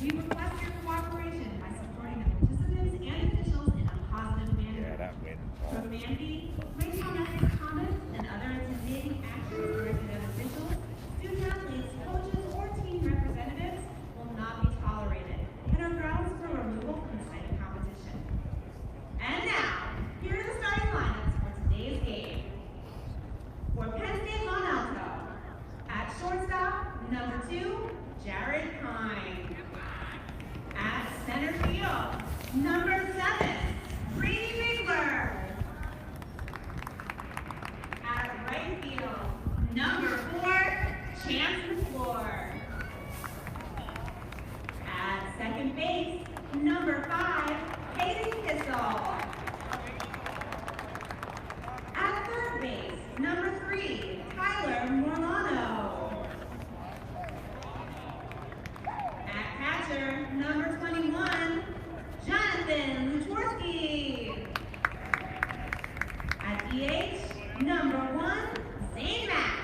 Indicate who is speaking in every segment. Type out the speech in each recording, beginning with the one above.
Speaker 1: We request your cooperation by supporting the participants and officials in a positive manner.
Speaker 2: Yeah, that win.
Speaker 1: Profanity, racial ethnic comments, and other intimidating actions directed at officials, student athletes, coaches, or team representatives will not be tolerated and are grounds for removal from cited competition. And now, here are the starting lineups for today's game. For Penn State Mont Alto, at shortstop, number 2, Jared Pine. At center field, number 7, Brady Bigler. At right field, number 4, Chance McClure. At second base, number 5, Hayden Kissel. At third base, number 3, Tyler Morlano. At catcher, number 21, Jonathan Luchorski. At DH, number 1, Zane Mack.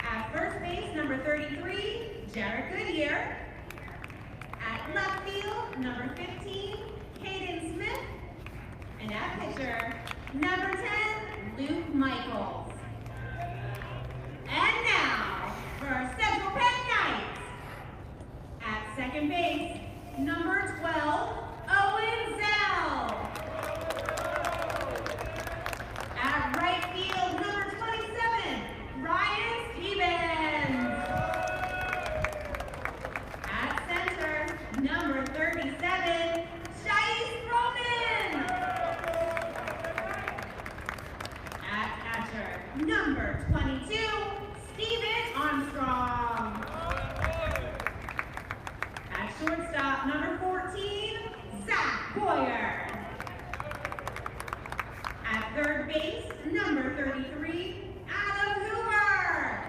Speaker 1: At first base, number 33, Jared Goodyear. At left field, number 15, Caden Smith. And at pitcher, number 10, Luke Michaels. And now, for our Central Penn Knights. At second base, number 12, Owen Zell. At right field, number 27, Ryan Stevens. At center, number 37, Shais Roman. At catcher, number 22, Steven Armstrong. At shortstop, number 14, Zach Boyer. At third base, number 33, Adam Hoover.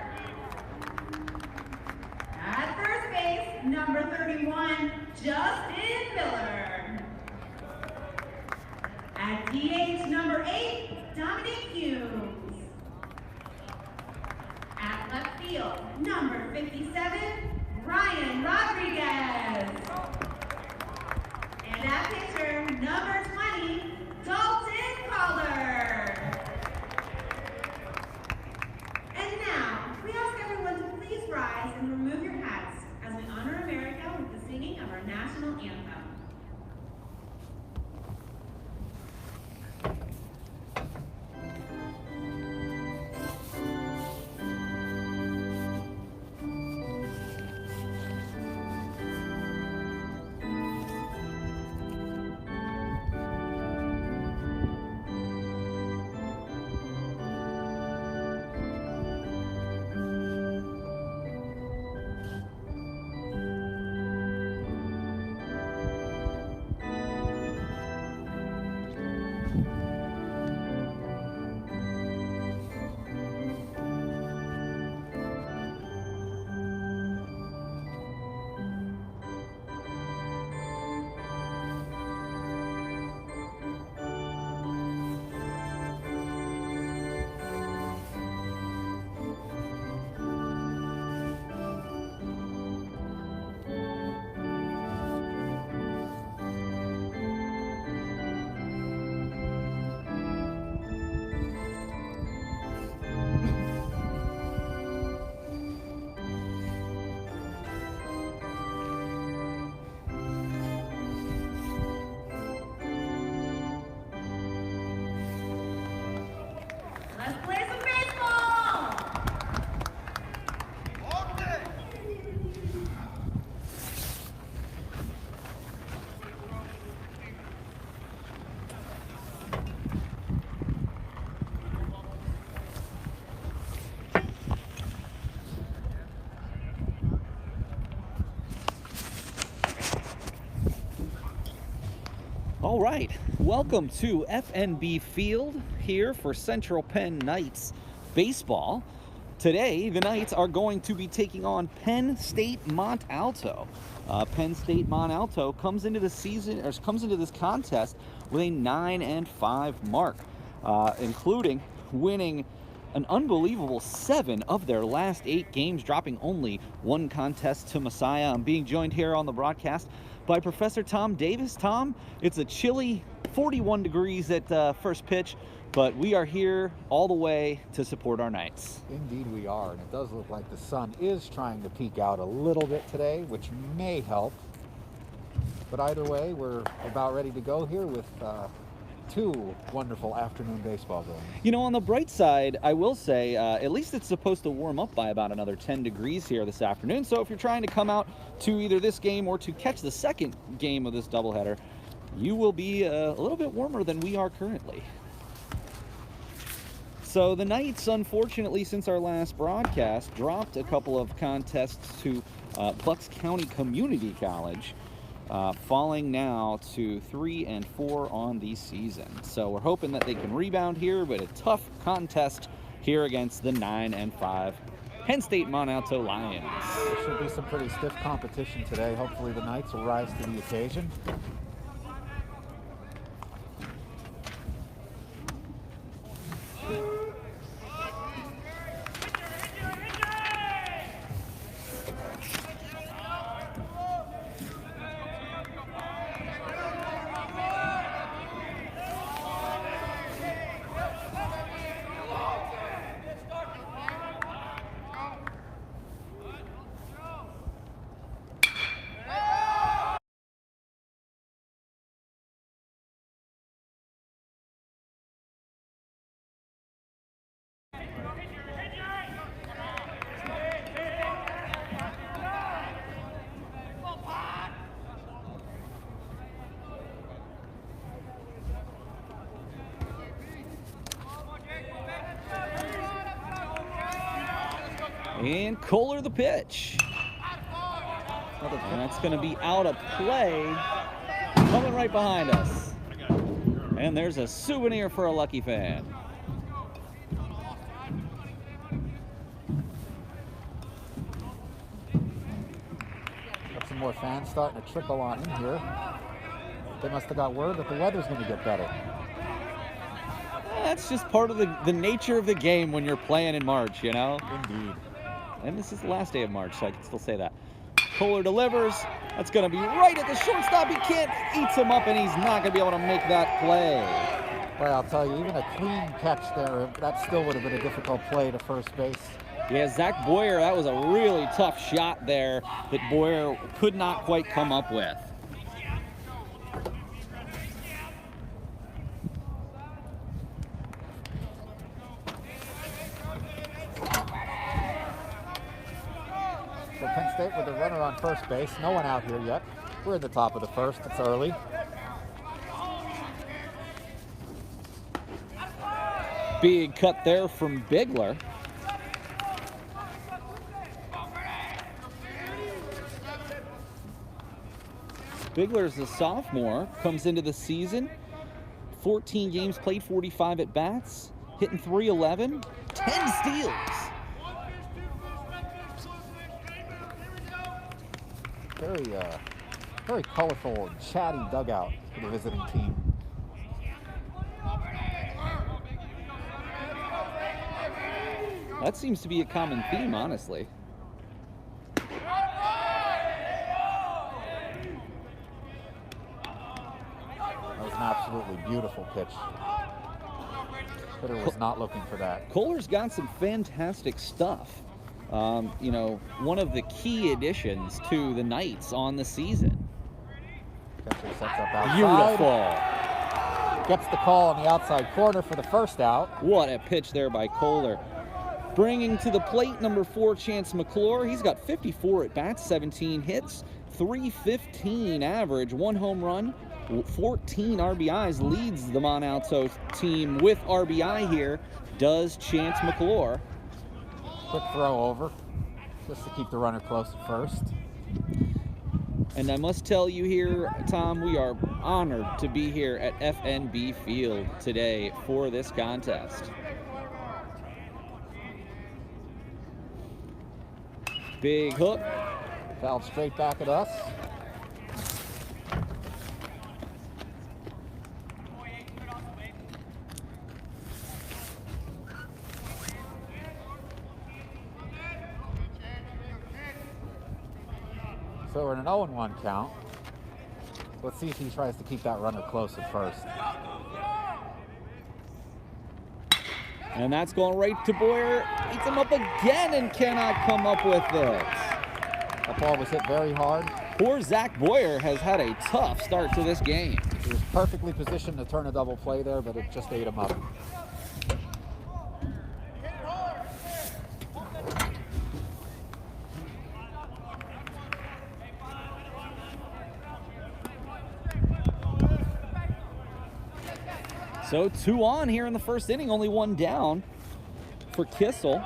Speaker 1: At first base, number 31, Justin Miller. At DH, number 8, Dominic Hughes. At left field, number 57, Ryan Rodriguez. And at pitcher, number 20, Dalton Calder. And now, we ask everyone to please rise and remove your hats as we honor America with the singing of our national anthem. Let's play some baseball!
Speaker 2: All right, welcome to FNB Field here for Central Penn Knights baseball. Today, the Knights are going to be taking on Penn State Mont Alto. Penn State Mont Alto comes into the season, or comes into this contest with a 9-5 mark, including winning an unbelievable 7 of their last 8 games, dropping only 1 contest to Messiah. I'm being joined here on the broadcast by Professor Tom Davis. Tom, it's a chilly 41 degrees at first pitch, but we are here all the way to support our Knights.
Speaker 3: Indeed we are, and it does look like the sun is trying to peek out a little bit today, which may help. But either way, we're about ready to go here with 2 wonderful afternoon baseball games.
Speaker 2: You know, on the bright side, I will say, at least it's supposed to warm up by about another 10 degrees here this afternoon. So if you're trying to come out to either this game or to catch the second game of this doubleheader, you will be a little bit warmer than we are currently. So the Knights, unfortunately, since our last broadcast, dropped a couple of contests to Bucks County Community College, falling now to 3-4 on the season. So we're hoping that they can rebound here, but a tough contest here against the 9-5 Penn State Mont Alto Lions.
Speaker 3: There should be some pretty stiff competition today. Hopefully the Knights will rise to the occasion.
Speaker 2: And Kohler the pitch. And that's going to be out of play. Coming right behind us. And there's a souvenir for a lucky fan.
Speaker 3: Got some more fans starting to trickle on in here. They must have got word that the weather's going to get better.
Speaker 2: That's just part of the nature of the game when you're playing in March, you know?
Speaker 3: Indeed.
Speaker 2: And this is the last day of March, so I can still say that. Kohler delivers. That's going to be right at the shortstop. He can't, eats him up, and he's not going to be able to make that play.
Speaker 3: Well, I'll tell you, even a clean catch there, that still would have been a difficult play to first base.
Speaker 2: Yeah, Zach Boyer, that was a really tough shot there that Boyer could not quite come up with.
Speaker 3: So Penn State with the runner on first base. No one out here yet. We're in the top of the first. It's early.
Speaker 2: Big cut there from Bigler. Bigler's a sophomore, comes into the season, 14 games played, 45 at bats, hitting .311, 10 steals.
Speaker 3: Very colorful and chatty dugout for the visiting team.
Speaker 2: That seems to be a common theme, honestly.
Speaker 3: That was an absolutely beautiful pitch. Hitter was not looking for that.
Speaker 2: Kohler's got some fantastic stuff. You know, one of the key additions to the Knights on the season.
Speaker 3: Catcher sets up outside.
Speaker 2: Beautiful.
Speaker 3: Gets the call on the outside corner for the first out.
Speaker 2: What a pitch there by Kohler. Bringing to the plate, number 4, Chance McClure. He's got 54 at bats, 17 hits, .315 average, 1 home run, 14 RBIs. Leads the Mont Alto team with RBI here. Does Chance McClure.
Speaker 3: Quick throw over, just to keep the runner close at first.
Speaker 2: And I must tell you here, Tom, we are honored to be here at FNB Field today for this contest. Big hook.
Speaker 3: Fouled straight back at us. So we're in an 0-1 count. Let's see if he tries to keep that runner close at first.
Speaker 2: And that's going right to Boyer. Eats him up again and cannot come up with it.
Speaker 3: That ball was hit very hard.
Speaker 2: Poor Zach Boyer has had a tough start to this game.
Speaker 3: He was perfectly positioned to turn a double play there, but it just ate him up.
Speaker 2: So 2 on here in the first inning, only 1 down for Kissel.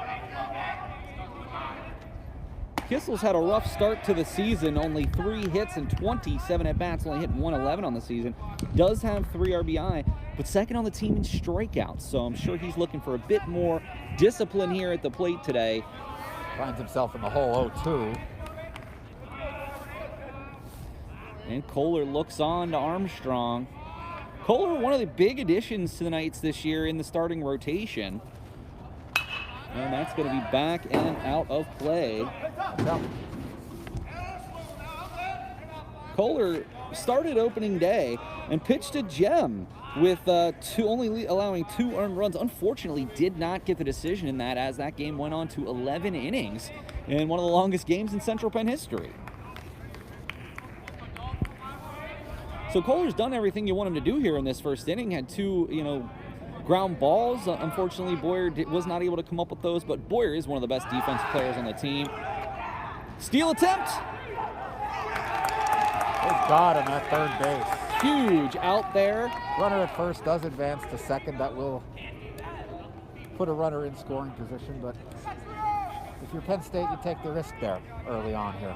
Speaker 2: Kissel's had a rough start to the season, only 3 hits and 27 at-bats, only hit 111 on the season. Does have 3 RBI, but second on the team in strikeouts, so I'm sure he's looking for a bit more discipline here at the plate today.
Speaker 3: Finds himself in the hole 0-2.
Speaker 2: And Kohler looks on to Armstrong. Kohler, one of the big additions to the Knights this year in the starting rotation. And that's going to be back and out of play. Kohler started opening day and pitched a gem with only allowing 2 earned runs. Unfortunately, did not get the decision in that, as that game went on to 11 innings in one of the longest games in Central Penn history. So Kohler's done everything you want him to do here in this first inning. Had 2, ground balls. Unfortunately, Boyer was not able to come up with those, but Boyer is one of the best defensive players on the team. Steal attempt.
Speaker 3: It's got him at third base.
Speaker 2: Huge out there.
Speaker 3: Runner at first does advance to second. That will put a runner in scoring position, but if you're Penn State, you take the risk there early on here.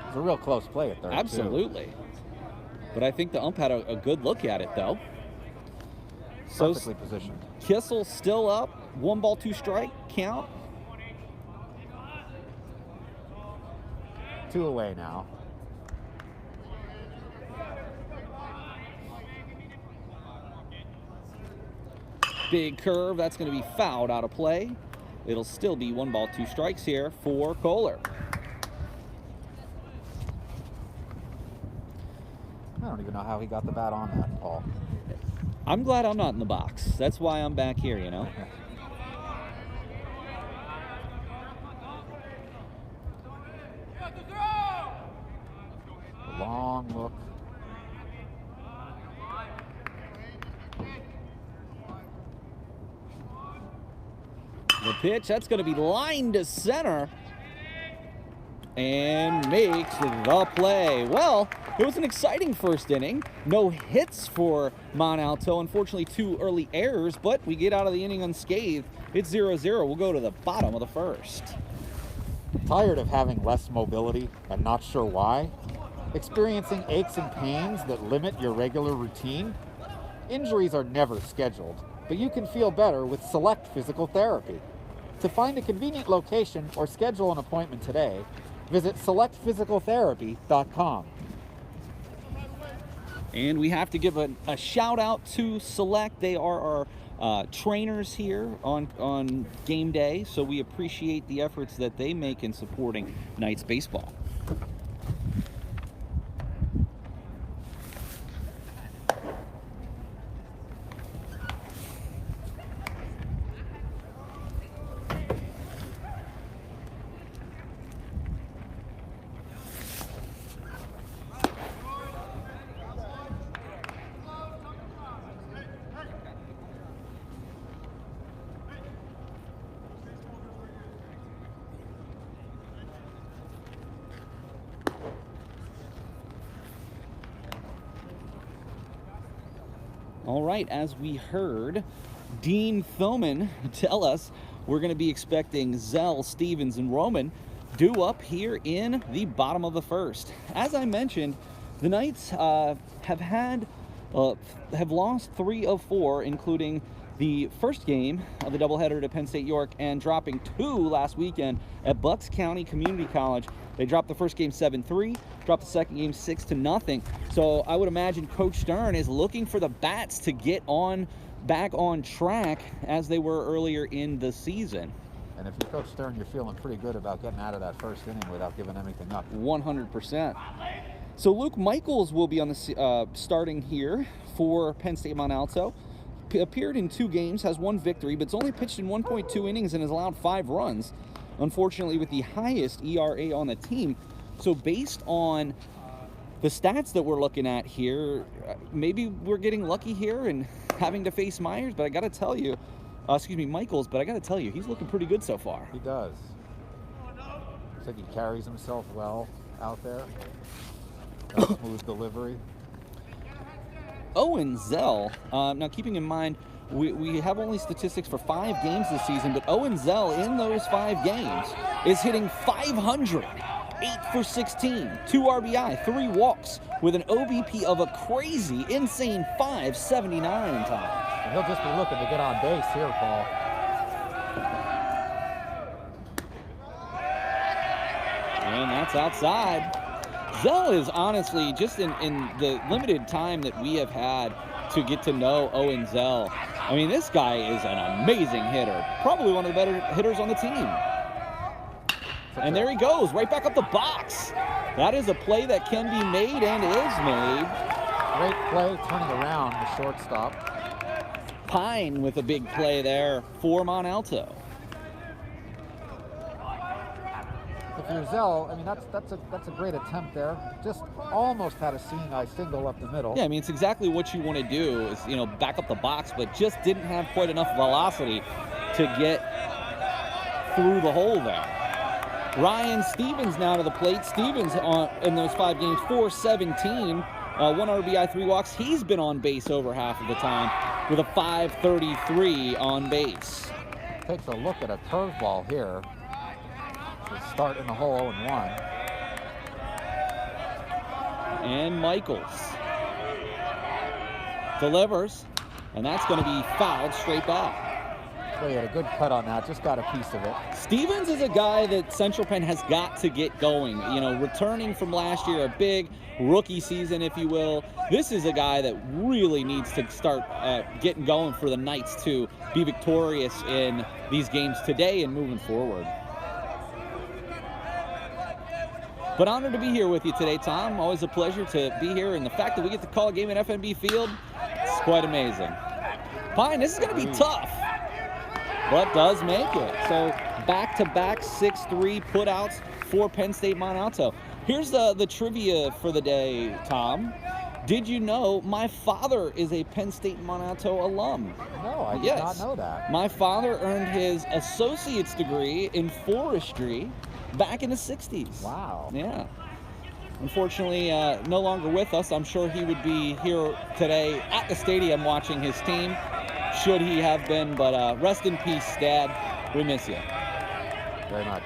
Speaker 3: It's a real close play at third.
Speaker 2: Absolutely.
Speaker 3: Too.
Speaker 2: But I think the ump had a good look at it, though. So
Speaker 3: Perfectly positioned.
Speaker 2: Kissel still up. 1 ball, 2 strike count.
Speaker 3: 2 away now.
Speaker 2: Big curve. That's going to be fouled out of play. It'll still be 1 ball, 2 strikes here for Kohler.
Speaker 3: I don't even know how he got the bat on that ball.
Speaker 2: I'm glad I'm not in the box. That's why I'm back here,
Speaker 3: Long look.
Speaker 2: The pitch, that's going to be lined to center. And makes the play. Well, it was an exciting first inning. No hits for Mont Alto. Unfortunately, 2 early errors, but we get out of the inning unscathed. It's 0-0. We'll go to the bottom of the first.
Speaker 3: Tired of having less mobility and not sure why? Experiencing aches and pains that limit your regular routine? Injuries are never scheduled, but you can feel better with Select Physical Therapy. To find a convenient location or schedule an appointment today, visit selectphysicaltherapy.com.
Speaker 2: And we have to give a shout out to Select. They are our trainers here on game day, so we appreciate the efforts that they make in supporting Knights baseball. All right, as we heard Dean Thoman tell us, we're going to be expecting Zell, Stevens, and Roman due up here in the bottom of the first. As I mentioned, the Knights have lost 3 of 4, including the first game of the doubleheader to Penn State York and dropping 2 last weekend at Bucks County Community College. They dropped the first game 7-3, dropped the second game 6-0. So I would imagine Coach Stern is looking for the bats to get back on track as they were earlier in the season.
Speaker 3: And if you're Coach Stern, you're feeling pretty good about getting out of that first inning without giving anything up.
Speaker 2: 100%. So Luke Michaels will be on the starting here for Penn State Mont Alto. Appeared in 2 games, has 1 victory, but it's only pitched in 1.2 innings and has allowed 5 runs. Unfortunately, with the highest ERA on the team. So based on the stats that we're looking at here, maybe we're getting lucky here and having to face Myers, but I got to tell you, Michaels, but I got to tell you, he's looking pretty good so far.
Speaker 3: He does. Looks like he carries himself well out there. Got a smooth delivery.
Speaker 2: Owen Zell, now keeping in mind, we have only statistics for 5 games this season, but Owen Zell in those 5 games is hitting 500, 8 for 16, 2 RBI, 3 walks, with an OBP of a crazy, insane 579 time.
Speaker 3: And he'll just be looking to get on base here, Paul.
Speaker 2: And that's outside. Zell is honestly, just in the limited time that we have had to get to know Owen Zell, I mean, this guy is an amazing hitter. Probably one of the better hitters on the team. And there he goes, right back up the box. That is a play that can be made and is made.
Speaker 3: Great play, turning around the shortstop.
Speaker 2: Pine with a big play there for Mont Alto.
Speaker 3: If you're Zell, I mean, that's a great attempt there. Just almost had a seeing eye single up the middle.
Speaker 2: Yeah, I mean, it's exactly what you want to do is, back up the box, but just didn't have quite enough velocity to get through the hole there. Ryan Stevens now to the plate. Stevens in those 5 games, 417, 1 RBI, 3 walks. He's been on base over half of the time with a 533 on base.
Speaker 3: Takes a look at a curveball here. To start in the hole 0-1.
Speaker 2: And Michaels delivers, and that's going to be fouled straight back.
Speaker 3: So he had a good cut on that, just got a piece of it.
Speaker 2: Stevens is a guy that Central Penn has got to get going. Returning from last year, a big rookie season, if you will. This is a guy that really needs to start getting going for the Knights to be victorious in these games today and moving forward. But honored to be here with you today, Tom. Always a pleasure to be here, and the fact that we get to call a game at FNB Field, it's quite amazing. Pine, this is going to be tough, but does make it. So back-to-back 6-3 putouts for Penn State Mont Alto. Here's the trivia for the day, Tom. Did you know my father is a Penn State Mont Alto alum?
Speaker 3: No, I did not know that.
Speaker 2: My father earned his associate's degree in forestry back in the 60s.
Speaker 3: Wow.
Speaker 2: Yeah. Unfortunately, no longer with us. I'm sure he would be here today at the stadium watching his team, should he have been. But rest in peace, Dad. We miss you.
Speaker 3: Very much.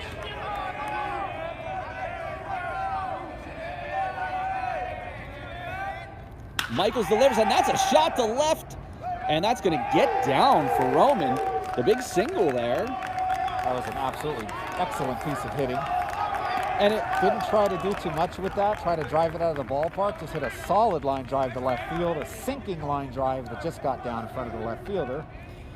Speaker 2: Michaels delivers, and that's a shot to left. And that's going to get down for Roman. The big single there.
Speaker 3: That was an absolutely excellent piece of hitting.
Speaker 2: And it
Speaker 3: didn't try to do too much with that, try to drive it out of the ballpark, just hit a solid line drive to left field, a sinking line drive that just got down in front of the left fielder.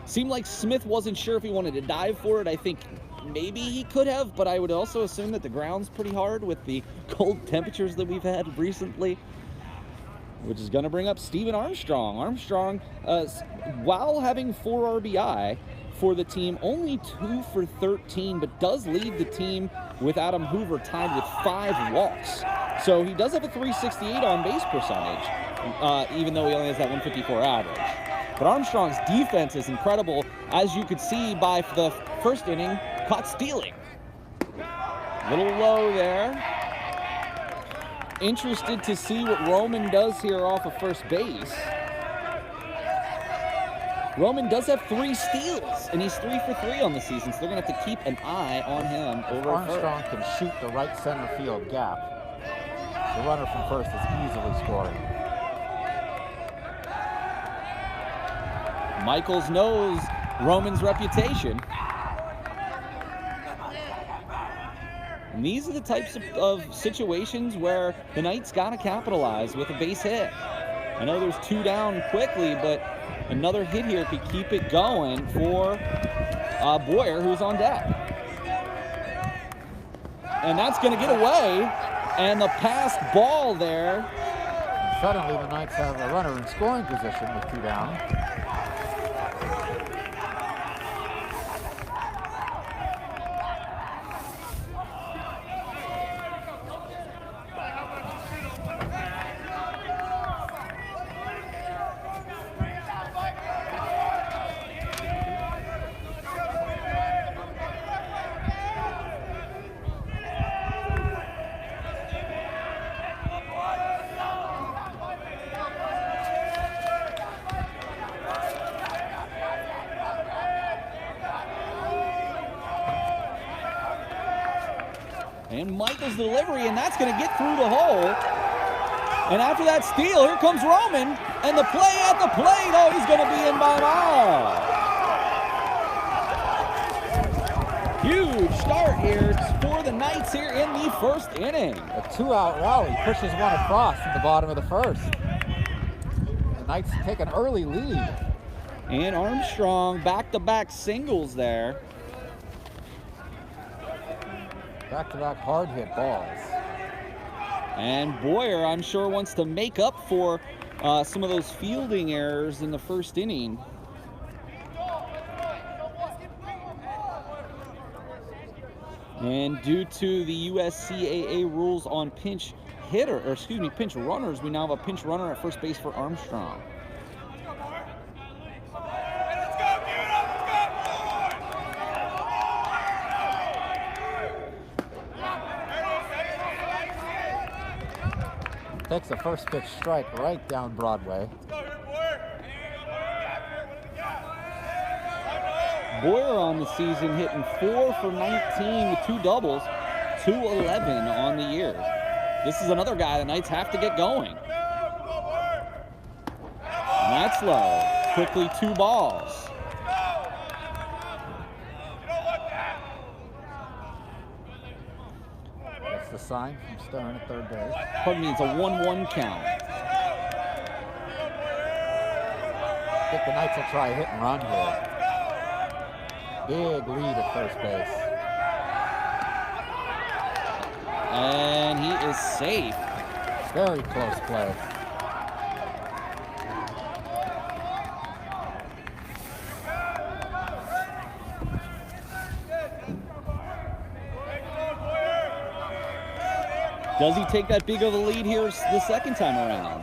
Speaker 2: Seemed like Smith wasn't sure if he wanted to dive for it. I think maybe he could have, but I would also assume that the ground's pretty hard with the cold temperatures that we've had recently, which is going to bring up Steven Armstrong. Armstrong, while having 4 RBI, for the team, only 2 for 13, but does lead the team with Adam Hoover tied with 5 walks. So he does have a 368 on base percentage, even though he only has that 154 average. But Armstrong's defense is incredible, as you could see by the first inning, caught stealing. Little low there. Interested to see what Roman does here off of first base. Roman does have 3 steals, and he's 3 for 3 on the season, so they're going to have to keep an eye on him over
Speaker 3: Armstrong can shoot the right center field gap. The runner from first is easily scoring.
Speaker 2: Michaels knows Roman's reputation. And these are the types of situations where the Knights got to capitalize with a base hit. I know there's 2 down quickly, but another hit here could keep it going for Boyer, who's on deck. And that's going to get away. And the passed ball there.
Speaker 3: And suddenly the Knights have a runner in scoring position with 2 down.
Speaker 2: And Michael's delivery, and that's going to get through the hole. And after that steal, here comes Roman. And the play at the plate. Oh, he's going to be in by a mile. Huge start here for the Knights here in the first inning.
Speaker 3: A 2-out rally pushes one across in the bottom of the first. The Knights take an early lead.
Speaker 2: And Armstrong back-to-back singles there.
Speaker 3: Back-to-back hard-hit balls.
Speaker 2: And Boyer, I'm sure, wants to make up for some of those fielding errors in the first inning. And due to the USCAA rules on pinch runners, we now have a pinch runner at first base for Armstrong.
Speaker 3: Takes a first pitch strike right down Broadway.
Speaker 2: Boyer on the season hitting 4 for 19 with 2 doubles, 211 on the year. This is another guy the Knights have to get going. And that's low. Quickly 2 balls.
Speaker 3: That's the sign from Stern at third base.
Speaker 2: Pardon me, it's a 1-1 count.
Speaker 3: I think the Knights will try a hit and run here. Big lead at first base.
Speaker 2: And he is safe.
Speaker 3: Very close play.
Speaker 2: Does he take that big of a lead here the second time around?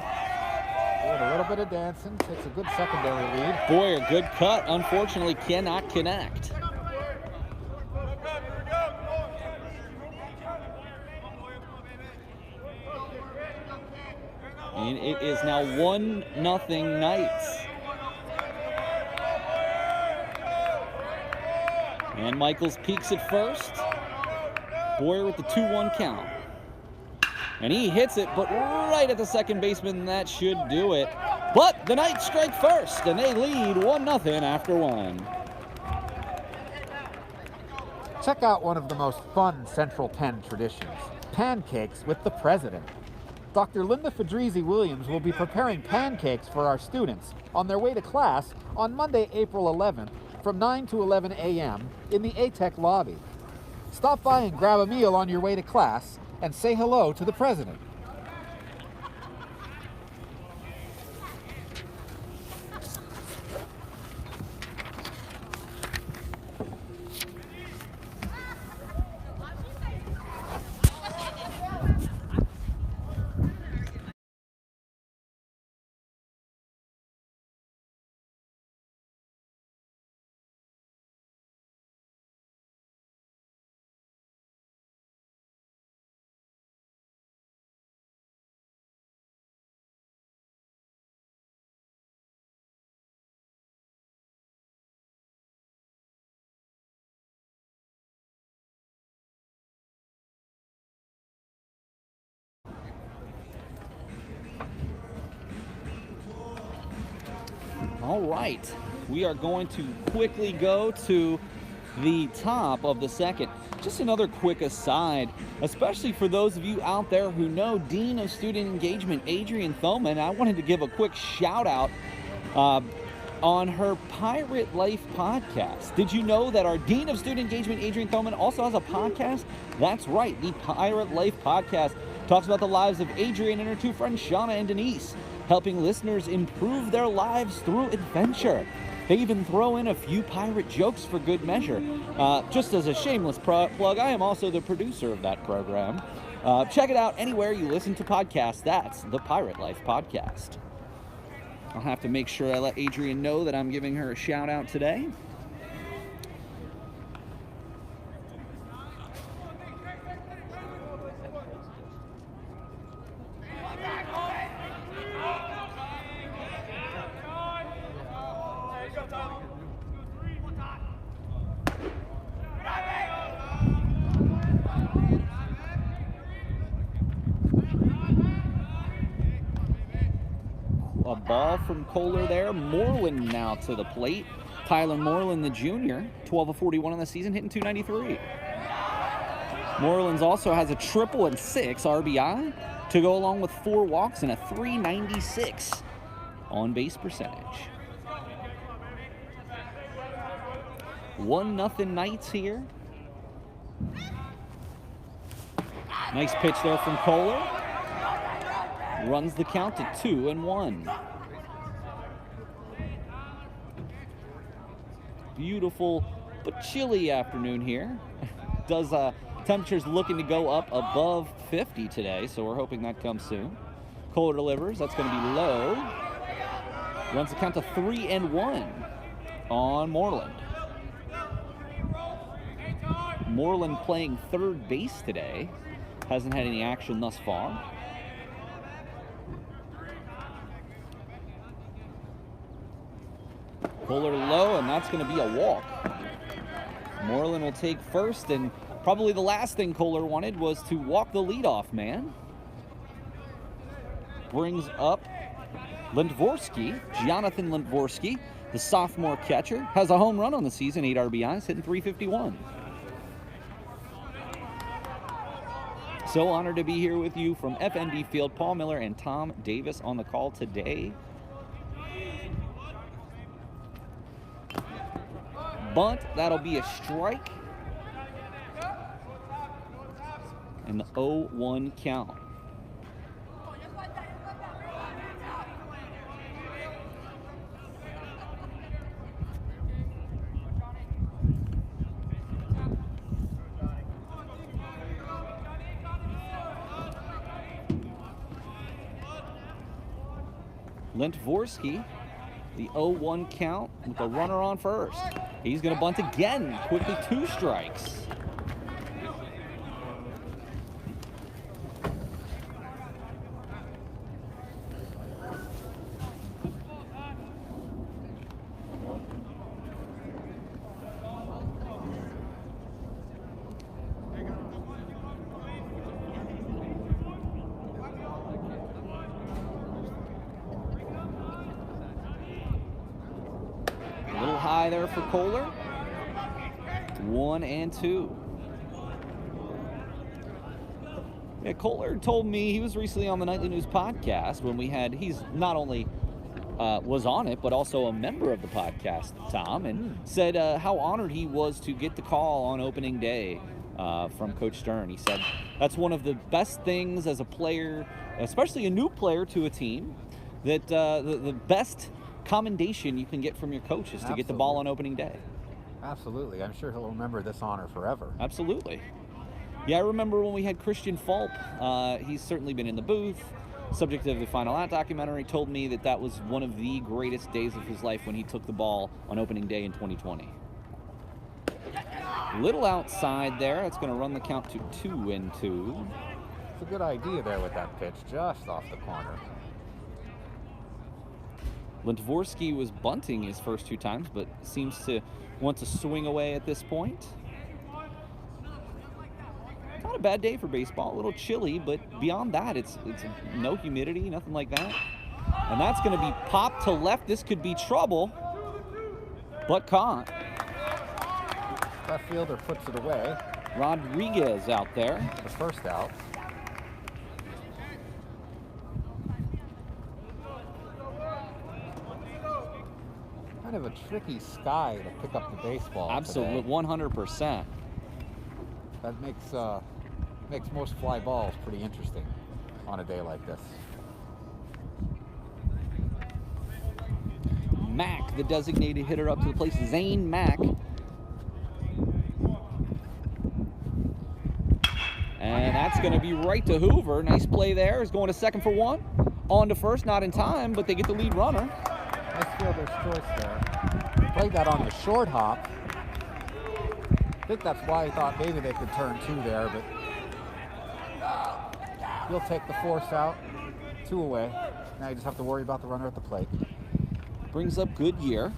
Speaker 3: With a little bit of dancing, takes a good secondary lead.
Speaker 2: Boyer, good cut, unfortunately cannot connect. And it is now 1-0 Knights. And Michaels peeks at first. Boyer with the 2-1 count. And he hits it, but right at the second baseman, that should do it. But the Knights strike first, and they lead 1-0 after 1.
Speaker 3: Check out one of the most fun Central Penn traditions, pancakes with the president. Dr. Linda Fedrizzi-Williams will be preparing pancakes for our students on their way to class on Monday, April 11th from 9 to 11 a.m. in the ATEC lobby. Stop by and grab a meal on your way to class and say hello to the president.
Speaker 2: All right, we are going to quickly go to the top of the second. Just another quick aside, especially for those of you out there who know Dean of Student Engagement, Adrian Thoman. I wanted to give a quick shout out on her Pirate Life podcast. Did you know that our Dean of Student Engagement, Adrian Thoman, also has a podcast? That's right, the Pirate Life podcast talks about the lives of Adrian and her two friends, Shauna and Denise, helping listeners improve their lives through adventure. They even throw in a few pirate jokes for good measure. Just as a shameless plug, I am also the producer of that program. Check it out anywhere you listen to podcasts. That's the Pirate Life podcast. I'll have to make sure I let Adrian know that I'm giving her a shout out today. A ball from Kohler there. Moreland now to the plate. Tyler Moreland, the junior, 12 of 41 on the season, hitting .293. Moreland's also has a triple and 6 RBI to go along with 4 walks and a .396 on-base percentage. 1-0 Knights here. Nice pitch there from Kohler. Runs the count to 2-1. Beautiful but chilly afternoon here. Temperatures looking to go up above 50 today, so we're hoping that comes soon. Kohler delivers. That's going to be low. Runs the count to 3-1 on Moreland. Moreland playing third base today. Hasn't had any action thus far. Kohler low, and that's going to be a walk. Moreland will take first, and probably the last thing Kohler wanted was to walk the leadoff man. Brings up Lindvorsky, Jonathan Lindvorsky, the sophomore catcher, has a home run on the season, 8 RBIs, hitting .351. So honored to be here with you from FNB Field. Paul Miller and Tom Davis on the call today. Bunt, that'll be a strike. And the 0-1 count. Lindvorsky, the 0-1 count with the runner on first. He's going to bunt again, quickly 2 strikes. High there for Kohler. 1-2. Yeah, Kohler told me he was recently on the Nightly News podcast when he's not only was on it, but also a member of the podcast, Tom, and said how honored he was to get the call on opening day from Coach Stern. He said that's one of the best things as a player, especially a new player to a team, that the best commendation you can get from your coach is to get the ball on opening day.
Speaker 3: Absolutely. I'm sure he'll remember this honor forever.
Speaker 2: Absolutely. Yeah, I remember when we had Christian Fulp. He's certainly been in the booth. Subject of the Final Out documentary, told me that was one of the greatest days of his life when he took the ball on opening day in 2020. Little outside there. It's going to run the count to 2-2.
Speaker 3: It's a good idea there with that pitch just off the corner.
Speaker 2: Lindvorsky was bunting his first 2 times, but seems to want to swing away at this point. Not a bad day for baseball. A little chilly, but beyond that, it's no humidity, nothing like that. And that's going to be popped to left. This could be trouble, but caught.
Speaker 3: Left fielder puts it away.
Speaker 2: Rodriguez out there.
Speaker 3: The first out. Kind of a tricky sky to pick up the baseball.
Speaker 2: Absolutely,
Speaker 3: today.
Speaker 2: 100%.
Speaker 3: That makes most fly balls pretty interesting on a day like this.
Speaker 2: Mack, the designated hitter, up to the plate. Zane Mack. And that's going to be right to Hoover. Nice play there. He's going to second for one. On to first, not in time, but they get the lead runner.
Speaker 3: Nice fielder's choice there. Played that on the short hop. I think that's why he thought maybe they could turn 2 there, but he'll take the force out. 2 away. Now you just have to worry about the runner at the plate.
Speaker 2: Brings up Goodyear.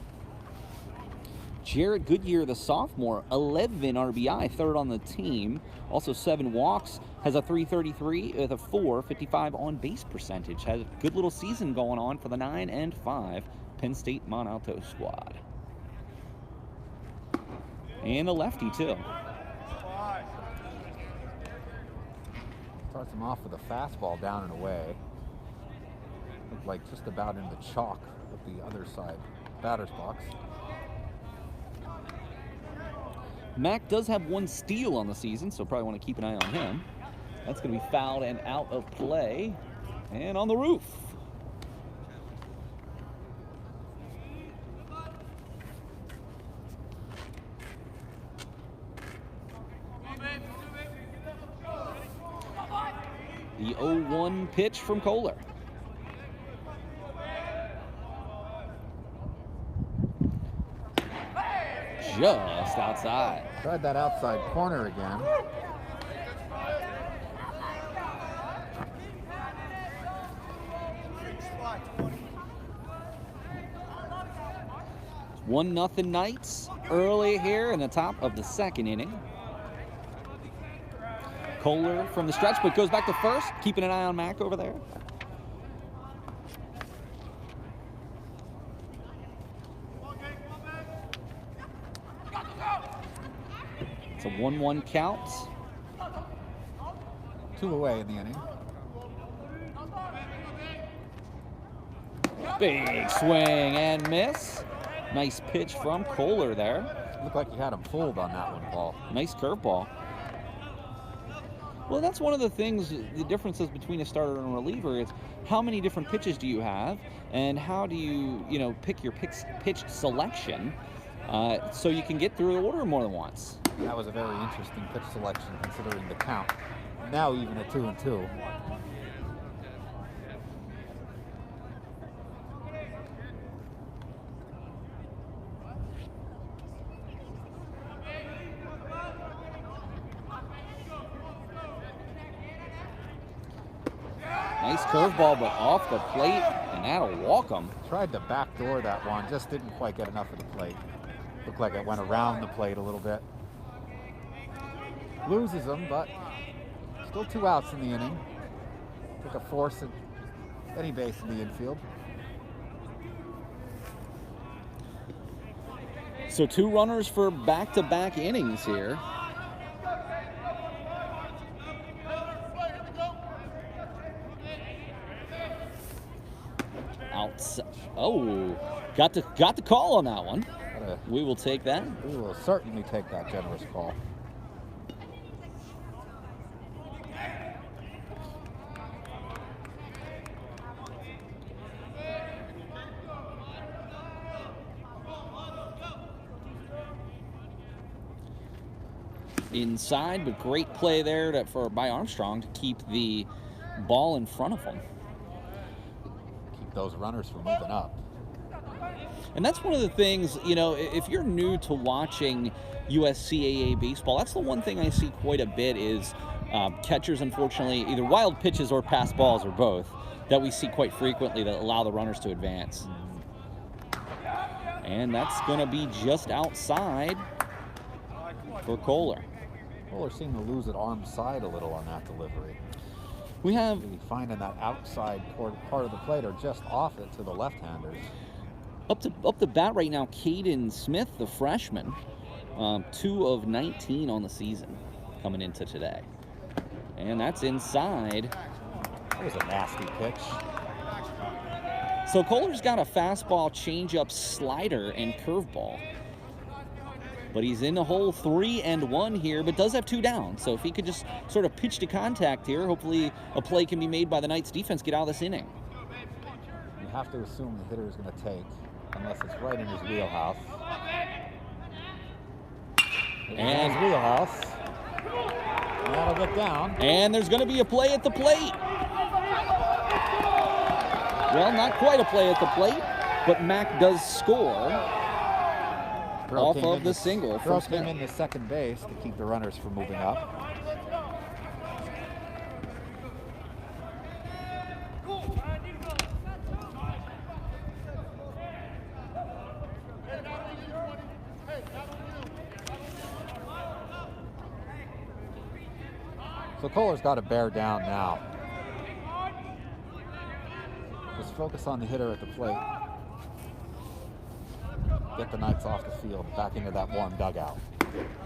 Speaker 2: Jared Goodyear, the sophomore, 11 RBI, third on the team. Also 7 walks, has a .333 with a .455 on base percentage. Has a good little season going on for the 9-5 Penn State Mont Alto squad. And a lefty, too.
Speaker 3: Starts him off with a fastball down and away. Looked like just about in the chalk of the other side batter's box.
Speaker 2: Mack does have 1 steal on the season, so probably want to keep an eye on him. That's going to be fouled and out of play. And on the roof. The 0-1 pitch from Kohler. Just outside.
Speaker 3: Tried that outside corner again.
Speaker 2: It's 1-0 Knights early here in the top of the second inning. Kohler from the stretch, but goes back to first, keeping an eye on Mack over there. It's a 1-1 count.
Speaker 3: 2 away in the inning.
Speaker 2: Big swing and miss. Nice pitch from Kohler there.
Speaker 3: Looked like he had him fooled on that one, Paul.
Speaker 2: Nice curveball. Well, that's one of the things, the differences between a starter and a reliever is how many different pitches do you have, and how do you, pick your pitch selection so you can get through the order more than once.
Speaker 3: That was a very interesting pitch selection considering the count. Now even at 2-2.
Speaker 2: Nice curveball, but off the plate, and that'll walk him.
Speaker 3: Tried to backdoor that one, just didn't quite get enough of the plate. Looked like it went around the plate a little bit. Loses him, but still 2 outs in the inning. Took a force at any base in the infield.
Speaker 2: So 2 runners for back-to-back innings here. Outside. Oh, got the call on that one. We will take that.
Speaker 3: We will certainly take that generous call.
Speaker 2: Inside, but great play there by Armstrong to keep the ball in front of him.
Speaker 3: Keep those runners from moving up.
Speaker 2: And that's one of the things, if you're new to watching USCAA baseball, that's the one thing I see quite a bit is catchers, unfortunately, either wild pitches or pass balls or both, that we see quite frequently that allow the runners to advance. And that's going to be just outside for Kohler.
Speaker 3: Kohler seemed to lose at arm side a little on that delivery.
Speaker 2: We have
Speaker 3: Maybe finding that outside part of the plate or just off it to the left-handers.
Speaker 2: up the bat right now, Caden Smith, the freshman, 2 of 19 on the season coming into today. And that's inside.
Speaker 3: That was a nasty pitch.
Speaker 2: So Kohler's got a fastball, changeup, slider, and curveball. But he's in the hole 3-1 here, but does have 2 down. So if he could just sort of pitch to contact here, hopefully a play can be made by the Knights defense, get out of this inning.
Speaker 3: You have to assume the hitter is going to take, unless it's right in his wheelhouse.
Speaker 2: And
Speaker 3: his wheelhouse. And that'll get down.
Speaker 2: And there's going to be a play at the plate. Well, not quite a play at the plate, but Mac does score off of the single.
Speaker 3: Throw came in to second base to keep the runners from moving up. So Kohler's got to bear down now. Just focus on the hitter at the plate. Get the Knights off the field, back into that warm dugout.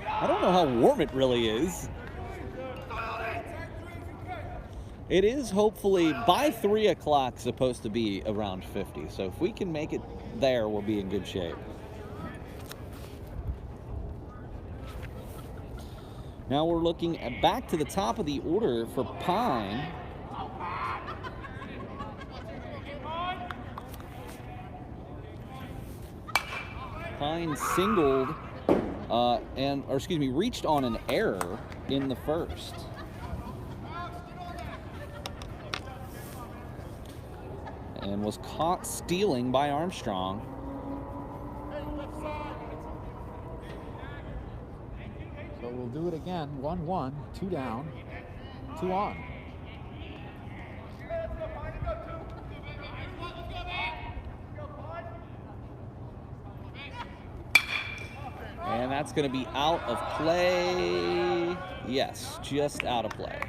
Speaker 2: I don't know how warm it really is. It is hopefully by 3 o'clock supposed to be around 50. So if we can make it there, we'll be in good shape. Now we're looking at back to the top of the order for Pine. Pine singled reached on an error in the first. And was caught stealing by Armstrong.
Speaker 3: So we'll do it again. 1-1, 2 down, 2 on.
Speaker 2: And that's going to be out of play. Yes, just out of play.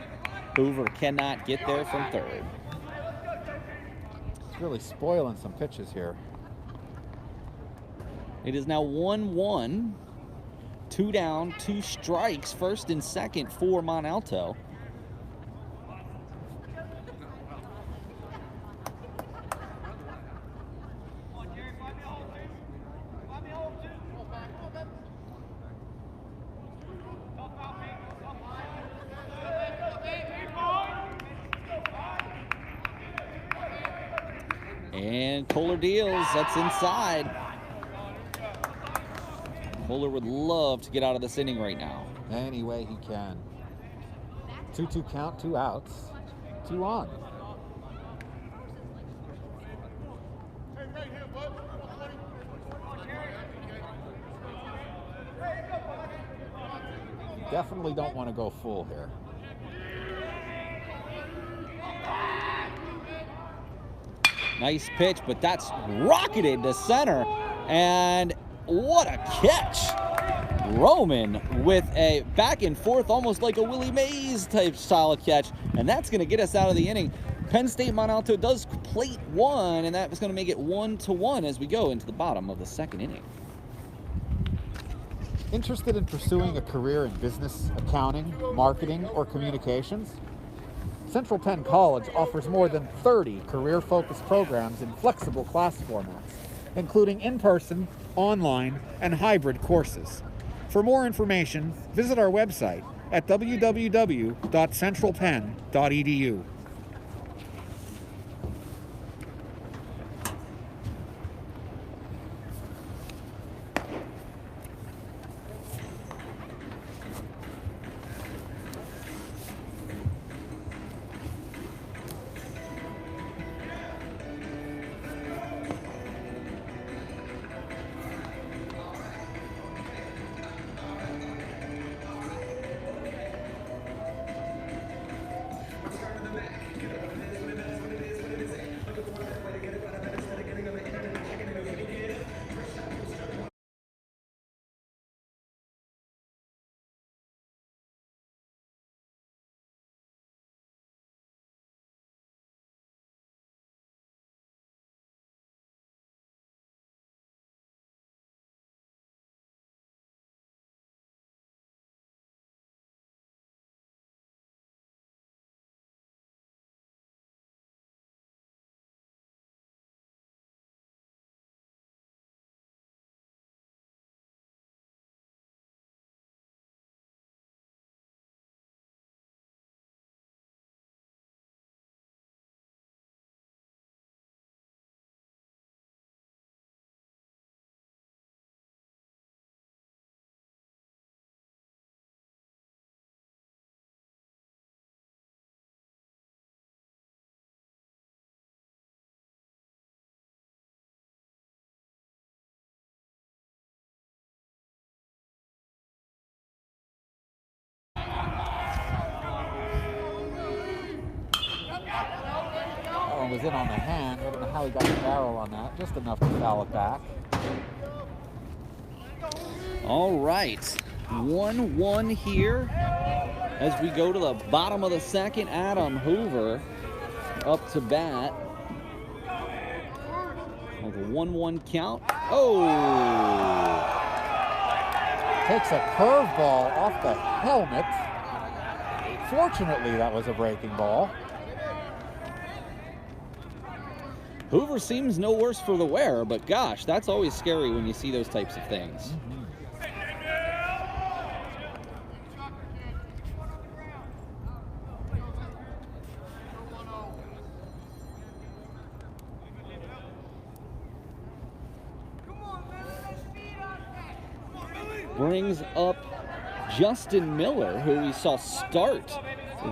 Speaker 2: Hoover cannot get there from third.
Speaker 3: It's really spoiling some pitches here.
Speaker 2: It is now 1-1. 2 down, 2 strikes, first and second for Mont Alto. And Kohler deals. That's inside. Kohler would love to get out of this inning right now.
Speaker 3: Any way he can. 2-2 count, 2 outs, 2 on. Definitely don't want to go full here.
Speaker 2: Nice pitch, but that's rocketed to center. And what a catch. Roman with a back and forth, almost like a Willie Mays type style of catch. And that's going to get us out of the inning. Penn State Mont Alto does plate 1, and that is going to make it 1-1 as we go into the bottom of the second inning.
Speaker 3: Interested in pursuing a career in business, accounting, marketing, or communications? Central Penn College offers more than 30 career-focused programs in flexible class formats, including in-person, online, and hybrid courses. For more information, visit our website at www.centralpenn.edu. one was in on the hand. I don't know how he got the barrel on that. Just enough to foul it back.
Speaker 2: All right, 1-1 here as we go to the bottom of the second. Adam Hoover up to bat with a 1-1 count. Oh!
Speaker 3: Takes a curveball off the helmet. Fortunately, that was a breaking ball.
Speaker 2: Hoover seems no worse for the wear, but gosh, that's always scary when you see those types of things. Brings up Justin Miller, who we saw start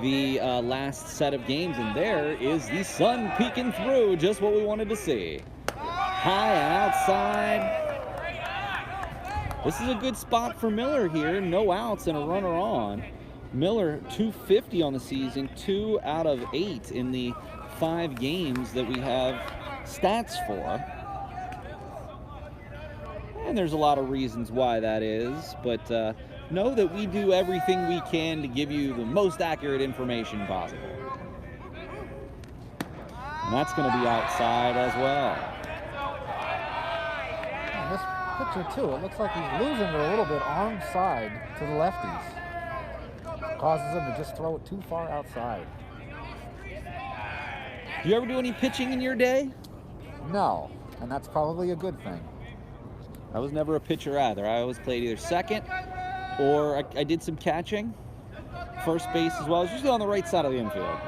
Speaker 2: the last set of games, and there is the sun peeking through, just what we wanted to see. High and outside. This is a good spot for Miller here. No outs and a runner on. Miller, 250 on the season, 2 out of 8 in the 5 games that we have stats for. And there's a lot of reasons why that is, but know that we do everything we can to give you the most accurate information possible. And that's going to be outside as well.
Speaker 3: And this pitcher, too, it looks like he's losing it a little bit arm side to the lefties. Causes him to just throw it too far outside.
Speaker 2: Do you ever do any pitching in your day?
Speaker 3: No, and that's probably a good thing.
Speaker 2: I was never a pitcher either. I always played either second or I did some catching. First base as well. I was usually on the right side of the infield.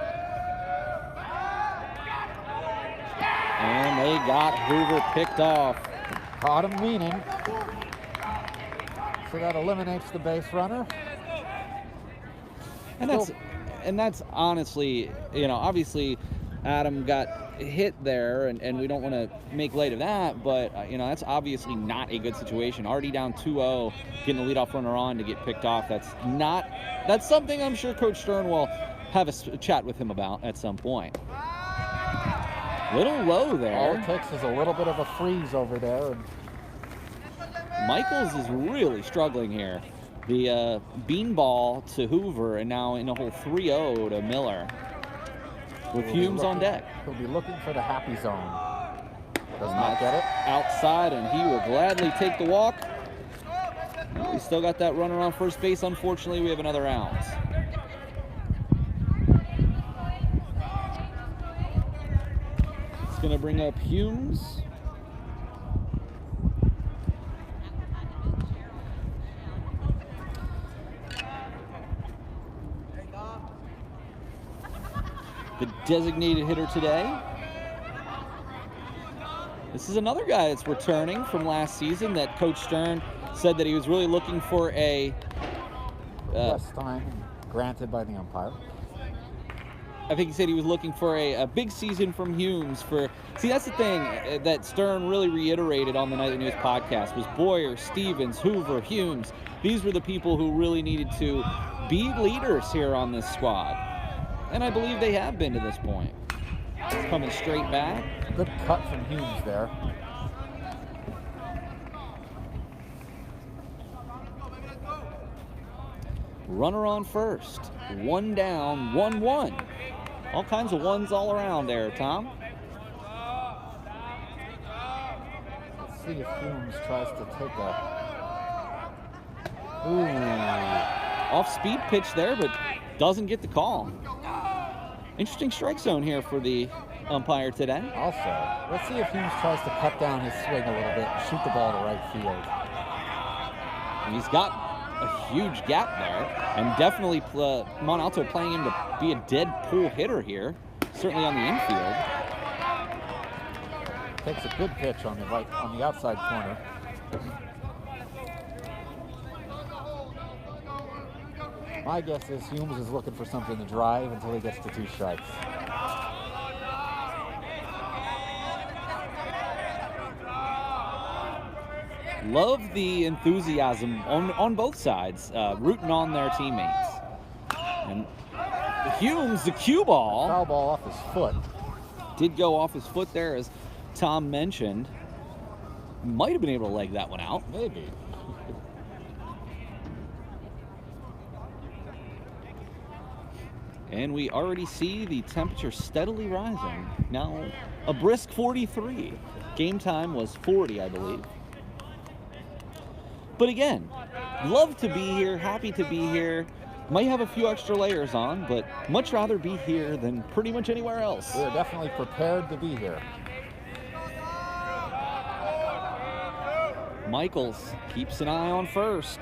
Speaker 2: And they got Hoover picked off.
Speaker 3: Caught him leaning. So that eliminates the base runner.
Speaker 2: And that's honestly, you know, obviously Adam got hit there, and we don't want to make light of that, but you know, that's obviously not a good situation. Already down 2-0, getting the leadoff runner on to get picked off. That's something I'm sure Coach Stern will have a chat with him about at some point. Little low there.
Speaker 3: All it takes is a little bit of a freeze over there. And
Speaker 2: Michaels is really struggling here. The beanball to Hoover, and now in a whole 3-0 to Miller. With Humes on deck.
Speaker 3: He'll be looking for the happy zone. Does not get it.
Speaker 2: Outside, and he will gladly take the walk. We still got that runner on first base. Unfortunately, we have another out. It's going to bring up Humes. The designated hitter today. This is another guy that's returning from last season that Coach Stern said that he was really looking for a...
Speaker 3: less time granted by the umpire.
Speaker 2: I think he said he was looking for a big season from Humes. See, that's the thing that Stern really reiterated on the Nightly News podcast was Boyer, Stevens, Hoover, Humes. These were the people who really needed to be leaders here on this squad. And I believe they have been to this point. It's coming straight back.
Speaker 3: Good cut from Humes there.
Speaker 2: Runner on first. 1 down, 1-1. All kinds of ones all around there, Tom.
Speaker 3: Let's see if Humes tries to take a...
Speaker 2: Off-speed pitch there, but doesn't get the call. Interesting strike zone here for the umpire today.
Speaker 3: Also, let's see if Humes tries to cut down his swing a little bit and shoot the ball to right field.
Speaker 2: And he's got a huge gap there, and definitely Mont Alto playing him to be a dead pull hitter here, certainly on the infield.
Speaker 3: Takes a good pitch on the outside corner. My guess is Humes is looking for something to drive until he gets to 2 strikes.
Speaker 2: Love the enthusiasm on both sides, rooting on their teammates. And Humes, the cue ball.
Speaker 3: Foul ball off his foot.
Speaker 2: did go off his foot there, as Tom mentioned. Might have been able to leg that one out.
Speaker 3: Maybe.
Speaker 2: And we already see the temperature steadily rising. Now, a brisk 43. Game time was 40, I believe. But again, love to be here, happy to be here. Might have a few extra layers on, but much rather be here than pretty much anywhere else.
Speaker 3: We're definitely prepared to be here.
Speaker 2: Michaels keeps an eye on first.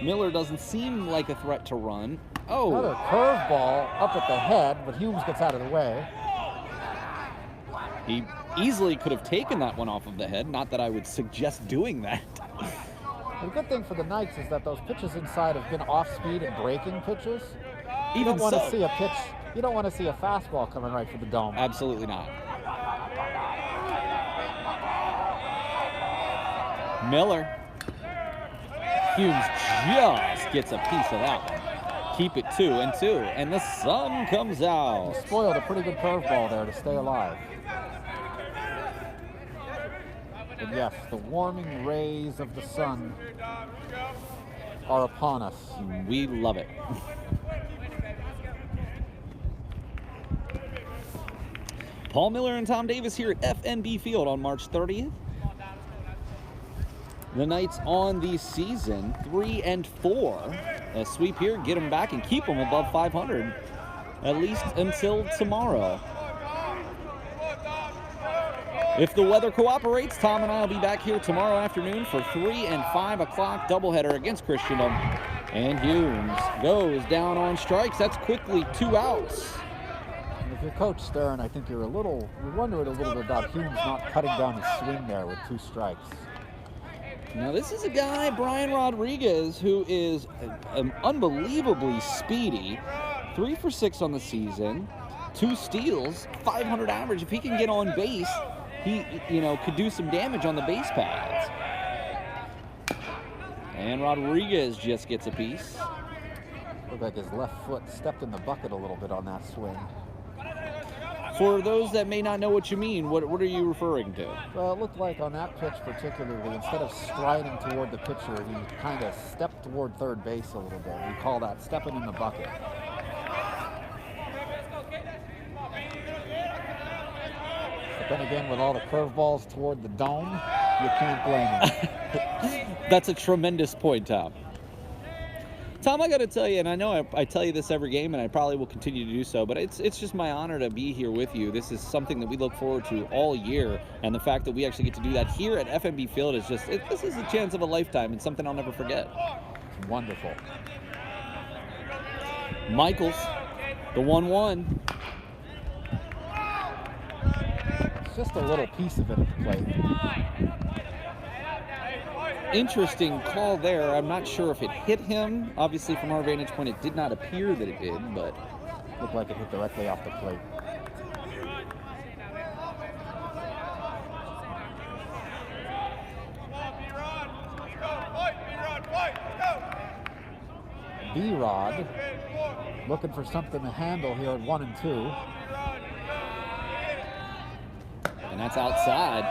Speaker 2: Miller doesn't seem like a threat to run. Oh,
Speaker 3: Another curveball up at the head, but Humes gets out of the way.
Speaker 2: he easily could have taken that one off of the head. Not that I would suggest doing that.
Speaker 3: The good thing for the Knights is that those pitches inside have been off-speed and breaking pitches. You
Speaker 2: Even
Speaker 3: don't want
Speaker 2: so.
Speaker 3: to see a pitch. You don't want to see a fastball coming right for the dome.
Speaker 2: Absolutely not. Miller. Humes just gets a piece of that one. Keep it 2-2, and the sun comes out.
Speaker 3: He spoiled a pretty good curveball there to stay alive. And yes, the warming rays of the sun are upon us.
Speaker 2: We love it. Paul Miller and Tom Davis here at FNB Field on March 30th. The Knights on the season 3-4. A sweep here, get them back and keep them above 500, at least until tomorrow. If the weather cooperates, Tom and I will be back here tomorrow afternoon for 3 and 5 o'clock doubleheader against Christendom. And Humes goes down on strikes. That's quickly 2 outs.
Speaker 3: And if you're Coach Stern, I think you're wondering a little bit about Humes not cutting down his swing there with 2 strikes.
Speaker 2: Now this is a guy, Brian Rodriguez, who is unbelievably speedy. 3 for 6 on the season, 2 steals, 500 average. If he can get on base, he could do some damage on the base paths. And Rodriguez just gets a piece.
Speaker 3: Looked like his left foot stepped in the bucket a little bit on that swing.
Speaker 2: For those that may not know what you mean, what are you referring to?
Speaker 3: Well, it looked like on that pitch particularly, instead of striding toward the pitcher, he kind of stepped toward third base a little bit. We call that stepping in the bucket. But then again, with all the curveballs toward the dome, you can't blame him.
Speaker 2: That's a tremendous point, Tom. Tom, I got to tell you, and I know I tell you this every game, and I probably will continue to do so, but it's just my honor to be here with you. This is something that we look forward to all year, and the fact that we actually get to do that here at FNB Field is just, this is a chance of a lifetime and something I'll never forget.
Speaker 3: It's wonderful.
Speaker 2: Michaels, the 1-1.
Speaker 3: It's just a little piece of it at the plate.
Speaker 2: Interesting call there. I'm not sure if it hit him. Obviously, from our vantage point, it did not appear that it did, but
Speaker 3: Looked like it hit directly off the plate. B-Rod looking for something to handle here at 1 and 2.
Speaker 2: and that's outside.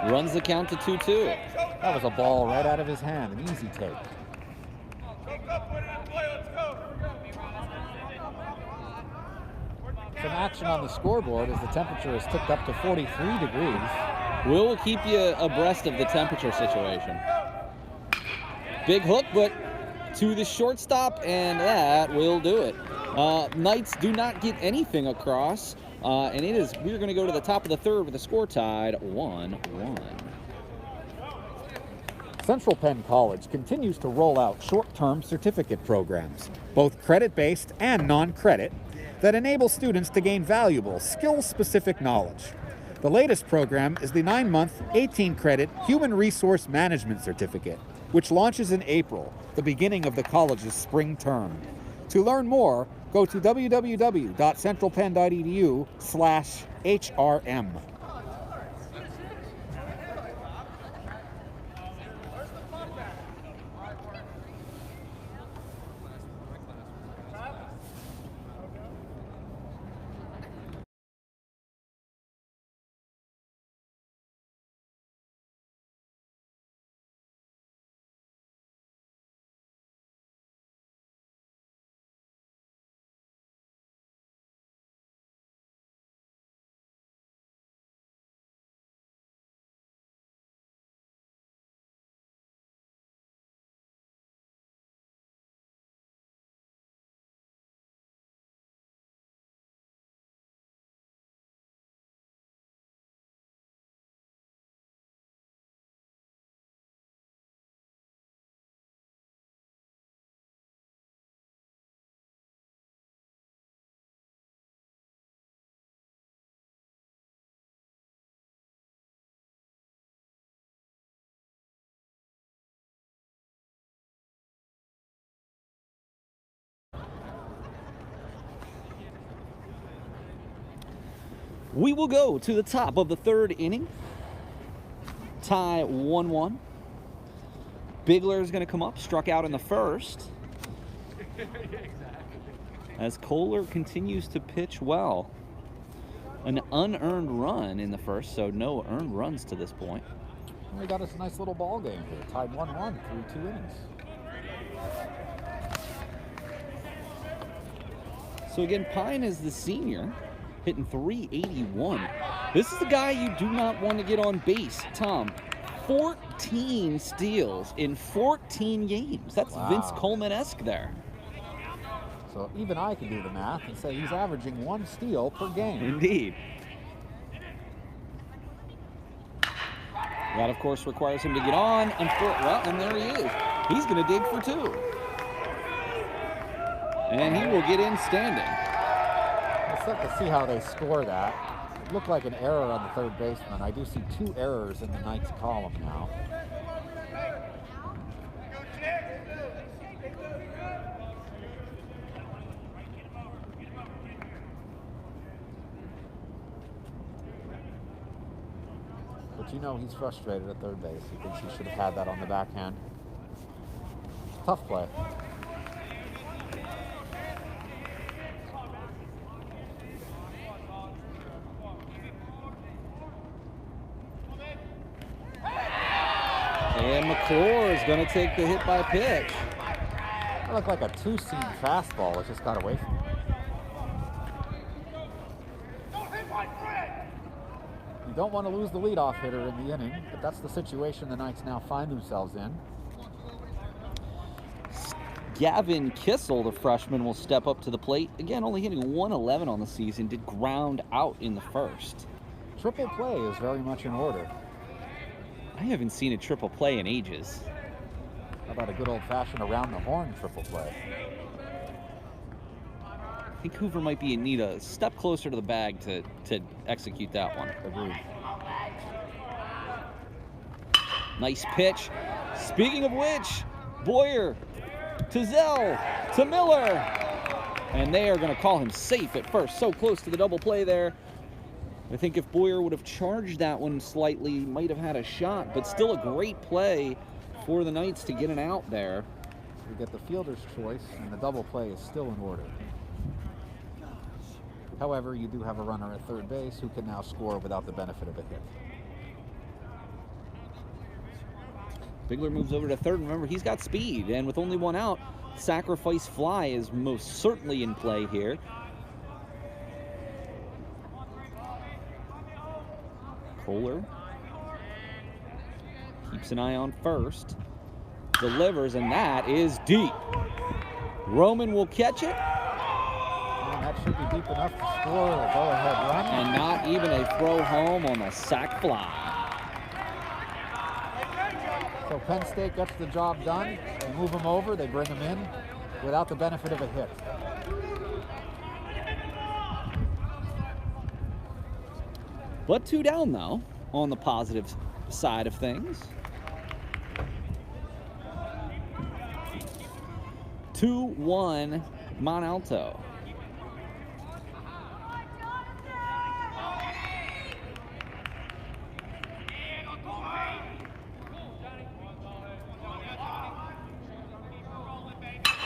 Speaker 2: Runs the count to 2-2.
Speaker 3: That was a ball right out of his hand, an easy take. Some action on the scoreboard as the temperature is ticked up to 43 degrees.
Speaker 2: We'll keep you abreast of the temperature situation. Big hook, but to the shortstop, and that will do it. Knights do not get anything across, and we're going to go to the top of the third with the score tied 1-1.
Speaker 3: Central Penn College continues to roll out short-term certificate programs, both credit-based and non-credit, that enable students to gain valuable, skill-specific knowledge. The latest program is the 9-month, 18-credit Human Resource Management Certificate, which launches in April, the beginning of the college's spring term. To learn more, go to www.centralpenn.edu/HRM.
Speaker 2: We will go to the top of the third inning. Tie 1-1. Bigler is going to come up, struck out in the first. As Kohler continues to pitch well. An unearned run in the first, so no earned runs to this point.
Speaker 3: We got us a nice little ball game here. Tied 1-1 through 2 innings.
Speaker 2: So again, Pine is the senior, hitting .381. This is the guy you do not want to get on base, Tom. 14 steals in 14 games. That's
Speaker 3: wow.
Speaker 2: Vince Coleman-esque there.
Speaker 3: So even I can do the math and say he's averaging 1 steal per game.
Speaker 2: Indeed. That, of course, requires him to get on. Well, and there he is. He's going to dig for 2. And he will get in standing.
Speaker 3: Let's have to see how they score that. It looked like an error on the third baseman. I do see 2 errors in the Knights column now. But you know he's frustrated at third base. He thinks he should have had that on the backhand. Tough play.
Speaker 2: And McClure is going to take the hit by pitch.
Speaker 3: It looked like a 2-seam fastball. It just got away from him. You don't want to lose the leadoff hitter in the inning, but that's the situation the Knights now find themselves in.
Speaker 2: Gavin Kissel, the freshman, will step up to the plate. Again, only hitting .111 on the season. Did ground out in the first.
Speaker 3: Triple play is very much in order.
Speaker 2: I haven't seen a triple play in ages.
Speaker 3: How about a good old-fashioned around-the-horn triple play?
Speaker 2: I think Hoover might be in need a step closer to the bag to execute that one.
Speaker 3: Agreed.
Speaker 2: Nice pitch. Speaking of which, Boyer to Zell to Miller. And they are going to call him safe at first. So close to the double play there. I think if Boyer would have charged that one slightly, might have had a shot, but still a great play for the Knights to get an out there.
Speaker 3: We get the fielder's choice, and the double play is still in order. However, you do have a runner at third base who can now score without the benefit of a hit.
Speaker 2: Bigler moves over to third. Remember, he's got speed, and with only 1 out, sacrifice fly is most certainly in play here. Kohler keeps an eye on first, delivers, and that is deep. Roman will catch it.
Speaker 3: And that should be deep enough to score a go-ahead run.
Speaker 2: And not even a throw home on the sac fly.
Speaker 3: So Penn State gets the job done. They move him over, they bring him in without the benefit of a hit.
Speaker 2: But 2 down, though, on the positive side of things. 2-1 Mont Alto.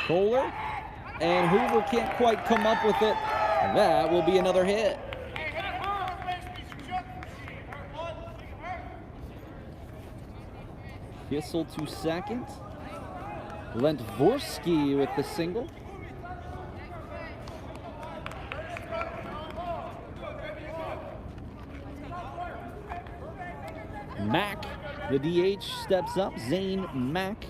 Speaker 2: Kohler, and Hoover can't quite come up with it. And that will be another hit. Kissel to second. Lentvorsky with the single. Mack, the DH, steps up. Zane Mack,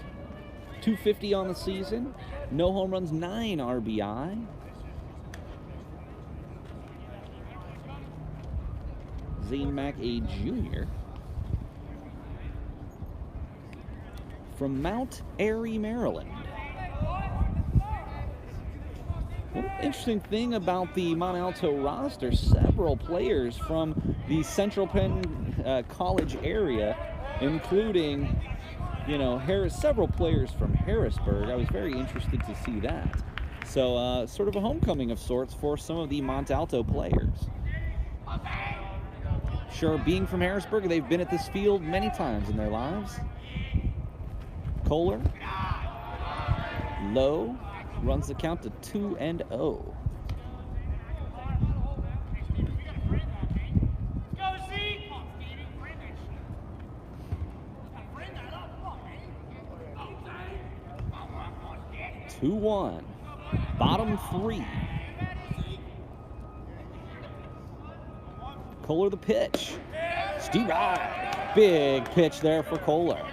Speaker 2: 250 on the season. No home runs, 9 RBI. Zane Mack, a junior. From Mount Airy, Maryland. One interesting thing about the Mont Alto roster, several players from the Central Penn College area, including, several players from Harrisburg. I was very interested to see that. So sort of a homecoming of sorts for some of the Mont Alto players. Sure, being from Harrisburg, they've been at this field many times in their lives. Kohler, low, runs the count to 2-0. Two one, bottom three. Kohler the pitch. Steve Rye. Big pitch there for Kohler.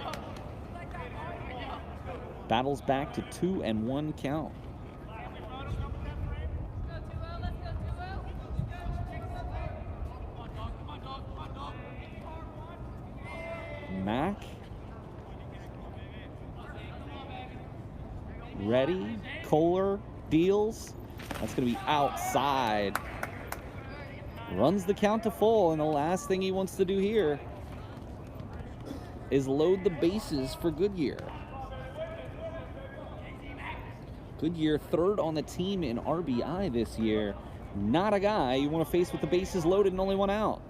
Speaker 2: Battles back to 2-1 count. Mack. Ready. Kohler deals. That's going to be outside. Runs the count to full, and the last thing he wants to do here is load the bases for Goodyear. Goodyear third on the team in RBI this year. Not a guy you want to face with the bases loaded and only one out.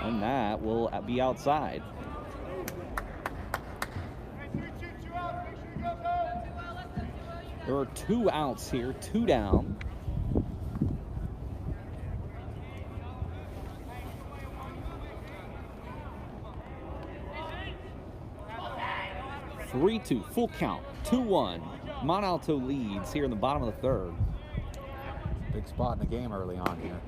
Speaker 2: And that will be outside. There are 2 outs here, 2 down. Three-two, full count, 2-1. Mont Alto leads here in the bottom of the third.
Speaker 3: Big spot in the game early on here.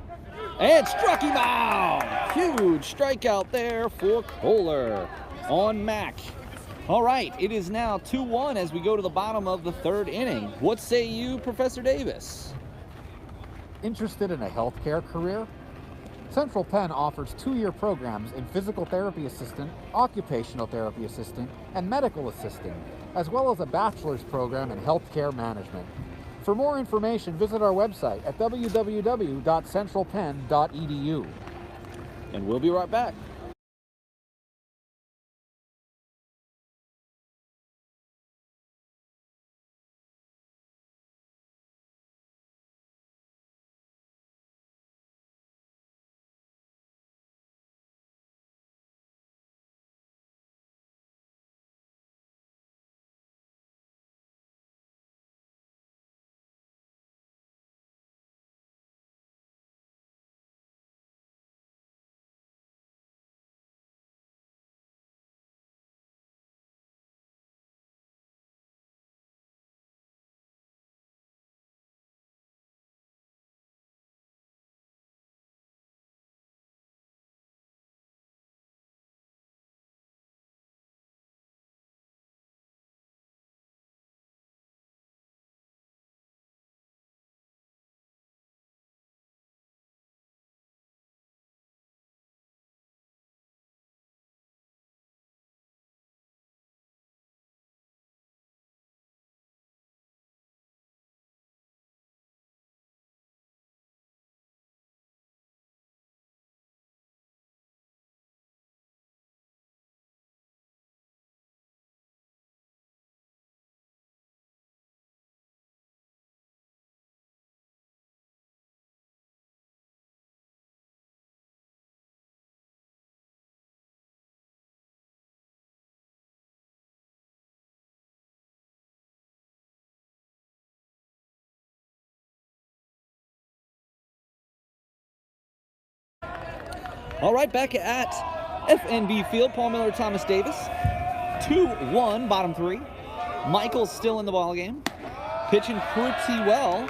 Speaker 2: And struck him out! Huge strikeout there for Kohler on Mack. All right, it is now 2-1 as we go to the bottom of the third inning. What say you, Professor Davis?
Speaker 3: Interested in a healthcare career? Central Penn offers 2-year programs in physical therapy assistant, occupational therapy assistant, and medical assistant, as well as a bachelor's program in healthcare management. For more information, visit our website at www.centralpenn.edu.
Speaker 2: And we'll be right back. All right, back at FNB Field, Paul Miller, Thomas Davis. 2-1, bottom three. Michael's still in the ballgame. Pitching pretty well.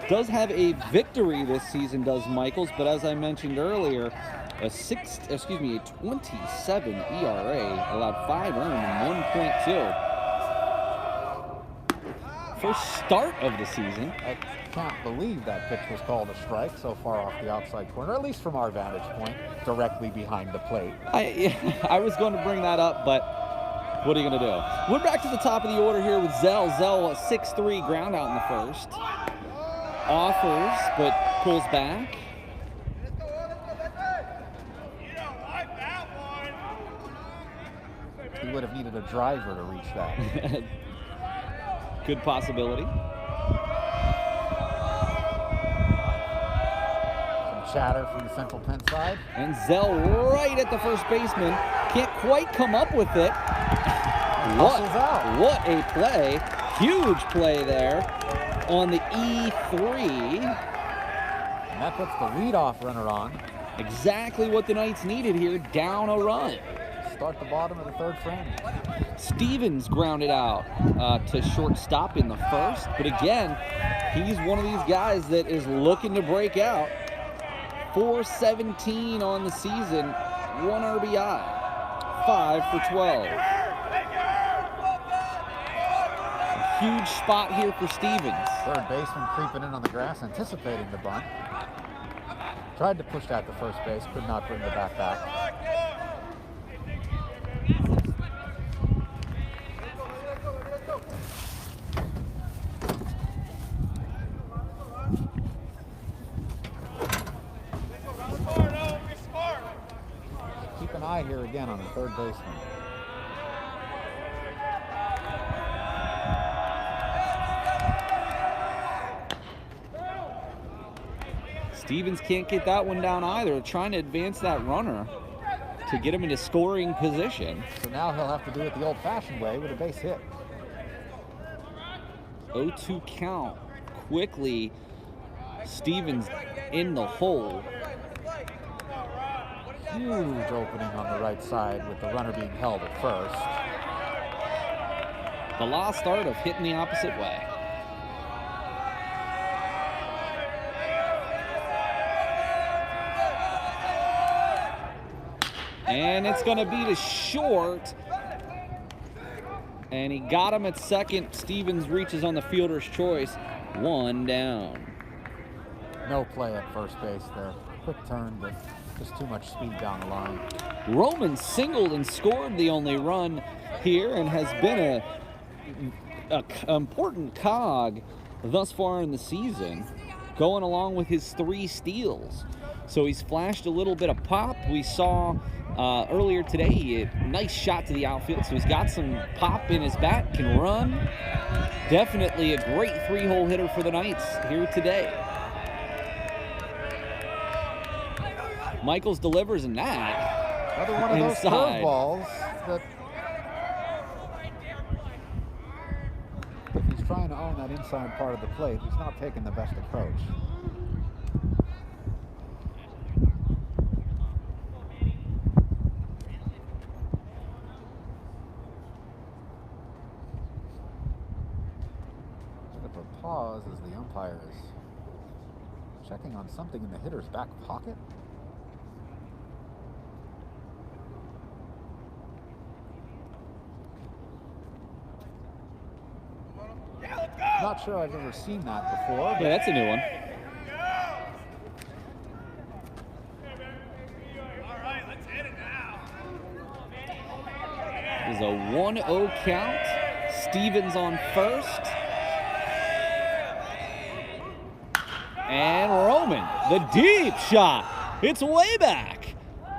Speaker 2: Does have a victory this season, does Michaels, but as I mentioned earlier, a 27 ERA, allowed 5 earned and 1.2. First start of the season.
Speaker 3: I can't believe that pitch was called a strike so far off the outside corner, at least from our vantage point, directly behind the plate.
Speaker 2: I was going to bring that up, but what are you going to do? We're back to the top of the order here with Zell. Zell, a 6-3 ground out in the first. Offers, but pulls back.
Speaker 3: he would have needed a driver to reach that.
Speaker 2: Good possibility.
Speaker 3: Some chatter from the Central Penn side.
Speaker 2: And Zell right at the first baseman. Can't quite come up with it.
Speaker 3: Hustles out.
Speaker 2: What a play. Huge play there on the E3.
Speaker 3: And that puts the leadoff runner on.
Speaker 2: Exactly what the Knights needed here, down a run.
Speaker 3: Start the bottom of the third frame.
Speaker 2: Stevens grounded out to shortstop in the first. But again, he's one of these guys that is looking to break out. 417 on the season, 1 RBI, 5 for 12. A huge spot here for Stevens.
Speaker 3: Third baseman creeping in on the grass, anticipating the bunt. Tried to push that to first base, could not bring the bat back. Keep an eye here again on the third baseman.
Speaker 2: Stevens can't get that one down either. Trying to advance that runner to get him into scoring position.
Speaker 3: So now he'll have to do it the old-fashioned way with a base hit.
Speaker 2: 0-2 count. Quickly, Stevens in the hole.
Speaker 3: Huge opening on the right side with the runner being held at first.
Speaker 2: The last start of hitting the opposite way. And it's going to be to short. And he got him at second. Stevens reaches on the fielder's choice. 1 down.
Speaker 3: No play at first base there. Quick turn, but just too much speed down the line.
Speaker 2: Roman singled and scored the only run here and has been a important cog thus far in the season, going along with his 3 steals. So he's flashed a little bit of pop. We saw earlier today a nice shot to the outfield, so he's got some pop in his bat, can run. Definitely a great 3-hole hitter for the Knights here today. Michaels delivers in that.
Speaker 3: Another one of those
Speaker 2: Inside.
Speaker 3: curveballs that if he's trying to own that inside part of the plate, he's not taking the best approach. Bit of a pause as the umpire is checking on something in the hitter's back pocket. Not sure I've ever seen that before.
Speaker 2: Yeah, that's a new one. There's a 1-0 count. Stevens on first. And Roman, the deep shot. It's way back.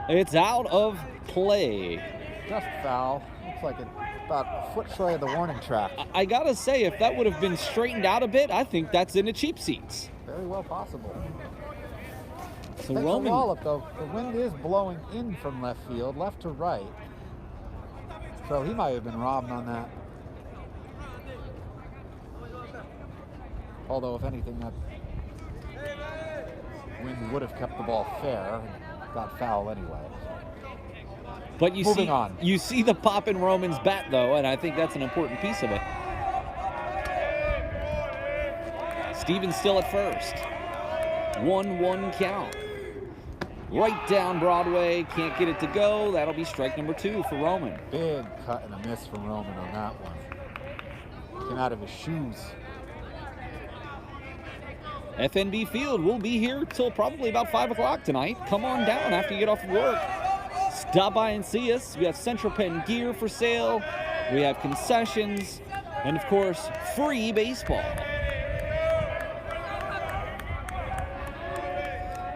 Speaker 2: It's out of play.
Speaker 3: Just foul. Looks like it's about a foot short of the warning track.
Speaker 2: I gotta say, if that would have been straightened out a bit, I think that's in the cheap seats.
Speaker 3: Very well possible.
Speaker 2: So
Speaker 3: Takes
Speaker 2: Roman,
Speaker 3: a wallop, though. The wind is blowing in from left field, left to right. So he might have been robbed on that. Although, if anything, that wind would have kept the ball fair and got foul anyway.
Speaker 2: but you
Speaker 3: Moving
Speaker 2: see,
Speaker 3: on.
Speaker 2: you see the pop in Roman's bat though, and I think that's an important piece of it. Stevens still at first. 1-1 count. Right down Broadway, can't get it to go. That'll be strike number 2 for Roman.
Speaker 3: Big cut and a miss from Roman on that one. Came out of his shoes.
Speaker 2: FNB Field will be here till probably about 5 o'clock tonight. Come on down after you get off of work. Stop by and see us. We have Central Penn gear for sale. We have concessions. And of course, free baseball.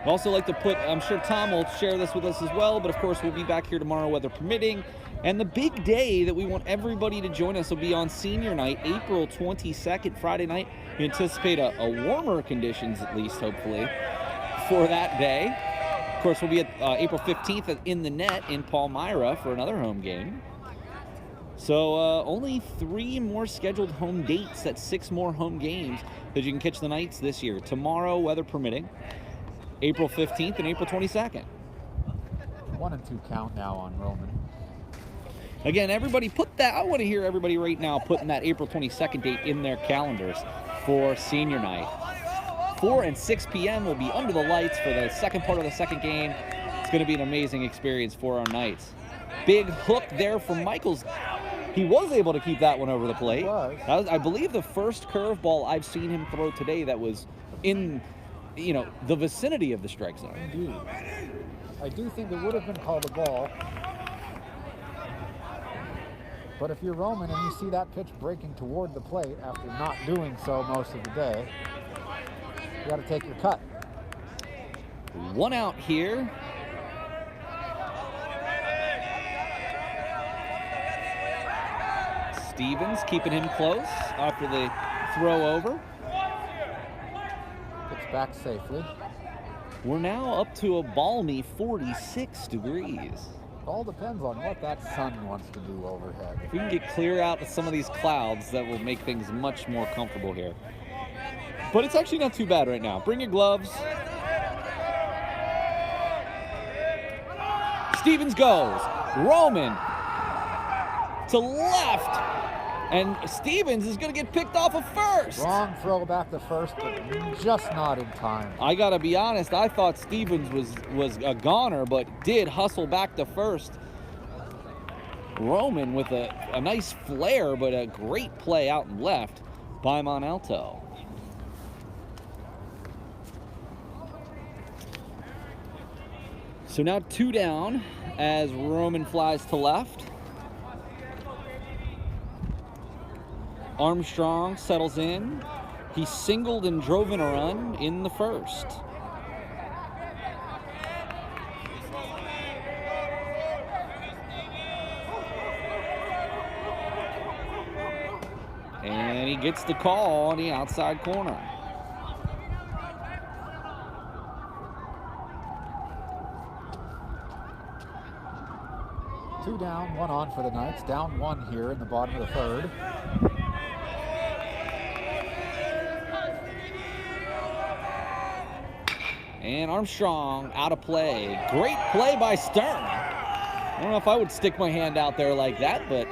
Speaker 2: I'd also like to put, I'm sure Tom will share this with us as well, but of course we'll be back here tomorrow, weather permitting. And the big day that we want everybody to join us will be on senior night, April 22nd, Friday night. We anticipate a warmer conditions, at least, hopefully, for that day. Of course, we'll be at April 15th in the net in Palmyra for another home game. So only 3 more scheduled home dates. That's 6 more home games that you can catch the Knights this year. Tomorrow, weather permitting, April 15th and April 22nd.
Speaker 3: 1-2 count now on Roman.
Speaker 2: Again, everybody put that, I want to hear everybody right now putting that April 22nd date in their calendars for senior night. 4 and 6 p.m. will be under the lights for the second part of the second game. It's going to be an amazing experience for our Knights. Big hook there from Michaels. He was able to keep that one over the plate. That was, I believe, the first curveball I've seen him throw today that was in, the vicinity of the strike zone.
Speaker 3: Indeed. I do think it would have been called a ball. But if you're Roman and you see that pitch breaking toward the plate after not doing so most of the day, you got to take your cut.
Speaker 2: 1 out here. Stevens keeping him close after the throw over.
Speaker 3: Gets back safely.
Speaker 2: We're now up to a balmy 46 degrees.
Speaker 3: All depends on what that sun wants to do overhead.
Speaker 2: If we can get clear out of some of these clouds, that will make things much more comfortable here. But it's actually not too bad right now. Bring your gloves. Stevens goes. Roman to left. And Stevens is going to get picked off of first.
Speaker 3: Wrong throw back to first, but just not in time.
Speaker 2: I got to be honest, I thought Stevens was a goner, but did hustle back to first. Roman with a nice flare, but a great play out and left by Mont Alto. So now 2 down as Roman flies to left. Armstrong settles in. He singled and drove in a run in the first. And he gets the call on the outside corner.
Speaker 3: Two down, 1 on for the Knights. Down 1 here in the bottom of the third.
Speaker 2: And Armstrong out of play. Great play by Stern. I don't know if I would stick my hand out there like that, but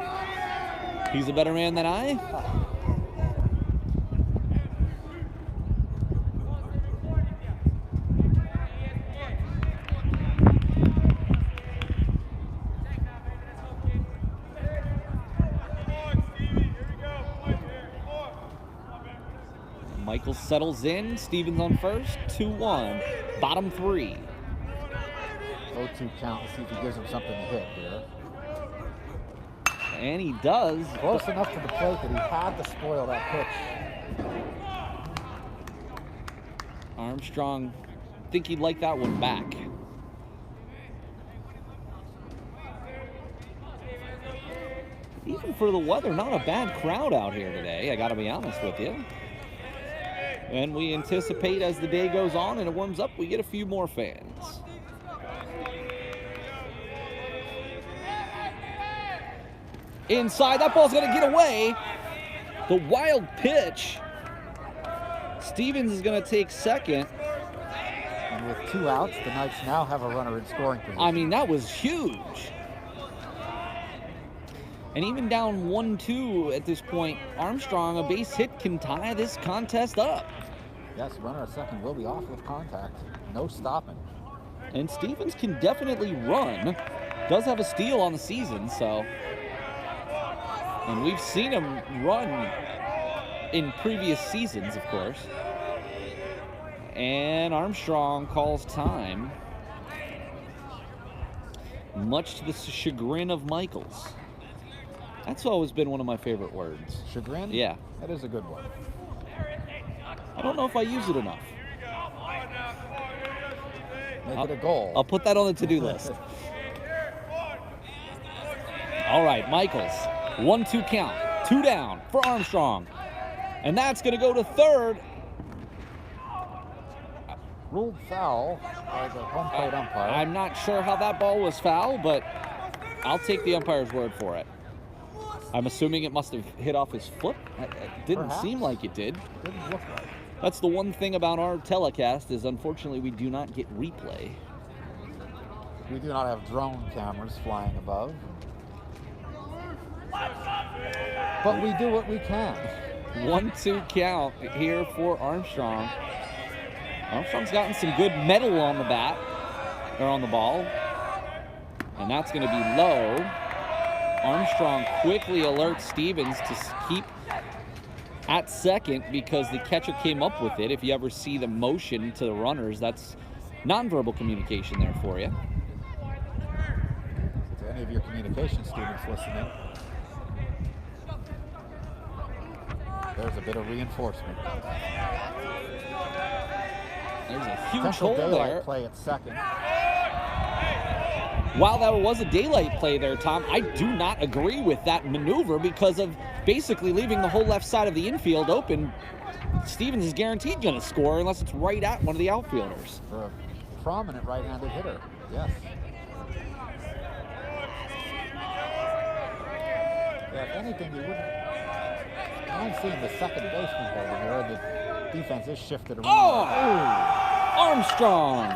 Speaker 2: he's a better man than I. Michaels settles in. Stevens on first. 2-1. Bottom 3.
Speaker 3: 0-2 count to see if he gives him something to hit here.
Speaker 2: And he does.
Speaker 3: Close enough to the plate that he had to spoil that pitch.
Speaker 2: Armstrong, I think he'd like that one back. Even for the weather, not a bad crowd out here today, I gotta be honest with you. And we anticipate as the day goes on and it warms up, we get a few more fans. Inside, that ball's gonna get away. The wild pitch. Stevens is gonna take second.
Speaker 3: And with 2 outs, the Knights now have a runner in scoring position.
Speaker 2: I mean, that was huge. And even down 1-2 at this point, Armstrong, a base hit can tie this contest up.
Speaker 3: Yes, runner at second will be off with contact. No stopping.
Speaker 2: And Stevens can definitely run. Does have a steal on the season, so. And we've seen him run in previous seasons, of course. And Armstrong calls time, much to the chagrin of Michaels. That's always been one of my favorite words.
Speaker 3: Chagrin?
Speaker 2: Yeah.
Speaker 3: That is a good one.
Speaker 2: I don't know if I use it enough.
Speaker 3: Make it a goal.
Speaker 2: I'll put that on the to-do list. All right, Michaels. 1-2 count. 2 down for Armstrong. And that's going to go to third.
Speaker 3: Ruled foul by the home plate umpire.
Speaker 2: I'm not sure how that ball was foul, but I'll take the umpire's word for it. I'm assuming it must have hit off his foot. It didn't
Speaker 3: Perhaps.
Speaker 2: seem like it did.
Speaker 3: Didn't look like.
Speaker 2: That's the one thing about our telecast is unfortunately we do not get replay.
Speaker 3: We do not have drone cameras flying above. But we do what we can.
Speaker 2: 1-2 count here for Armstrong. Armstrong's gotten some good metal on the bat, or on the ball. And that's going to be low. Armstrong quickly alerts Stevens to keep at second because the catcher came up with it. If you ever see the motion to the runners, that's nonverbal communication there for you.
Speaker 3: To any of your communication students listening, there's a bit of reinforcement.
Speaker 2: There's a huge
Speaker 3: Potential
Speaker 2: hole
Speaker 3: daylight
Speaker 2: there.
Speaker 3: play at second.
Speaker 2: While that was a daylight play there, Tom, I do not agree with that maneuver because of basically leaving the whole left side of the infield open. Stevens is guaranteed going to score unless it's right at one of the outfielders.
Speaker 3: For a prominent right-handed hitter, yes. Yeah, if anything, you wouldn't mind seeing the second baseman holding here. The defense is shifted around.
Speaker 2: Oh! Armstrong!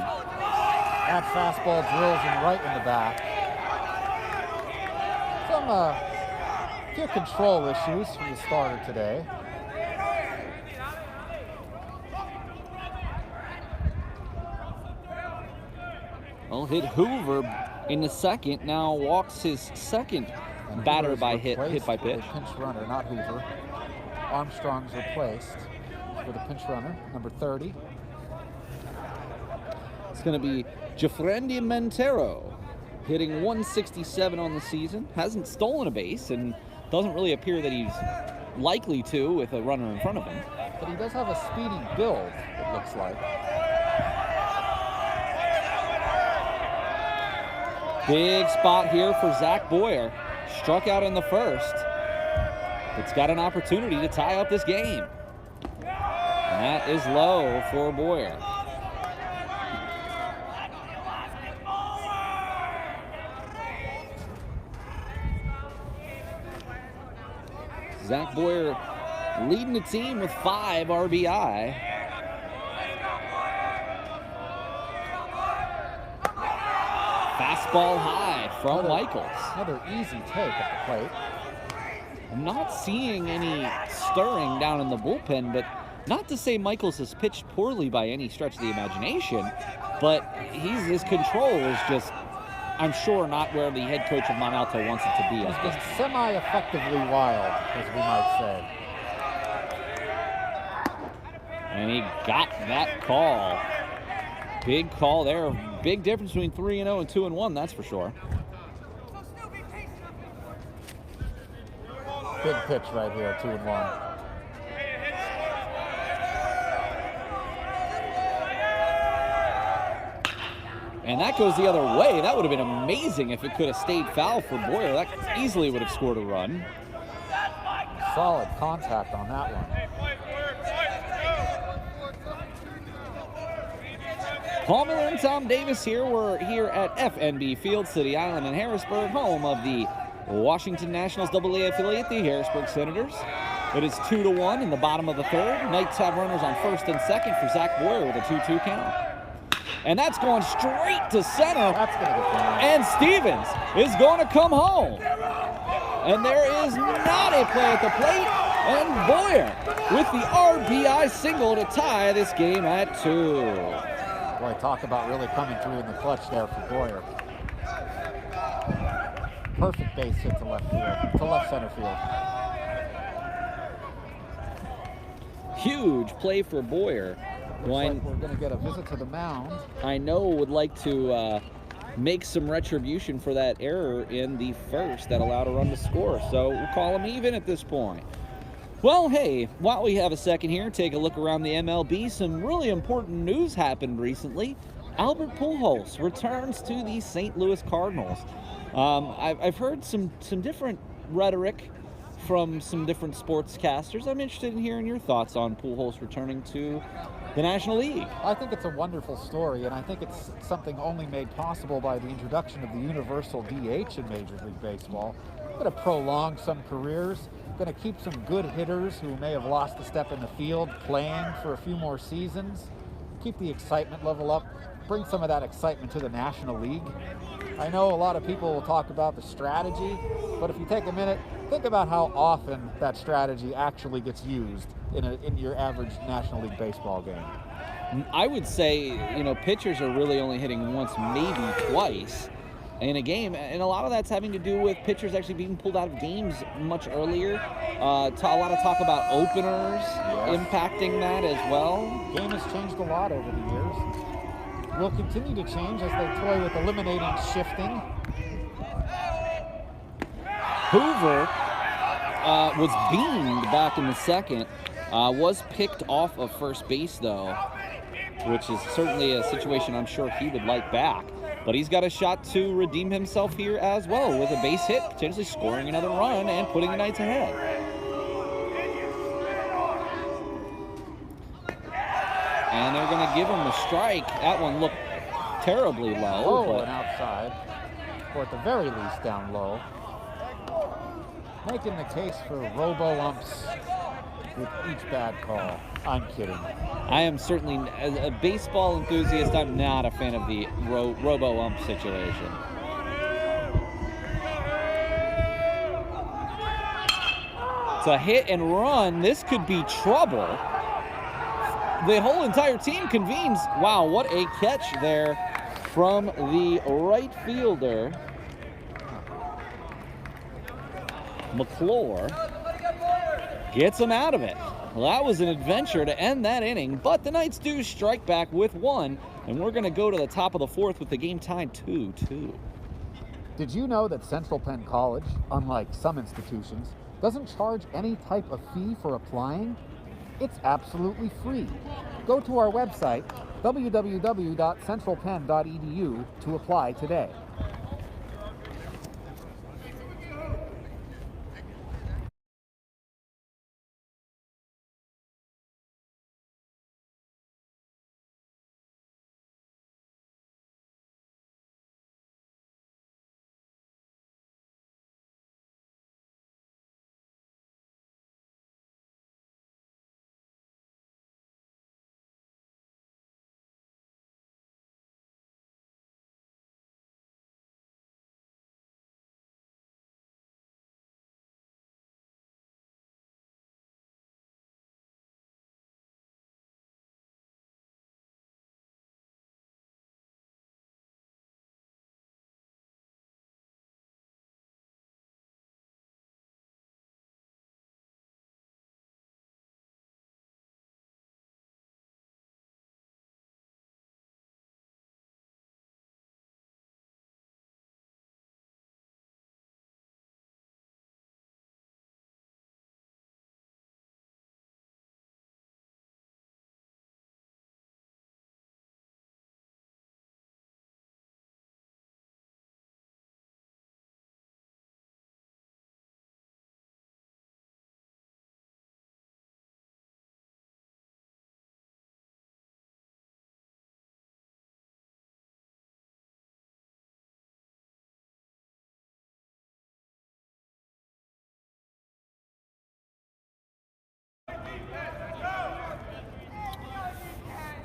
Speaker 3: That fastball drills him right in the back. Some few control issues from the starter today.
Speaker 2: Well, hit Hoover in the second. Now walks his second
Speaker 3: And
Speaker 2: batter
Speaker 3: Hoover's
Speaker 2: by hit
Speaker 3: replaced
Speaker 2: by
Speaker 3: with a
Speaker 2: pitch.
Speaker 3: pinch runner, not Hoover. Armstrong's replaced with a pinch runner, number 30.
Speaker 2: It's going to be Jafrendi Montero, hitting 167 on the season. Hasn't stolen a base and doesn't really appear that he's likely to with a runner in front of him.
Speaker 3: But he does have a speedy build, it looks like.
Speaker 2: Big spot here for Zach Boyer. Struck out in the first. It's got an opportunity to tie up this game. And that is low for Boyer. Zach Boyer leading the team with 5 RBI. Fastball high from Michaels.
Speaker 3: Another easy take at the plate.
Speaker 2: I'm not seeing any stirring down in the bullpen, but not to say Michaels has pitched poorly by any stretch of the imagination, but his control is just, I'm sure, not where the head coach of Mont Alto wants it to be.
Speaker 3: He's been semi-effectively wild, as we might say.
Speaker 2: And he got that call. Big call there. Big difference between 3-0 and 2-1, that's for sure.
Speaker 3: Big pitch right here, 2-1.
Speaker 2: And that goes the other way. That would have been amazing if it could have stayed foul for Boyer. That easily would have scored a run.
Speaker 3: Solid contact on that one.
Speaker 2: Paul Miller and Tom Davis here. We're here at FNB Field, City Island in Harrisburg, home of the Washington Nationals AA affiliate, the Harrisburg Senators. It is 2-1 in the bottom of the third. Knights have runners on first and second for Zach Boyer with a 2-2 count. And that's going straight to center.
Speaker 3: That's going to get down.
Speaker 2: And Stevens is going to come home. And there is not a play at the plate. And Boyer with the RBI single to tie this game at 2.
Speaker 3: Boy, talk about really coming through in the clutch there for Boyer. Perfect base hit to left field, to left center field.
Speaker 2: Huge play for Boyer.
Speaker 3: Looks like we're going to get a visit to the mound.
Speaker 2: I know would like to make some retribution for that error in the first that allowed a run to score. So we'll call him even at this point. Well, hey, while we have a second here, take a look around the MLB. Some really important news happened recently. Albert Pujols returns to the St. Louis Cardinals. I've heard some different rhetoric from some different sportscasters. I'm interested in hearing your thoughts on Pujols returning to the National League.
Speaker 3: I think it's a wonderful story, and I think it's something only made possible by the introduction of the universal DH in Major League Baseball. Going to prolong some careers, going to keep some good hitters who may have lost a step in the field playing for a few more seasons, keep the excitement level up, bring some of that excitement to the National League. I know a lot of people will talk about the strategy, but if you take a minute, think about how often that strategy actually gets used in your average National League Baseball game.
Speaker 2: I would say, pitchers are really only hitting once, maybe twice in a game, and a lot of that's having to do with pitchers actually being pulled out of games much earlier. A lot of talk about openers impacting that as well.
Speaker 3: The game has changed a lot over the years. Will continue to change as they toy with eliminating shifting.
Speaker 2: Hoover was beamed back in the second. Was picked off of first base, though, which is certainly a situation I'm sure he would like back. But he's got a shot to redeem himself here as well with a base hit, potentially scoring another run and putting the Knights ahead. And they're going to give him the strike. That one looked terribly low.
Speaker 3: Oh, and outside, or at the very least down low. Making the case for robo-umps with each bad call. I'm kidding.
Speaker 2: I am certainly, as a baseball enthusiast, I'm not a fan of the robo-ump situation. It's a hit and run. This could be trouble. The whole entire team convenes. Wow, what a catch there from the right fielder. McClure gets him out of it. Well, that was an adventure to end that inning, but the Knights do strike back with one, and we're going to go to the top of the fourth with the game tied 2-2.
Speaker 3: Did you know that Central Penn College, unlike some institutions, doesn't charge any type of fee for applying? It's absolutely free. Go to our website, www.centralpenn.edu, to apply today.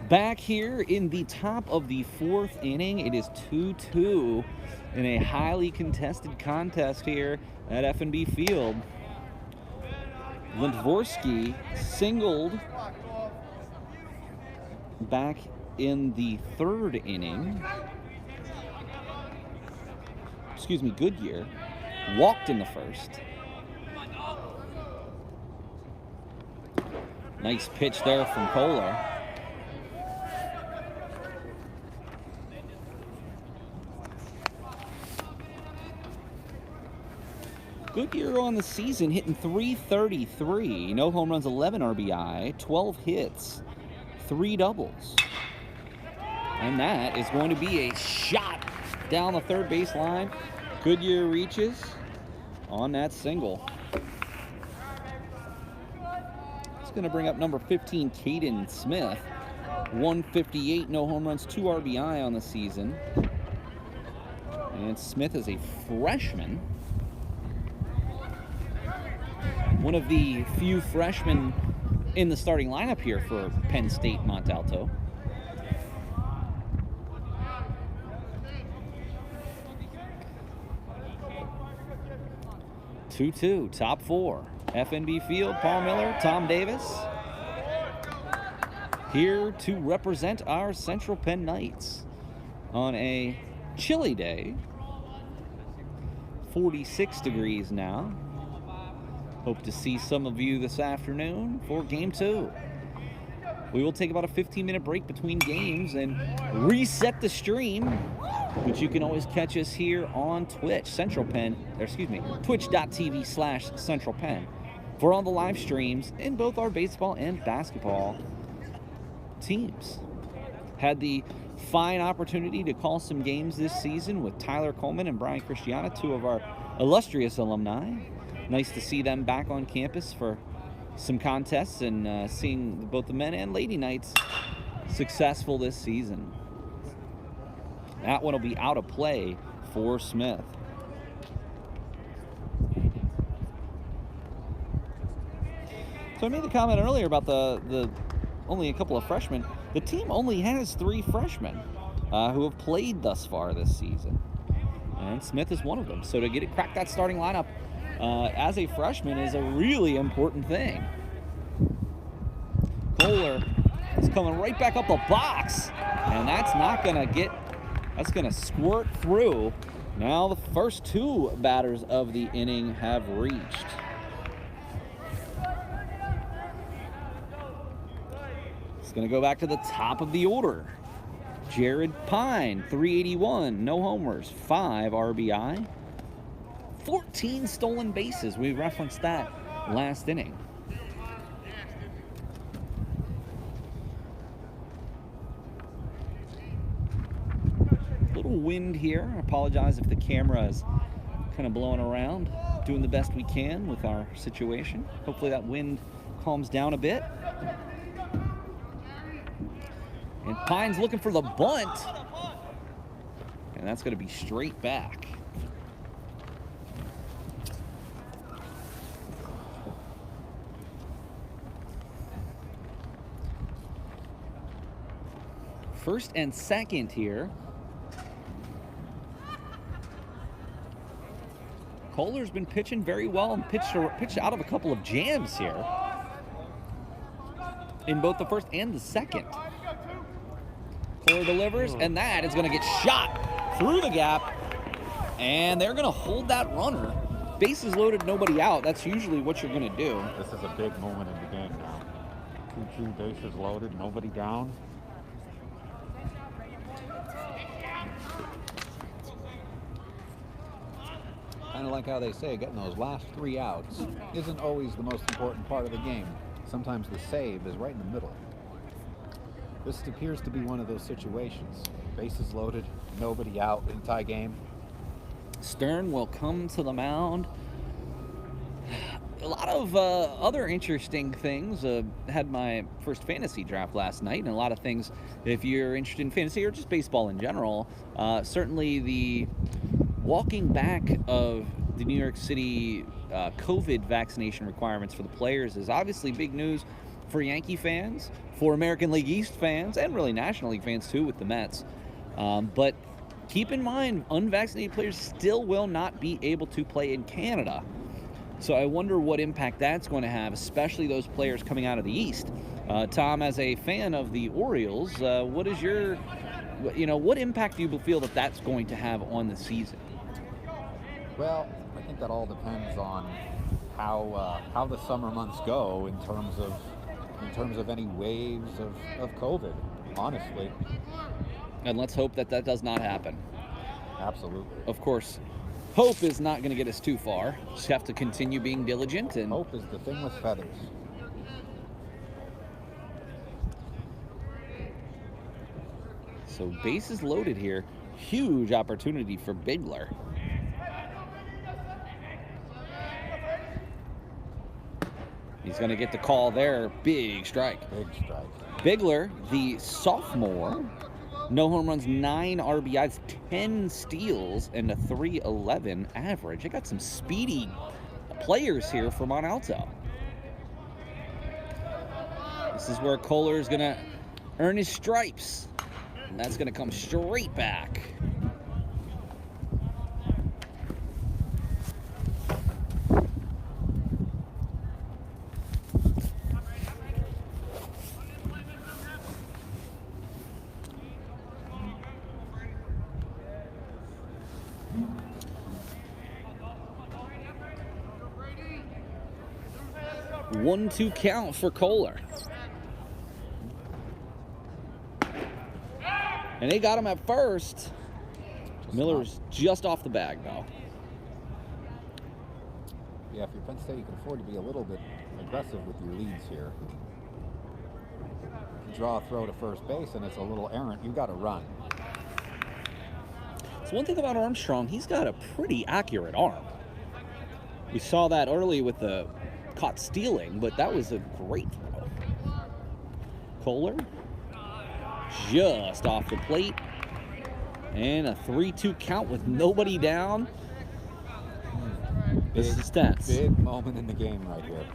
Speaker 2: Back here in the top of the fourth inning, it is 2-2 in a highly contested contest here at F&B Field. Lindvorsky singled back in the third inning. Goodyear walked in the first. Nice pitch there from Kohler. Goodyear on the season hitting .333, no home runs, 11 RBI, 12 hits, 3 doubles. And that is going to be a shot down the third base line. Goodyear reaches on that single. It's going to bring up number 15, Caden Smith. 158, no home runs, 2 RBI on the season. And Smith is a freshman. One of the few freshmen in the starting lineup here for Penn State Mont Alto. Two, top 4. FNB Field, Paul Miller, Tom Davis. Here to represent our Central Penn Knights on a chilly day. 46 degrees now. Hope to see some of you this afternoon for Game 2. We will take about a 15-minute break between games and reset the stream, which you can always catch us here on Twitch, twitch.tv/Central Penn for all the live streams in both our baseball and basketball teams. Had the fine opportunity to call some games this season with Tyler Coleman and Brian Christiana, 2 of our illustrious alumni. Nice to see them back on campus for some contests and seeing both the men and lady Knights successful this season. That one will be out of play for Smith. So I made the comment earlier about the only a couple of freshmen. The team only has 3 freshmen who have played thus far this season, and Smith is one of them. So to get it crack that starting lineup as a freshman is a really important thing. Kohler is coming right back up the box, and that's not gonna get. That's gonna squirt through. Now the first 2 batters of the inning have reached. It's gonna go back to the top of the order. Jared Pine, 381, no homers, 5 RBI, 14 stolen bases. We referenced that last inning. Little wind here. I apologize if the camera is kind of blowing around. Doing the best we can with our situation. Hopefully that wind calms down a bit. And Pine's looking for the bunt. And that's going to be straight back. First and second here. Kohler's been pitching very well and pitched out of a couple of jams here in both the first and the second. Kohler delivers, and that is going to get shot through the gap, and they're going to hold that runner. Bases loaded, nobody out. That's usually what you're going to do.
Speaker 3: This is a big moment in the game now. 2 bases loaded, nobody down. Kind of like how they say, getting those last 3 outs isn't always the most important part of the game. Sometimes the save is right in the middle. This appears to be one of those situations. Bases loaded, nobody out in tie game.
Speaker 2: Stern will come to the mound. A lot of other interesting things. Had my first fantasy draft last night, and a lot of things, if you're interested in fantasy or just baseball in general, certainly the walking back of the New York City COVID vaccination requirements for the players is obviously big news for Yankee fans, for American League East fans, and really National League fans too with the Mets. But keep in mind, unvaccinated players still will not be able to play in Canada. So I wonder what impact that's going to have, especially those players coming out of the East. Tom, as a fan of the Orioles, what is your, what impact do you feel that that's going to have on the season?
Speaker 3: Well, I think that all depends on how the summer months go in terms of any waves of COVID, honestly.
Speaker 2: And let's hope that that does not happen.
Speaker 3: Absolutely.
Speaker 2: Of course, hope is not going to get us too far. Just have to continue being diligent. And
Speaker 3: hope is the thing with feathers.
Speaker 2: So bases loaded here. Huge opportunity for Bigler. He's going to get the call there. Big strike.
Speaker 3: Big strike.
Speaker 2: Bigler, the sophomore, no home runs, 9 RBIs, 10 steals, and a 3.11 average. They got some speedy players here for Mont Alto. This is where Kohler is going to earn his stripes. And that's going to come straight back. One-two count for Kohler. And they got him at first. Miller's just off the bag, though.
Speaker 3: Yeah, if you're Penn State, you can afford to be a little bit aggressive with your leads here. If you draw a throw to first base and it's a little errant, you got to run.
Speaker 2: So one thing about Armstrong, he's got a pretty accurate arm. We saw that early with the caught stealing, but that was a great throw. Kohler just off the plate. And a 3-2 count with nobody down. This is tense.
Speaker 3: Big moment in the game right here.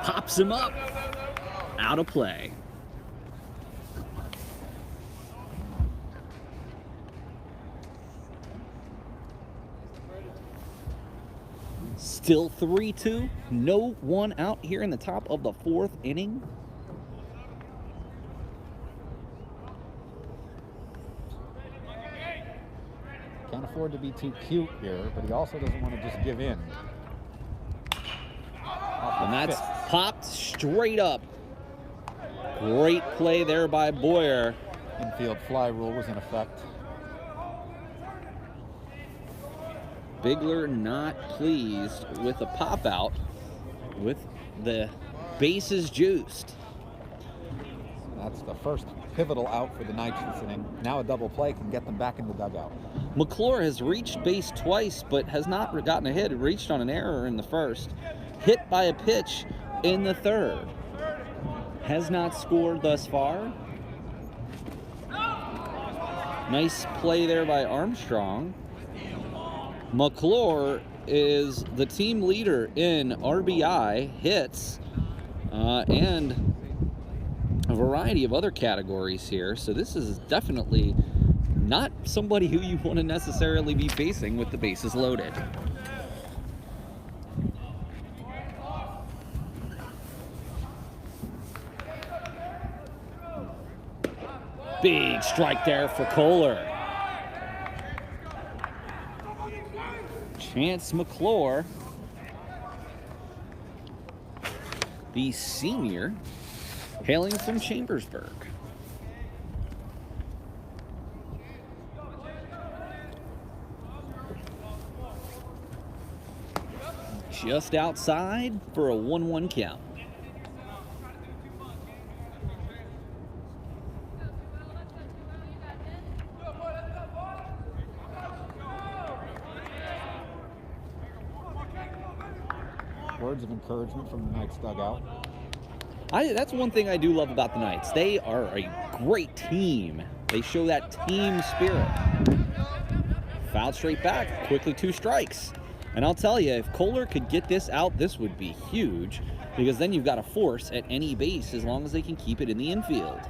Speaker 2: Pops him up. Out of play. Still 3-2. No one out here in the top of the 4th inning.
Speaker 3: Can't afford to be too cute here, but he also doesn't want to just give in.
Speaker 2: And that's popped straight up. Great play there by Boyer.
Speaker 3: Infield fly rule was in effect.
Speaker 2: Bigler not pleased with a pop out with the bases juiced.
Speaker 3: That's the first pivotal out for the Knights this inning. Now a double play can get them back in the dugout.
Speaker 2: McClure has reached base twice, but has not gotten a hit. It reached on an error in the first. Hit by a pitch in the third. Has not scored thus far. Nice play there by Armstrong. McClure is the team leader in RBI, hits, and a variety of other categories here. So this is definitely not somebody who you want to necessarily be facing with the bases loaded. Big strike there for Kohler. Chance McClure, the senior, hailing from Chambersburg. Just outside for a 1-1 count.
Speaker 3: Words of encouragement from the Knights dugout.
Speaker 2: That's one thing I do love about the Knights. They are a great team. They show that team spirit. Fouled straight back, quickly 2 strikes. And I'll tell you, if Kohler could get this out, this would be huge, because then you've got a force at any base as long as they can keep it in the infield.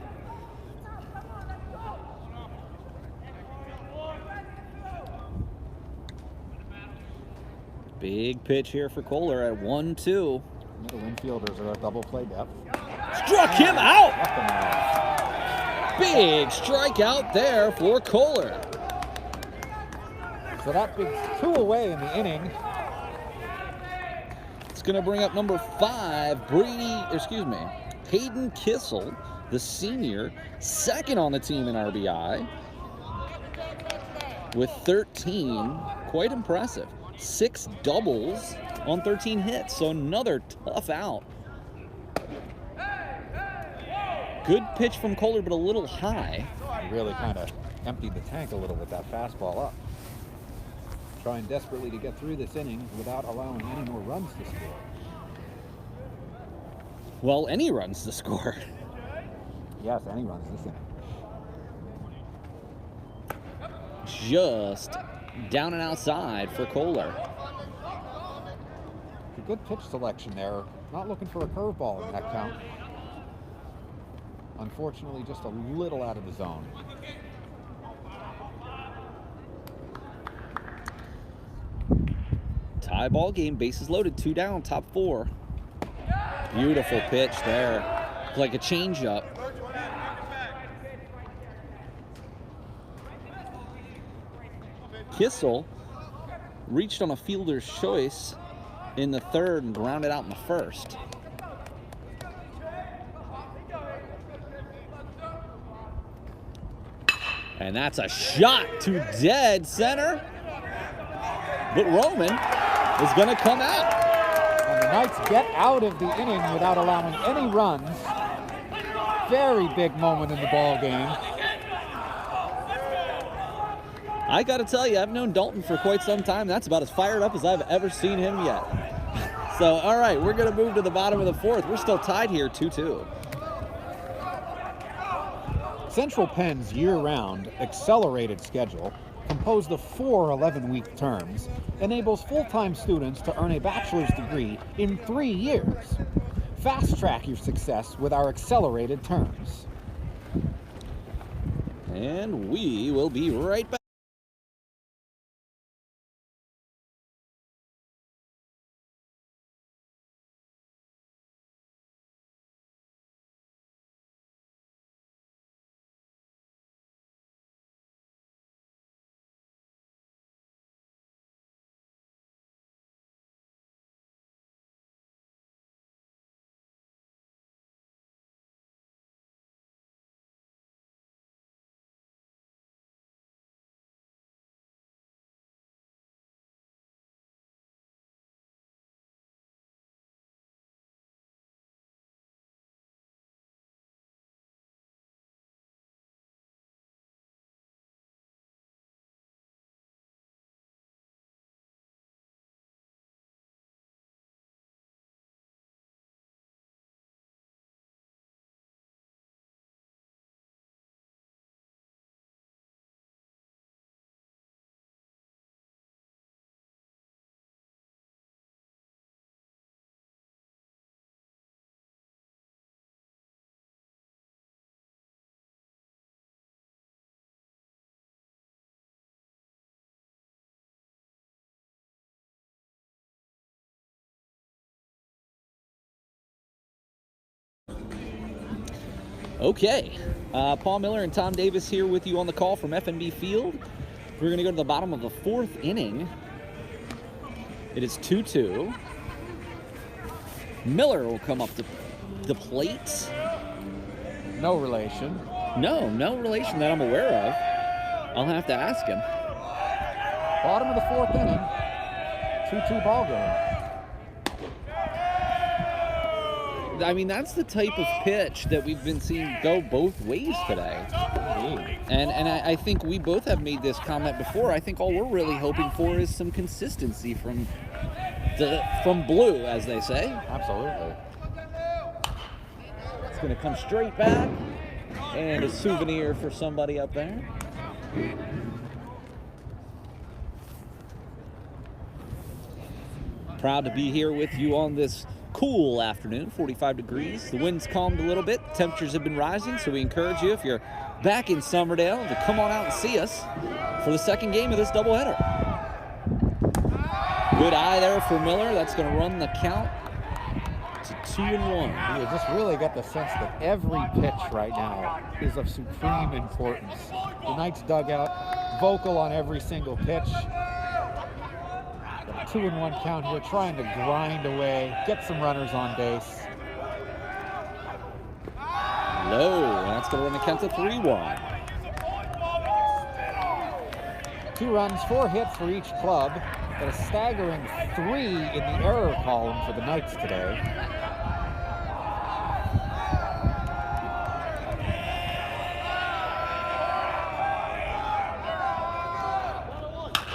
Speaker 2: Big pitch here for Kohler at 1-2.
Speaker 3: Middle infielders are at double play depth.
Speaker 2: Struck him out!
Speaker 3: Left him out.
Speaker 2: Big strikeout there for Kohler.
Speaker 3: So that big 2 away in the inning.
Speaker 2: It's going to bring up number 5, Hayden Kissel, the senior, second on the team in RBI with 13. Quite impressive. 6 doubles on 13 hits, so another tough out. Good pitch from Kohler, but a little high.
Speaker 3: He really kind of emptied the tank a little with that fastball up. Trying desperately to get through this inning without allowing any more runs to score.
Speaker 2: Well, any runs to score.
Speaker 3: Yes, any runs this inning.
Speaker 2: Just down and outside for Kohler.
Speaker 3: It's a good pitch selection there. Not looking for a curveball in that count. Unfortunately, just a little out of the zone.
Speaker 2: Tie ball game, bases loaded, 2 down, top 4. Beautiful pitch there, like a changeup. Kissel reached on a fielder's choice in the 3rd and grounded out in the 1st. And that's a shot to dead center. But Roman is going to come out.
Speaker 3: And the Knights get out of the inning without allowing any runs. Very big moment in the ball game.
Speaker 2: I got to tell you, I've known Dalton for quite some time. That's about as fired up as I've ever seen him yet. So, all right, we're going to move to the bottom of the 4th. We're still tied here, 2-2.
Speaker 3: Central Penn's year-round accelerated schedule, composed of 4 11-week terms, enables full-time students to earn a bachelor's degree in 3 years. Fast-track your success with our accelerated terms.
Speaker 2: And we will be right back. Okay, Paul Miller and Tom Davis here with you on the call from FNB Field. We're going to go to the bottom of the 4th inning. It is 2-2. Miller will come up to the plate.
Speaker 3: No relation.
Speaker 2: No relation that I'm aware of. I'll have to ask him.
Speaker 3: Bottom of the 4th inning. 2-2 ball game.
Speaker 2: I mean, that's the type of pitch that we've been seeing go both ways today. And I think we both have made this comment before. I think all we're really hoping for is some consistency from blue, as they say.
Speaker 3: Absolutely.
Speaker 2: It's going to come straight back. And a souvenir for somebody up there. Proud to be here with you on this cool afternoon, 45 degrees. The wind's calmed a little bit. Temperatures have been rising, so we encourage you, if you're back in Summerdale, to come on out and see us for the second game of this doubleheader. Good eye there for Miller. That's going to run the count to 2-1.
Speaker 3: You just really get the sense that every pitch right now is of supreme importance. The Knights dugout, vocal on every single pitch. 2-1 count here, trying to grind away, get some runners on base.
Speaker 2: low, and that's going to run the count to 3-1.
Speaker 3: 2 runs, 4 hits for each club, but a staggering 3 in the error column for the Knights today.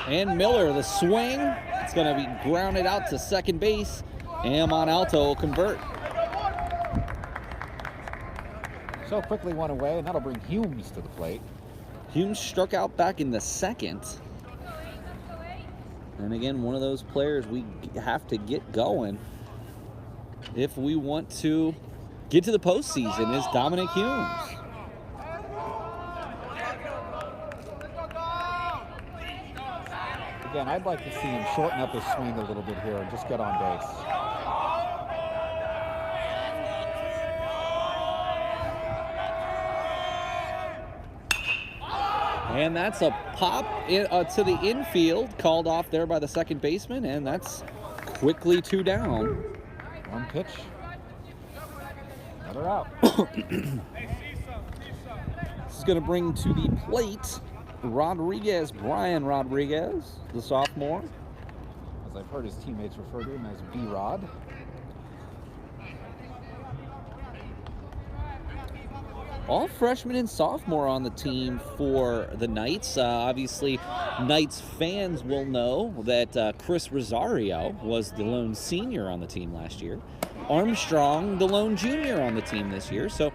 Speaker 2: And Miller, the swing, it's going to be grounded out to second base, and Mont Alto will convert.
Speaker 3: So quickly one away, and that'll bring Humes to the plate.
Speaker 2: Humes struck out back in the second. And again, one of those players we have to get going if we want to get to the postseason is Dominic Humes.
Speaker 3: Again, I'd like to see him shorten up his swing a little bit here and just get on base.
Speaker 2: And that's a pop to the infield, called off there by the second baseman, and that's quickly 2 down.
Speaker 3: 1 pitch, another out.
Speaker 2: This is going to bring to the plate Brian Rodriguez, the sophomore.
Speaker 3: As I've heard his teammates refer to him as B-Rod.
Speaker 2: All freshmen and sophomore on the team for the Knights. Obviously, Knights fans will know that Chris Rosario was the lone senior on the team last year. Armstrong, the lone junior on the team this year. So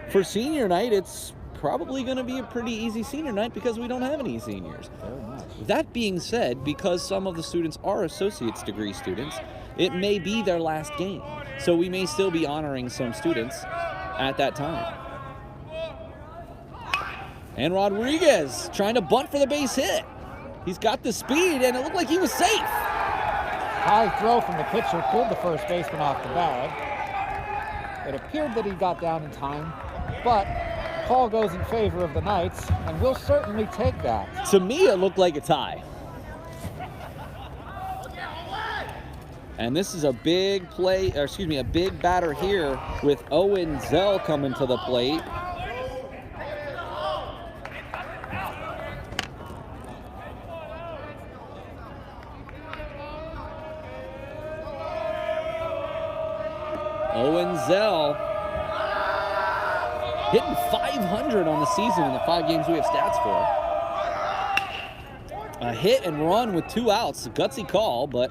Speaker 2: for senior night, it's probably going to be a pretty easy senior night because we don't have any seniors.
Speaker 3: Very much.
Speaker 2: That being said, because some of the students are associate's degree students, it may be their last game. So we may still be honoring some students at that time. And Rodriguez trying to bunt for the base hit. He's got the speed, and it looked like he was safe.
Speaker 3: High throw from the pitcher pulled the first baseman off the bag. It appeared that he got down in time, but the call goes in favor of the Knights, and we'll certainly take that.
Speaker 2: To me, it looked like a tie. And this is a big play, or excuse me, a big batter here with Owen Zell coming to the plate. Owen Zell hitting 500 on the season in the 5 games we have stats for. A hit and run with 2 outs, a gutsy call, but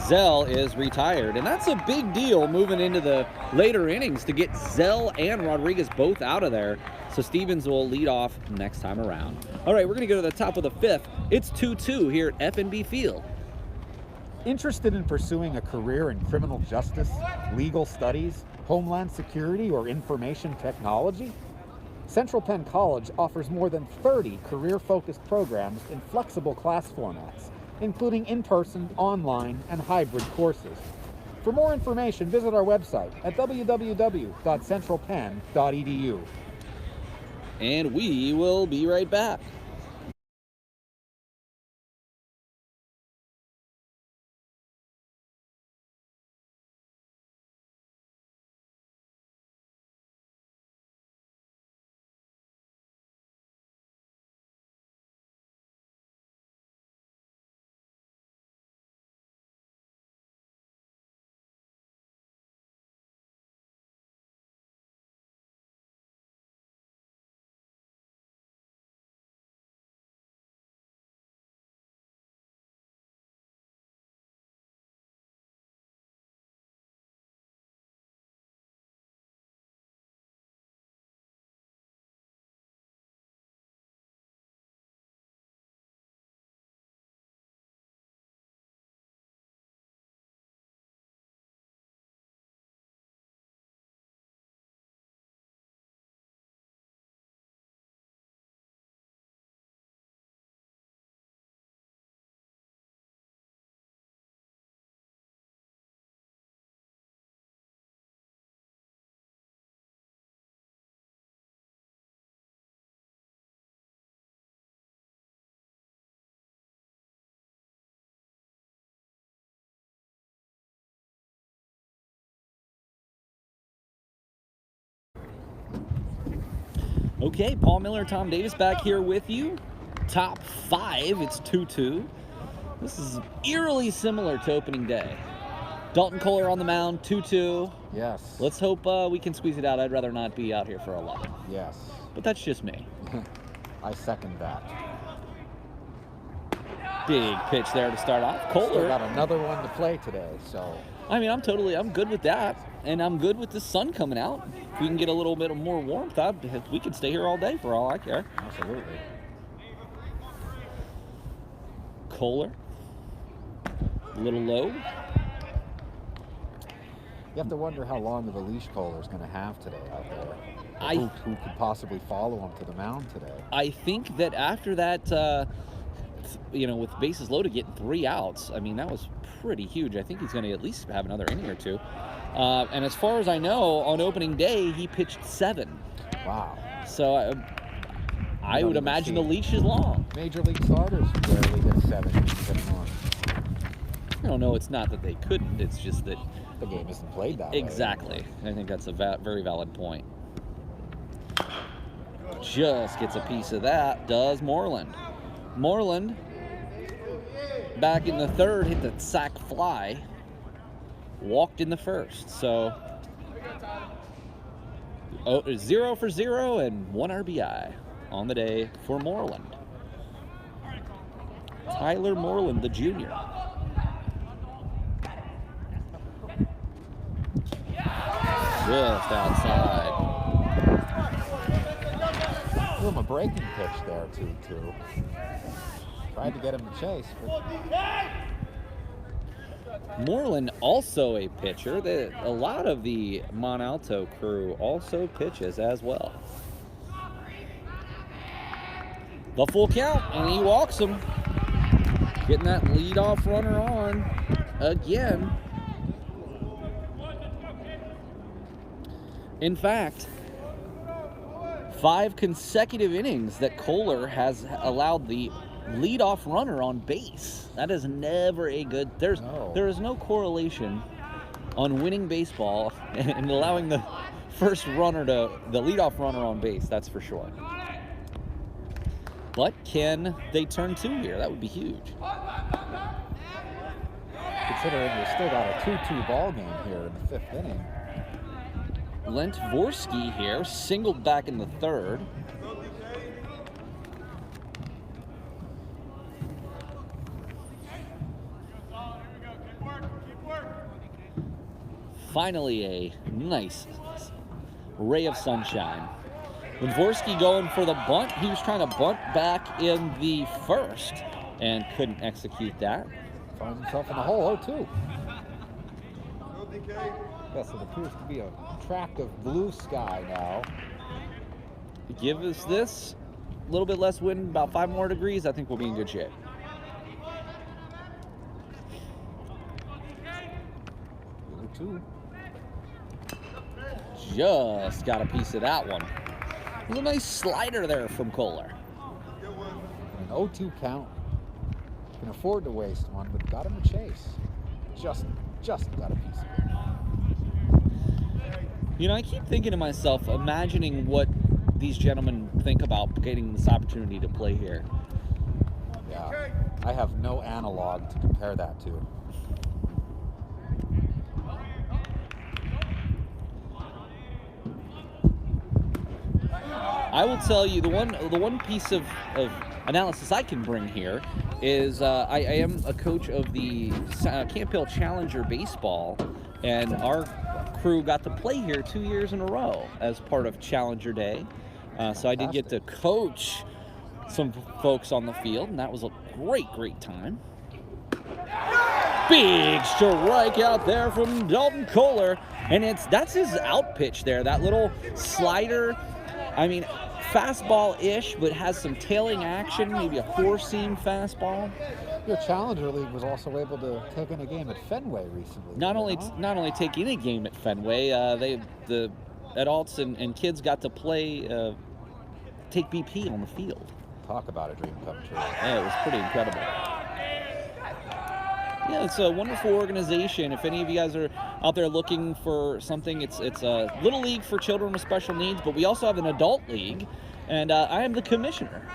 Speaker 2: Zell is retired. And that's a big deal moving into the later innings to get Zell and Rodriguez both out of there. So Stevens will lead off next time around. All right, we're going to go to the top of the 5th. It's 2-2 here at F&B Field.
Speaker 3: Interested in pursuing a career in criminal justice, legal studies, homeland security, or information technology? Central Penn College offers more than 30 career-focused programs in flexible class formats, including in-person, online, and hybrid courses. For more information, visit our website at www.centralpenn.edu.
Speaker 2: And we will be right back. Okay, Paul Miller, Tom Davis back here with you. Top 5, it's 2-2. This is eerily similar to opening day. Dalton Kohler on the mound, 2-2.
Speaker 3: Yes.
Speaker 2: Let's hope we can squeeze it out. I'd rather not be out here for 11.
Speaker 3: Yes.
Speaker 2: But that's just me.
Speaker 3: I second that.
Speaker 2: Big pitch there to start off.
Speaker 3: Still
Speaker 2: Kohler.
Speaker 3: got another one to play today, so.
Speaker 2: I mean, I'm good with that. And I'm good with the sun coming out. If we can get a little bit more warmth, we could stay here all day for all I care.
Speaker 3: Absolutely.
Speaker 2: Kohler. A little low.
Speaker 3: You have to wonder how long of a leash Kohler's going to have today out there. Who could possibly follow him to the mound today?
Speaker 2: I think that after that, with bases loaded, getting 3 outs, I mean, that was pretty huge. I think he's going to at least have another inning or 2. And as far as I know, on opening day, he pitched 7.
Speaker 3: Wow.
Speaker 2: So I would imagine the leash is long.
Speaker 3: Major league starters rarely get 7 on.
Speaker 2: I don't know. It's not that they couldn't. It's just that
Speaker 3: the game isn't played that way.
Speaker 2: Exactly. I think that's a very valid point. Just gets a piece of that, does Moreland. Moreland, back in the 3rd, hit the sac fly. Walked in the 1st. So, 0 for 0 and 1 RBI on the day for Moreland. Tyler Moreland, the junior. Just outside.
Speaker 3: Threw him a breaking pitch there, 2-2. Tried to get him to chase. But...
Speaker 2: Moreland also a pitcher. A lot of the Mont Alto crew also pitches as well. The full count, and he walks him. Getting that leadoff runner on again. In fact, 5 consecutive innings that Kohler has allowed the leadoff runner on base. That is never a good. There is no correlation on winning baseball and allowing the leadoff runner on base. That's for sure. But can they turn 2 here? That would be huge.
Speaker 3: Considering we still got a 2-2 ball game here in the 5th inning.
Speaker 2: Lent Vorsky here, singled back in the 3rd. Finally, a nice ray of sunshine. When Vorsky going for the bunt, he was trying to bunt back in the 1st and couldn't execute that.
Speaker 3: Finds himself in the hole, 0-2. Yes, it appears to be a tract of blue sky now.
Speaker 2: Give us this, a little bit less wind, about 5 more degrees, I think we'll be in good shape. Just got a piece of that one. A little nice slider there from Kohler.
Speaker 3: An 0-2 count. Can afford to waste one, but got him a chase. Just got a piece of it.
Speaker 2: You know, I keep thinking to myself, imagining what these gentlemen think about getting this opportunity to play here.
Speaker 3: Yeah, I have no analog to compare that to.
Speaker 2: I will tell you, the one piece of analysis I can bring here is I am a coach of the Camp Hill Challenger baseball, and our crew got to play here 2 years in a row as part of Challenger Day. So I did get to coach some folks on the field, and that was a great time. Big strike out there from Dalton Kohler, and that's his out pitch there, that little slider. I mean, fastball-ish, but has some tailing action, maybe a 4-seam fastball.
Speaker 3: Your Challenger League was also able to take in a game at Fenway recently.
Speaker 2: Not only take in a game at Fenway, the adults and kids got to play, take BP on the field.
Speaker 3: Talk about a dream come true.
Speaker 2: Yeah, it was pretty incredible. Yeah, it's a wonderful organization. If any of you guys are out there looking for something, it's a little league for children with special needs, but we also have an adult league, and I am the commissioner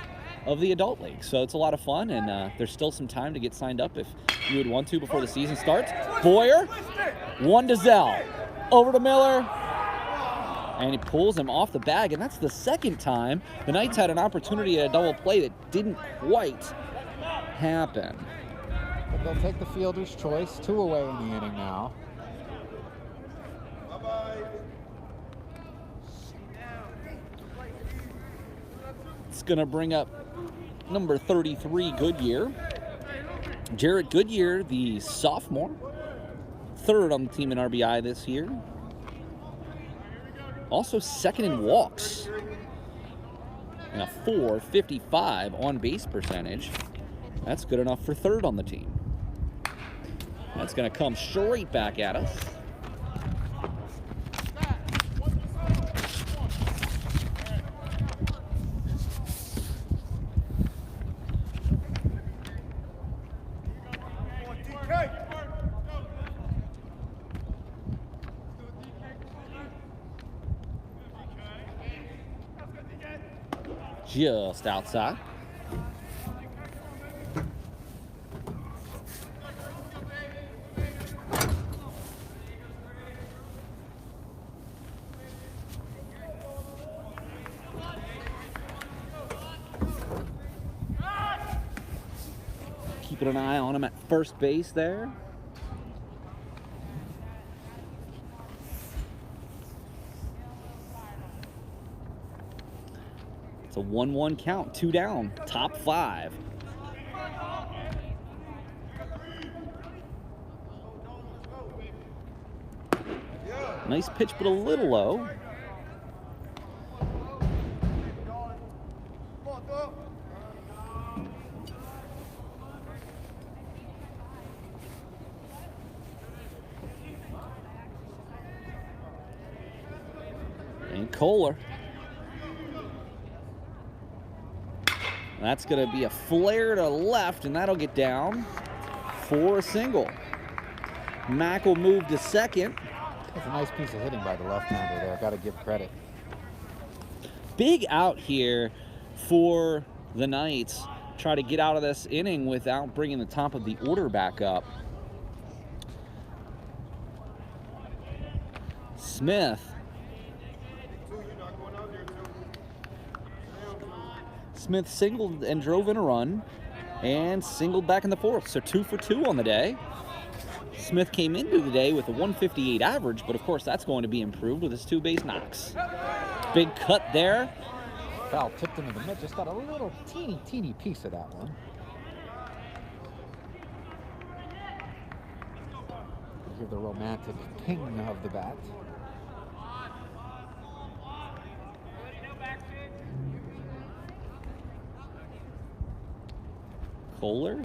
Speaker 2: of the adult league. So it's a lot of fun, and there's still some time to get signed up if you would want to before the season starts. Boyer, 1 to Zell. Over to Miller. And he pulls him off the bag, and that's the second time the Knights had an opportunity at a double play that didn't quite happen.
Speaker 3: But they'll take the fielder's choice. 2 away in the inning now.
Speaker 2: It's going to bring up number 33, Goodyear. Jarrett Goodyear, the sophomore, 3rd on the team in RBI this year. Also 2nd in walks. And a .455 on-base percentage. That's good enough for 3rd on the team. That's going to come straight back at us. Just outside. Keeping an eye on him at first base there. It's a 1-1 count, 2 down, top 5. Nice pitch, but a little low. And Kohler. That's going to be a flare to left, and that'll get down for a single. Mack will move to second.
Speaker 3: That's a nice piece of hitting by the left-hander there. Got to give credit.
Speaker 2: Big out here for the Knights. Try to get out of this inning without bringing the top of the order back up. Smith. Smith singled and drove in a run and singled back in the 4th. So 2 for 2 on the day. Smith came into the day with a 158 average, but of course that's going to be improved with his 2 base knocks. Big cut there.
Speaker 3: Foul tipped into the mid. Just got a little teeny piece of that one. Give the romantic ping of the bat.
Speaker 2: Kohler,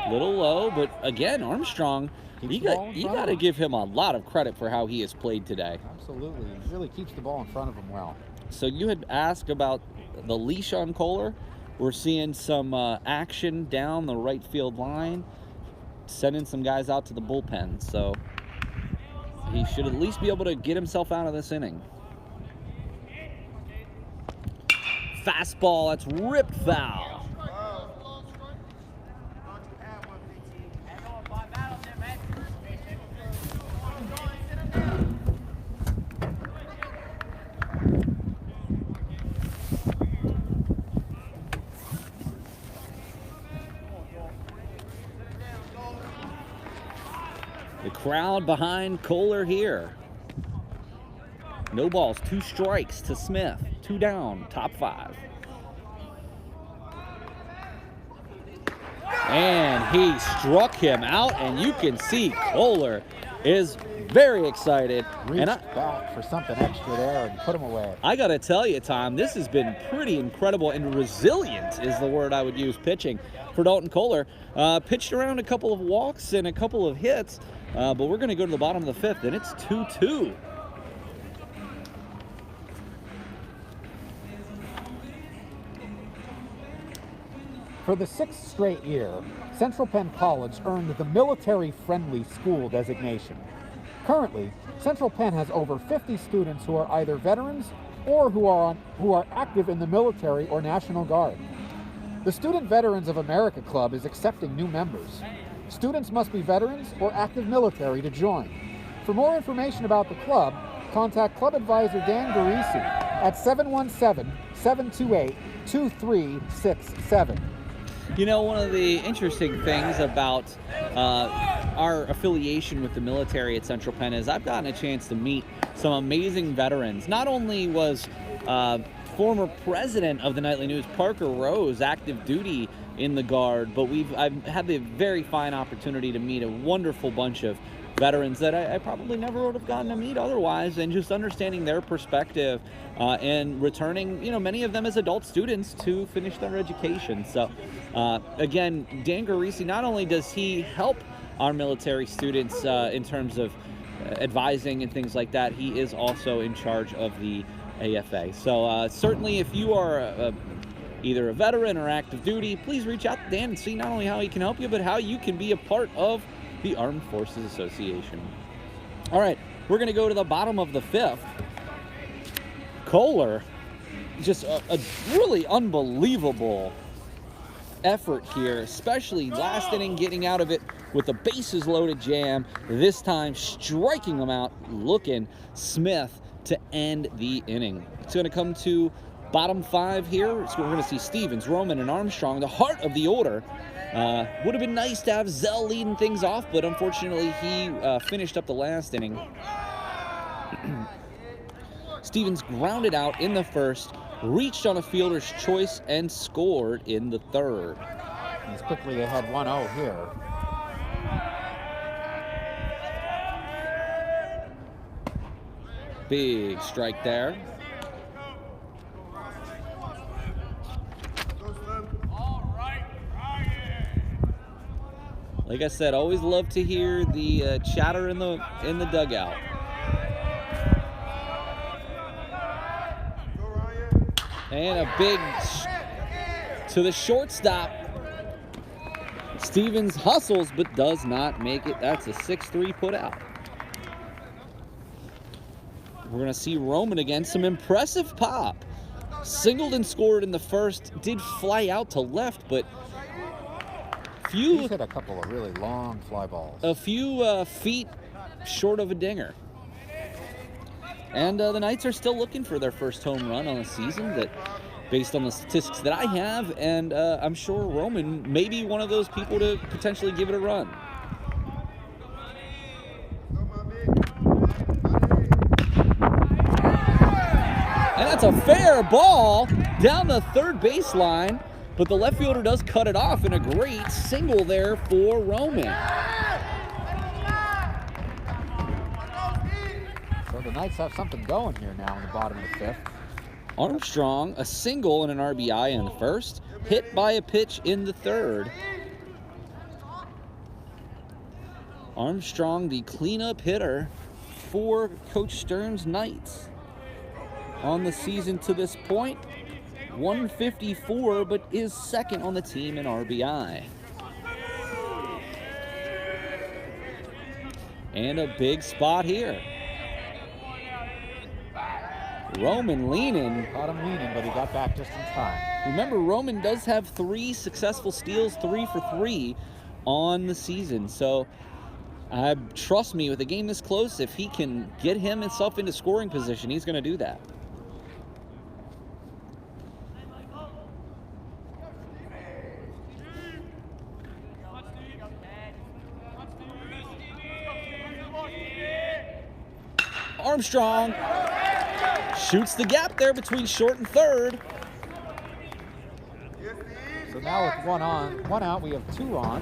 Speaker 2: little low, but again, Armstrong, you got to give him a lot of credit for how he has played today.
Speaker 3: Absolutely. He really keeps the ball in front of him well.
Speaker 2: So you had asked about the leash on Kohler. We're seeing some action down the right field line, sending some guys out to the bullpen. So he should at least be able to get himself out of this inning. Fastball, that's ripped foul. The crowd behind Kohler here. No balls, 2 strikes to Smith. 2 down, top 5. And he struck him out, and you can see Kohler is very excited.
Speaker 3: Reached back for something extra there and put him away.
Speaker 2: I got to tell you, Tom, this has been pretty incredible, and resilient is the word I would use pitching for Dalton Kohler. Pitched around a couple of walks and a couple of hits, but we're going to go to the bottom of the 5th, and it's 2-2.
Speaker 3: For the 6th straight year, Central Penn College earned the military-friendly school designation. Currently, Central Penn has over 50 students who are either veterans or who are active in the military or National Guard. The Student Veterans of America Club is accepting new members. Students must be veterans or active military to join. For more information about the club, contact Club Advisor Dan Garisi at 717-728-2367.
Speaker 2: You know, one of the interesting things about our affiliation with the military at Central Penn is I've gotten a chance to meet some amazing veterans. Not only was former president of the Nightly News, Parker Rose, active duty in the Guard, but I've had the very fine opportunity to meet a wonderful bunch of veterans that I probably never would have gotten to meet otherwise, and just understanding their perspective and returning, you know, many of them as adult students to finish their education. So again, Dan Garisi, not only does he help our military students in terms of advising and things like that, he is also in charge of the AFA. So certainly if you are either a veteran or active duty, please reach out to Dan and see not only how he can help you, but how you can be a part of the Armed Forces Association. All right, we're going to go to the bottom of the 5th. Kohler, just a really unbelievable effort here, especially last inning, getting out of it with a bases loaded jam, this time striking them out, looking Smith to end the inning. It's going to come to bottom 5 here. We're going to see Stevens, Roman, and Armstrong, the heart of the order. Would have been nice to have Zell leading things off, but unfortunately he finished up the last inning. Stevens grounded out in the first, reached on a fielder's choice, and scored in the third.
Speaker 3: He's quickly ahead 1-0 here.
Speaker 2: Big strike there. Like I said, always love to hear the chatter in the dugout. And a big to the shortstop. Stevens hustles but does not make it. That's a 6-3 put out. We're going to see Roman again. Some impressive pop. Singled and scored in the first. Did fly out to left, but
Speaker 3: he's hit a couple of really long fly balls.
Speaker 2: A few feet short of a dinger. And the Knights are still looking for their first home run on the season, that, based on the statistics that I have, and I'm sure Roman may be one of those people to potentially give it a run. And that's a fair ball down the third baseline, but the left fielder does cut it off, and a great single there for Roman.
Speaker 3: So the Knights have something going here now in the bottom of the 5th.
Speaker 2: Armstrong, a single and an RBI in the first, hit by a pitch in the third. Armstrong, the cleanup hitter for Coach Stern's Knights on the season to this point. 154, but is second on the team in RBI. And a big spot here. Roman leaning.
Speaker 3: Caught him leaning, but he got back just in time.
Speaker 2: Remember, Roman does have 3 successful steals, 3 for 3 on the season. So, trust me, with a game this close, if he can get himself into scoring position, he's going to do that. Armstrong shoots the gap there between short and third.
Speaker 3: So now with one out, we have 2 on.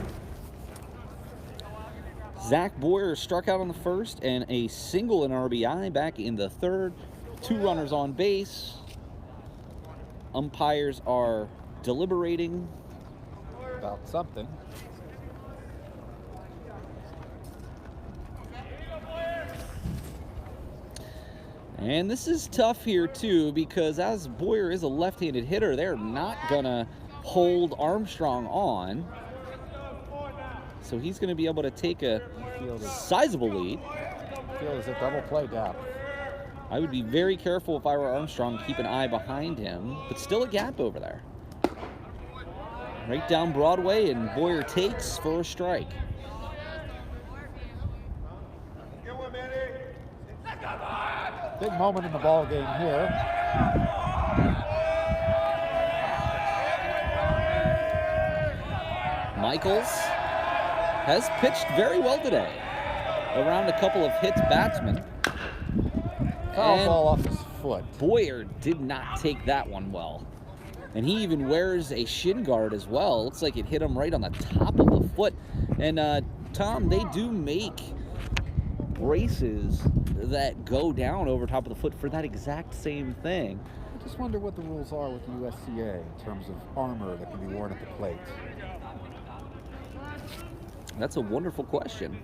Speaker 2: Zach Boyer struck out on the first, and a single and RBI back in the third. 2 runners on base. Umpires are deliberating
Speaker 3: about something.
Speaker 2: And this is tough here too, because as Boyer is a left-handed hitter, they're not gonna hold Armstrong on. So he's going to be able to take a sizable lead.
Speaker 3: Field is a double play depth.
Speaker 2: I would be very careful if I were Armstrong to keep an eye behind him, but still a gap over there. Right down Broadway, and Boyer takes for a strike.
Speaker 3: Big moment in the ball game here.
Speaker 2: Michaels has pitched very well today. Around a couple of hits batsmen.
Speaker 3: Foul ball off his foot.
Speaker 2: Boyer did not take that one well. And he even wears a shin guard as well. Looks like it hit him right on the top of the foot. And Tom, they do make braces that go down over top of the foot for that exact same thing.
Speaker 3: I just wonder what the rules are with the USCA in terms of armor that can be worn at the plate.
Speaker 2: That's a wonderful question.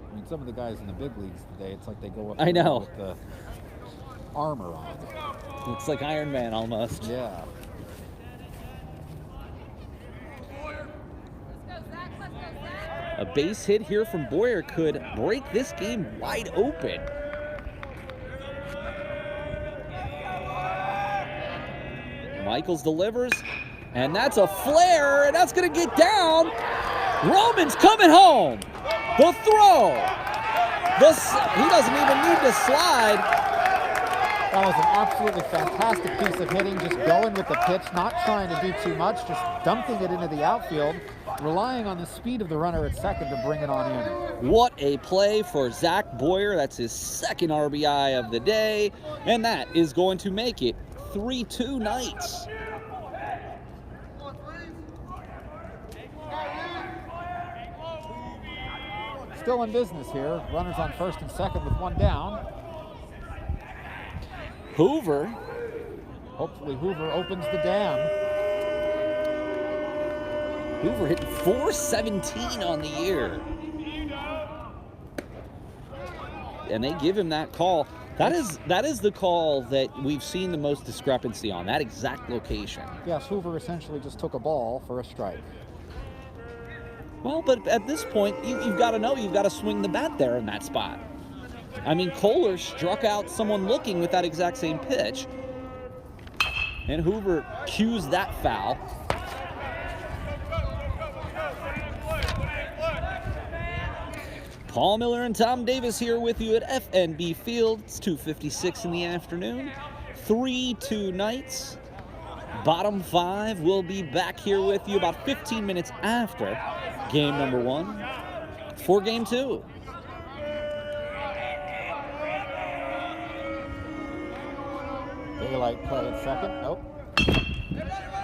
Speaker 3: I mean, some of the guys in the big leagues today, it's like they go up
Speaker 2: I know.
Speaker 3: with the armor on.
Speaker 2: Looks like Iron Man almost.
Speaker 3: Yeah.
Speaker 2: A base hit here from Boyer could break this game wide open. Michaels delivers, and that's a flare, and that's going to get down. Roman's coming home. The throw. He doesn't even need to slide.
Speaker 3: That was an absolutely fantastic piece of hitting, just going with the pitch, not trying to do too much, just dumping it into the outfield, relying on the speed of the runner at second to bring it on in.
Speaker 2: What a play for Zach Boyer. That's his second RBI of the day, and that is going to make it 3-2 Knights.
Speaker 3: Still in business here. Runners on first and second with one down.
Speaker 2: Hoover.
Speaker 3: Hopefully Hoover opens the dam.
Speaker 2: Hoover hit 417 on the year. And they give him that call. That is the call that we've seen the most discrepancy on, that exact location.
Speaker 3: Yes, Hoover essentially just took a ball for a strike.
Speaker 2: Well, but at this point, you've got to know you've got to swing the bat there in that spot. I mean, Kohler struck out someone looking with that exact same pitch. And Hoover cues that foul. Paul Miller and Tom Davis here with you at FNB Field. It's 2:56 in the afternoon. 3-2 Knights. Bottom five will be back here with you about 15 minutes after game number one for game two.
Speaker 3: Daylight play at second. Nope.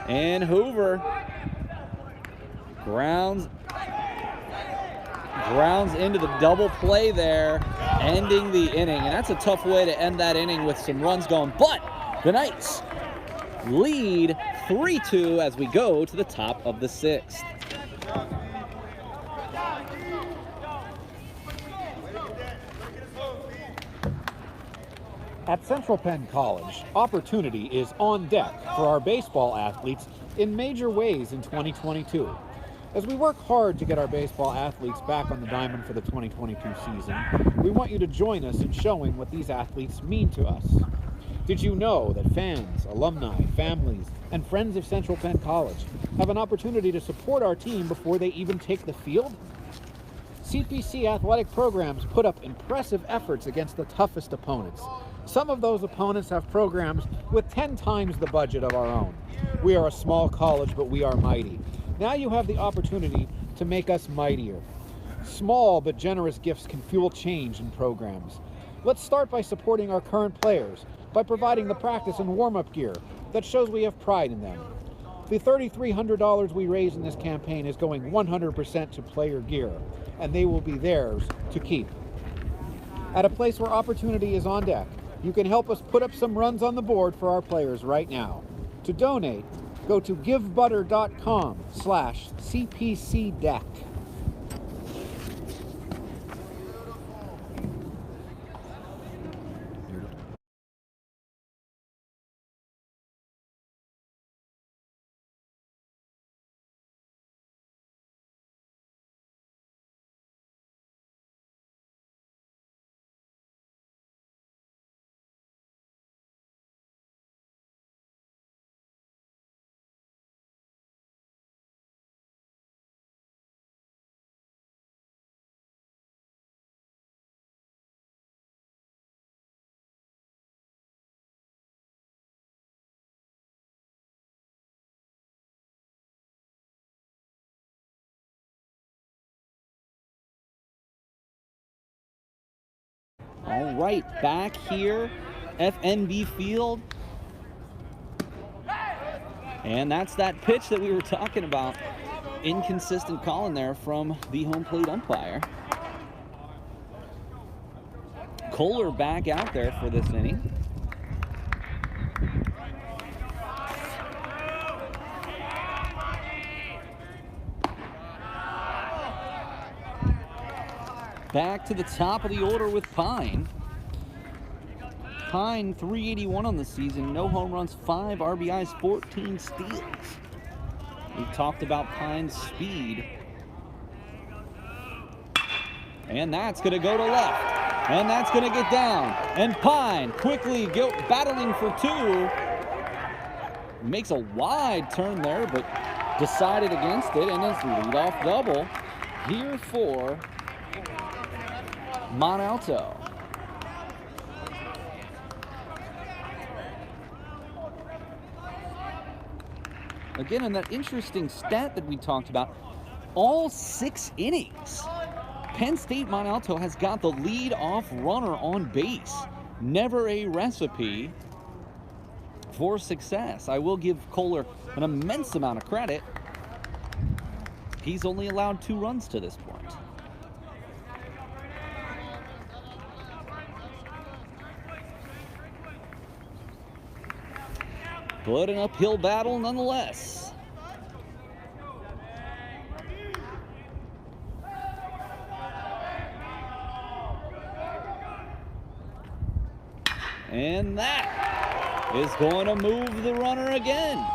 Speaker 2: And Hoover grounds into the double play there, ending the inning. And that's a tough way to end that inning with some runs going. But the Knights lead 3-2 as we go to the top of the sixth.
Speaker 3: At Central Penn College, opportunity is on deck for our baseball athletes in major ways in 2022. As we work hard to get our baseball athletes back on the diamond for the 2022 season, we want you to join us in showing what these athletes mean to us. Did you know that fans, alumni, families, and friends of Central Penn College have an opportunity to support our team before they even take the field? CPC athletic programs put up impressive efforts against the toughest opponents. Some of those opponents have programs with 10 times the budget of our own. We are a small college, but we are mighty. Now you have the opportunity to make us mightier. Small but generous gifts can fuel change in programs. Let's start by supporting our current players by providing the practice and warm-up gear that shows we have pride in them. The $3,300 we raise in this campaign is going 100% to player gear, and they will be theirs to keep. At a place where opportunity is on deck, you can help us put up some runs on the board for our players right now. To donate, go to givebutter.com/CPCdeck.
Speaker 2: All right, back here, FNB Field. And that's that pitch that we were talking about. Inconsistent calling there from the home plate umpire. Kohler back out there for this inning. Back to the top of the order with Pine. Pine, 381 on the season, no home runs, 5 RBIs, 14 steals. We talked about Pine's speed. And that's going to go to left. And that's going to get down. And Pine quickly battling for 2. Makes a wide turn there, but decided against it. And it's leadoff double here for Mont Alto. Again, in that interesting stat that we talked about, all 6 innings, Penn State Mont Alto has got the lead-off runner on base. Never a recipe for success. I will give Kohler an immense amount of credit. He's only allowed 2 runs to this point. But an uphill battle nonetheless. And that is going to move the runner again.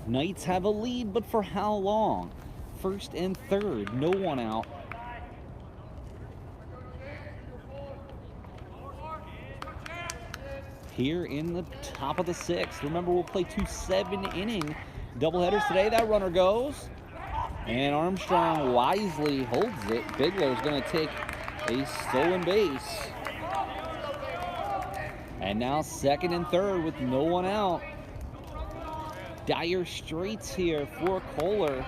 Speaker 2: Knights have a lead, but for how long? First and third, no one out. Here in the top of the 6th. Remember, we'll play 2 7-inning doubleheaders today. That runner goes. And Armstrong wisely holds it. Bigler's going to take a stolen base. And now second and third with no one out. Dire straits here for Kohler.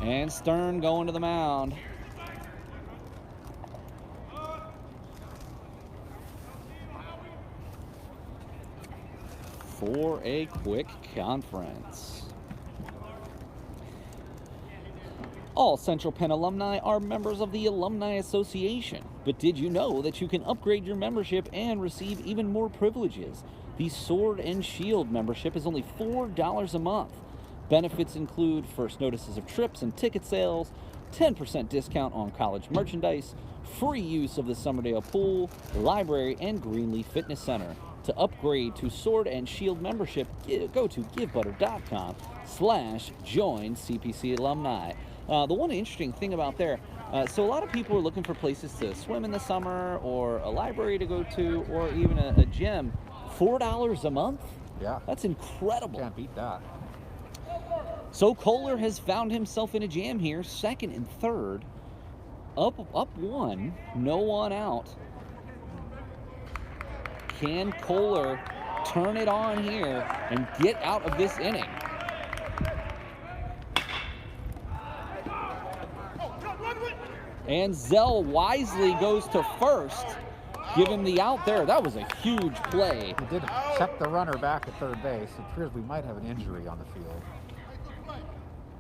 Speaker 2: And Stern going to the mound. For a quick conference. All Central Penn alumni are members of the Alumni Association. But did you know that you can upgrade your membership and receive even more privileges? The Sword and Shield membership is only $4 a month. Benefits include first notices of trips and ticket sales, 10% discount on college merchandise, free use of the Summerdale Pool, library, and Greenleaf Fitness Center. To upgrade to Sword and Shield membership, go to givebutter.com/join CPC alumni. The one interesting thing about there, so a lot of people are looking for places to swim in the summer, or a library to go to, or even a gym. $4 a month?
Speaker 3: Yeah.
Speaker 2: That's incredible.
Speaker 3: Can't beat that.
Speaker 2: So Kohler has found himself in a jam here, second and third. Up 1, no one out. Can Kohler turn it on here and get out of this inning? And Zell wisely goes to first. Give him the out there. That was a huge play.
Speaker 3: He did check the runner back at third base. It appears we might have an injury on the field.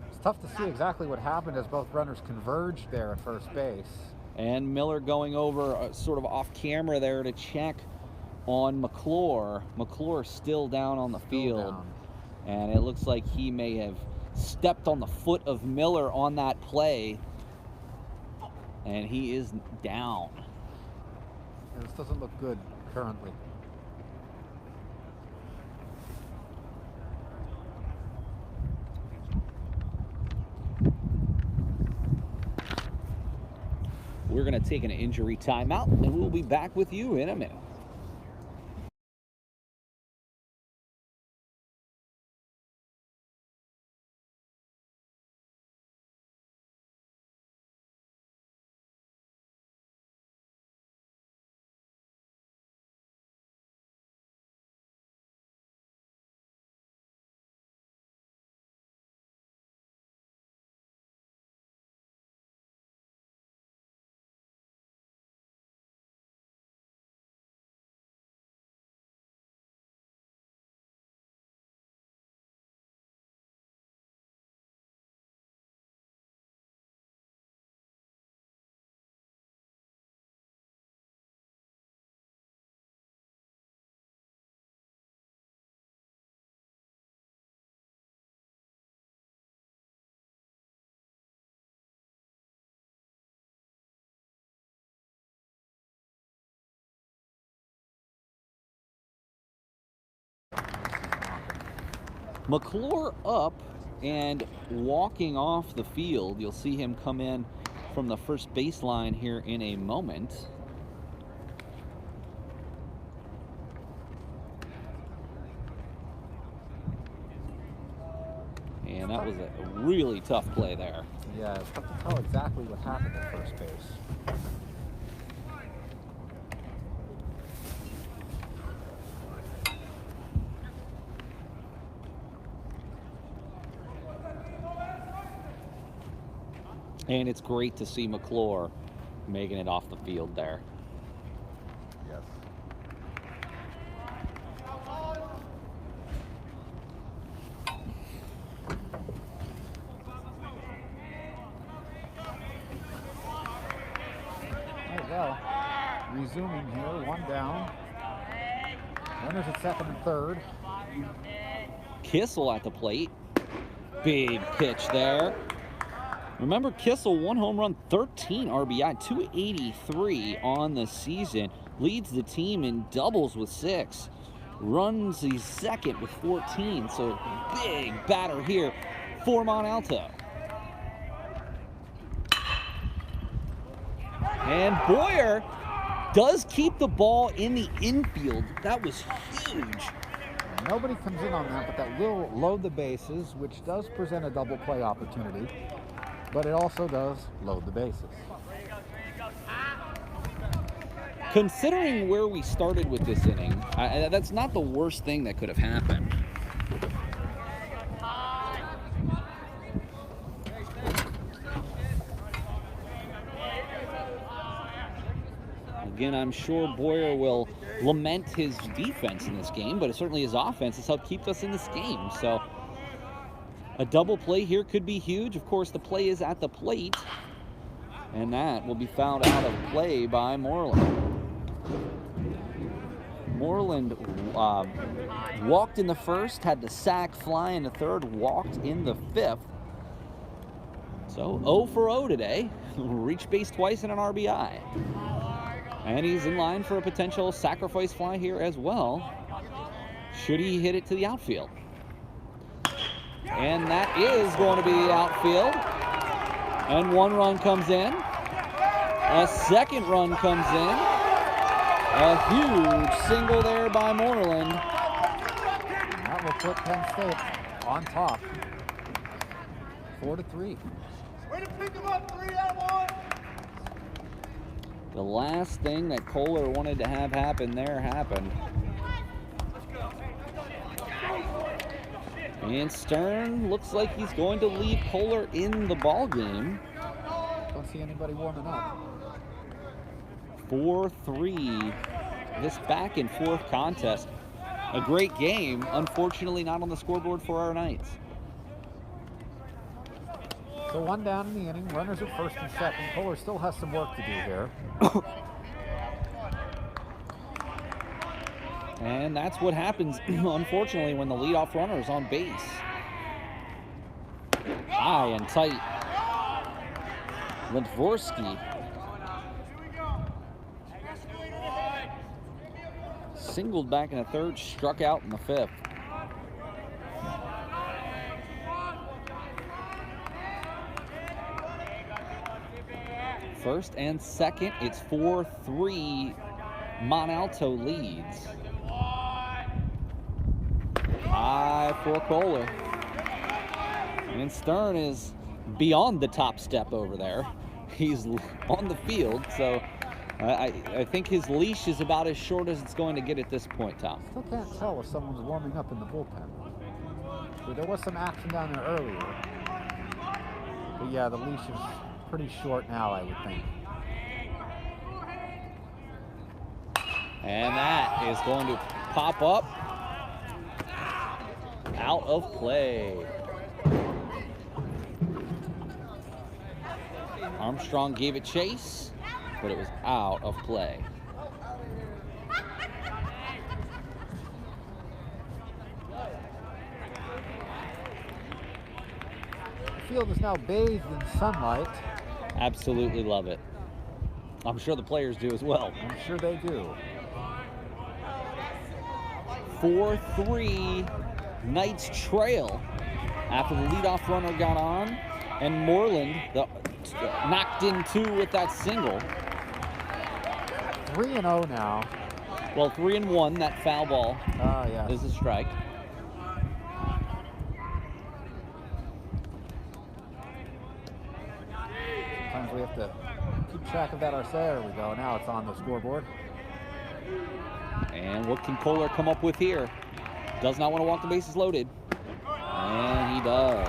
Speaker 3: It's tough to see exactly what happened as both runners converged there at first base.
Speaker 2: And Miller going over sort of off camera there to check on McClure. McClure still down on the field. And it looks like he may have stepped on the foot of Miller on that play. And he is down.
Speaker 3: This doesn't look good currently.
Speaker 2: We're going to take an injury timeout, and we'll be back with you in a minute. McClure up and walking off the field. You'll see him come in from the first baseline here in a moment. And that was a really tough play there.
Speaker 3: Yeah, it's tough to tell exactly what happened at first base.
Speaker 2: And it's great to see McClure making it off the field there.
Speaker 3: Yes. Oh, well, resuming here, one down. Runners at second and third.
Speaker 2: Kissel at the plate. Big pitch there. Remember, Kissel, 1 home run, 13 RBI, 283 on the season. Leads the team in doubles with 6. Runs the second with 14. So big batter here for Mont Alto. And Boyer does keep the ball in the infield. That was huge.
Speaker 3: Nobody comes in on that, but that will load the bases, which does present a double play opportunity. But it also does load the bases.
Speaker 2: Considering where we started with this inning, that's not the worst thing that could have happened. Again, I'm sure Boyer will lament his defense in this game, but certainly his offense has helped keep us in this game. So a double play here could be huge. Of course, the play is at the plate, and that will be fouled out of play by Moreland. Moreland walked in the first, had the sack fly in the third, walked in the fifth. So 0 for 0 today. Reached base twice and an RBI. And he's in line for a potential sacrifice fly here as well, should he hit it to the outfield. And that is going to be outfield. And 1 run comes in. A second run comes in. A huge single there by Moreland.
Speaker 3: That will put Penn State on top. 4-3.
Speaker 4: Way to pick him up, 3 out of 1.
Speaker 2: The last thing that Kohler wanted to have happen there happened. And Stern looks like he's going to leave Kohler in the ball game.
Speaker 3: Don't see anybody warming up.
Speaker 2: 4-3. This back and forth contest. A great game. Unfortunately, not on the scoreboard for our Knights.
Speaker 3: So 1 down in the inning. Runners at first and second. Kohler still has some work to do here.
Speaker 2: And that's what happens, unfortunately, when the leadoff runner is on base. High and tight. Dvorsky. Singled back in the third, struck out in the fifth. First and second, it's 4-3. Mont Alto leads. High for Kohler. And Stern is beyond the top step over there. He's on the field, so I think his leash is about as short as it's going to get at this point, Tom.
Speaker 3: Still can't tell if someone's warming up in the bullpen. But there was some action down there earlier. But yeah, the leash is pretty short now, I would think.
Speaker 2: And that is going to pop up. Out of play. Armstrong gave it chase, but it was out of play.
Speaker 3: The field is now bathed in sunlight.
Speaker 2: Absolutely love it. I'm sure the players do as well.
Speaker 3: I'm sure they do.
Speaker 2: 4-3. Knights trail after the leadoff runner got on, and Moreland knocked in 2 with that single.
Speaker 3: 3-0 now.
Speaker 2: Well, 3-1. That foul ball
Speaker 3: Yes.
Speaker 2: is a strike.
Speaker 3: Sometimes we have to keep track of that ourselves. There we go. Now it's on the scoreboard.
Speaker 2: And what can Kohler come up with here? Does not want to walk the bases loaded. And he does.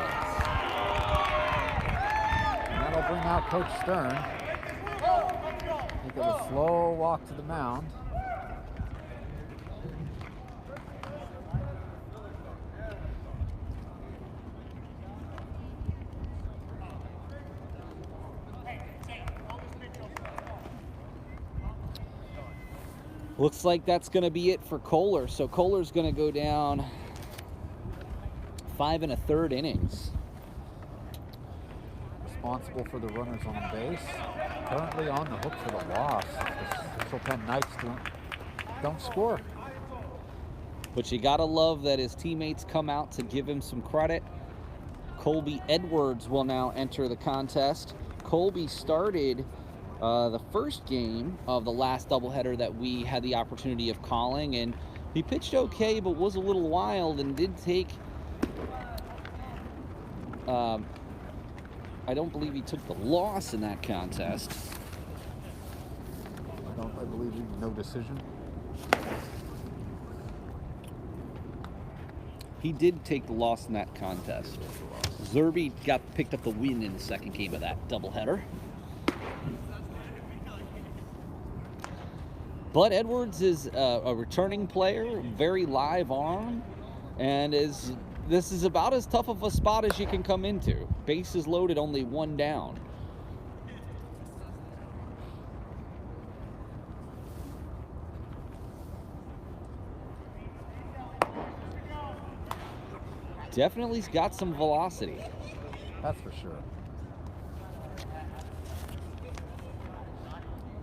Speaker 3: And that'll bring out Coach Stern. I think it was a slow walk to the mound.
Speaker 2: Looks like that's going to be it for Kohler. So Kohler's going to go down 5 1/3 innings.
Speaker 3: Responsible for the runners on base. Currently on the hook for the loss. The Central Penn Knights don't score.
Speaker 2: But you got to love that his teammates come out to give him some credit. Colby Edwards will now enter the contest. Colby started the first game of the last doubleheader that we had the opportunity of calling, and he pitched okay, but was a little wild and did take, I don't believe he took the loss in that contest.
Speaker 3: I believe no decision.
Speaker 2: He did take the loss in that contest. Zerbe picked up the win in the second game of that doubleheader. But Edwards is a returning player, very live arm, and this is about as tough of a spot as you can come into. Bases loaded, only 1 down. Definitely's got some velocity.
Speaker 3: That's for sure.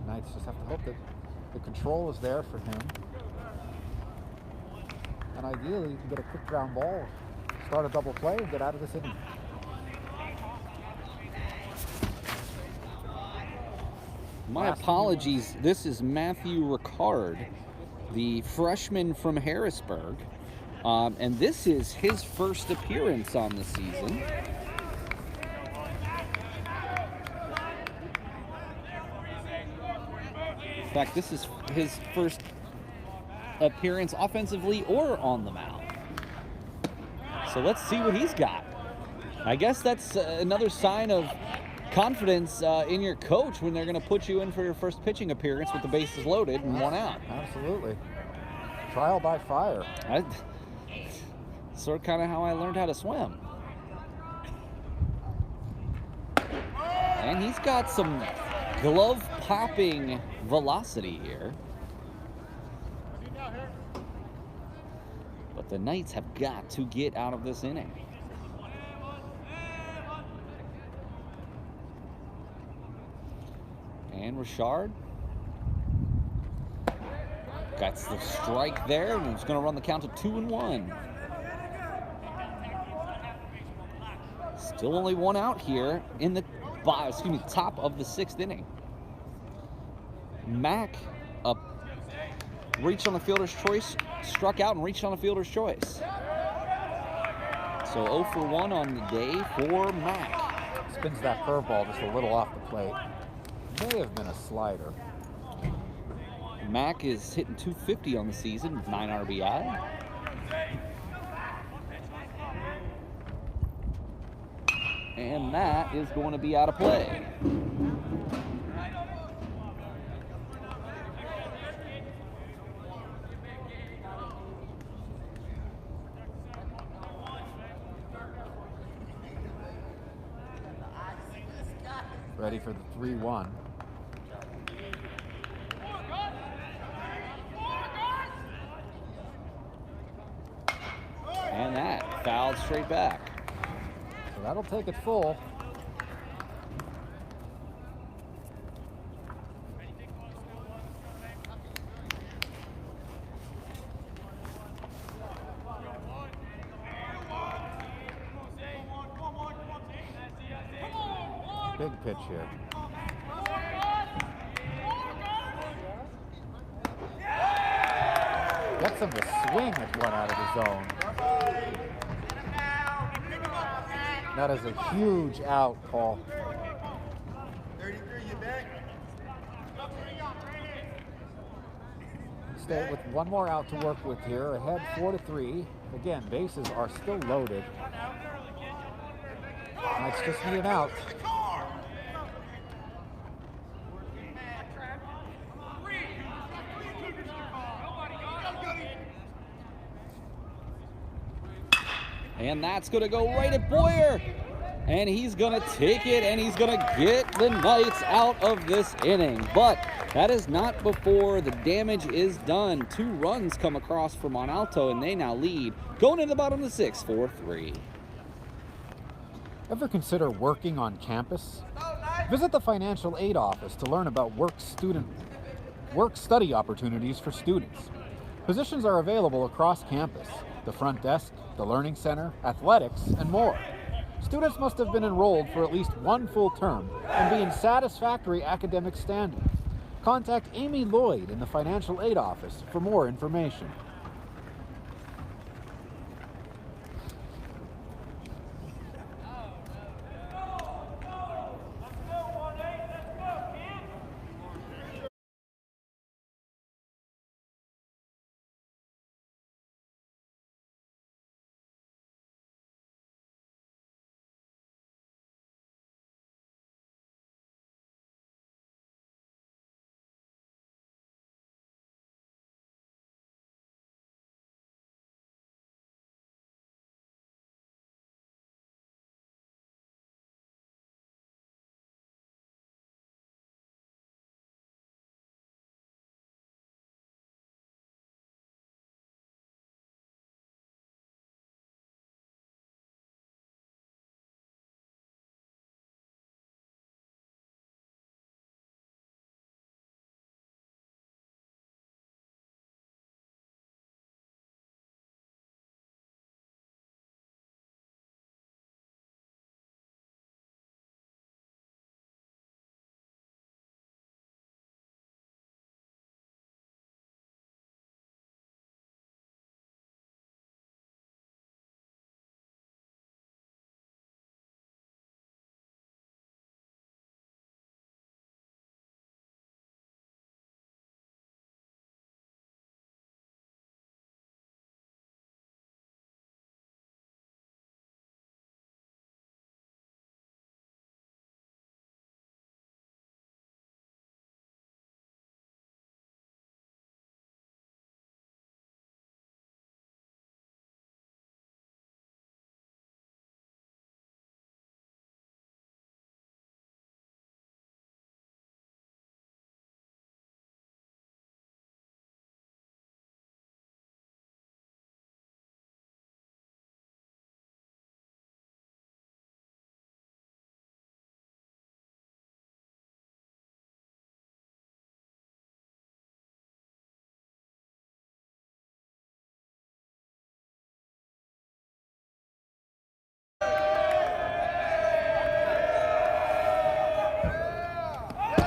Speaker 3: Knights just have to hope that the control is there for him. And ideally, you can get a quick ground ball, start a double play, and get out of this inning.
Speaker 2: My apologies. This is Matthew Ricard, the freshman from Harrisburg. And this is his first appearance on the season. In fact, this is his first appearance offensively or on the mound. So let's see what he's got. I guess that's another sign of confidence in your coach when they're going to put you in for your first pitching appearance with the bases loaded and 1 out.
Speaker 3: Absolutely. Trial by fire.
Speaker 2: Sort of kind of how I learned how to swim. And he's got some glove-popping velocity here. But the Knights have got to get out of this inning. And Richard got the strike there, and he's going to run the count to 2-1. Still only 1 out here in the top of the 6th inning. Mack reached on the fielder's choice, struck out and reached on the fielder's choice. So 0 for 1 on the day for Mack.
Speaker 3: Spins that curveball just a little off the plate. May have been a slider.
Speaker 2: Mack is hitting .250 on the season with 9 RBI. And that is going to be out of play.
Speaker 3: Ready for the 3-1.
Speaker 2: And that fouled straight back.
Speaker 3: So that'll take it full. Big pitch here. Gets him to swing at one out of the zone. That is a huge out, Paul.
Speaker 4: 33, you back?
Speaker 3: Stay with one more out to work with here. Ahead 4-3. Again, bases are still loaded. Knights just need an out.
Speaker 2: And that's going to go right at Boyer. And he's going to take it, and he's going to get the Knights out of this inning. But that is not before the damage is done. 2 runs come across for Mont Alto, and they now lead. Going into the bottom of the 6th, 4-3.
Speaker 3: Ever consider working on campus? Visit the financial aid office to learn about work-study opportunities for students. Positions are available across campus, the front desk, the learning center, athletics, and more. Students must have been enrolled for at least 1 full term and be in satisfactory academic standing. Contact Amy Lloyd in the financial aid office for more information.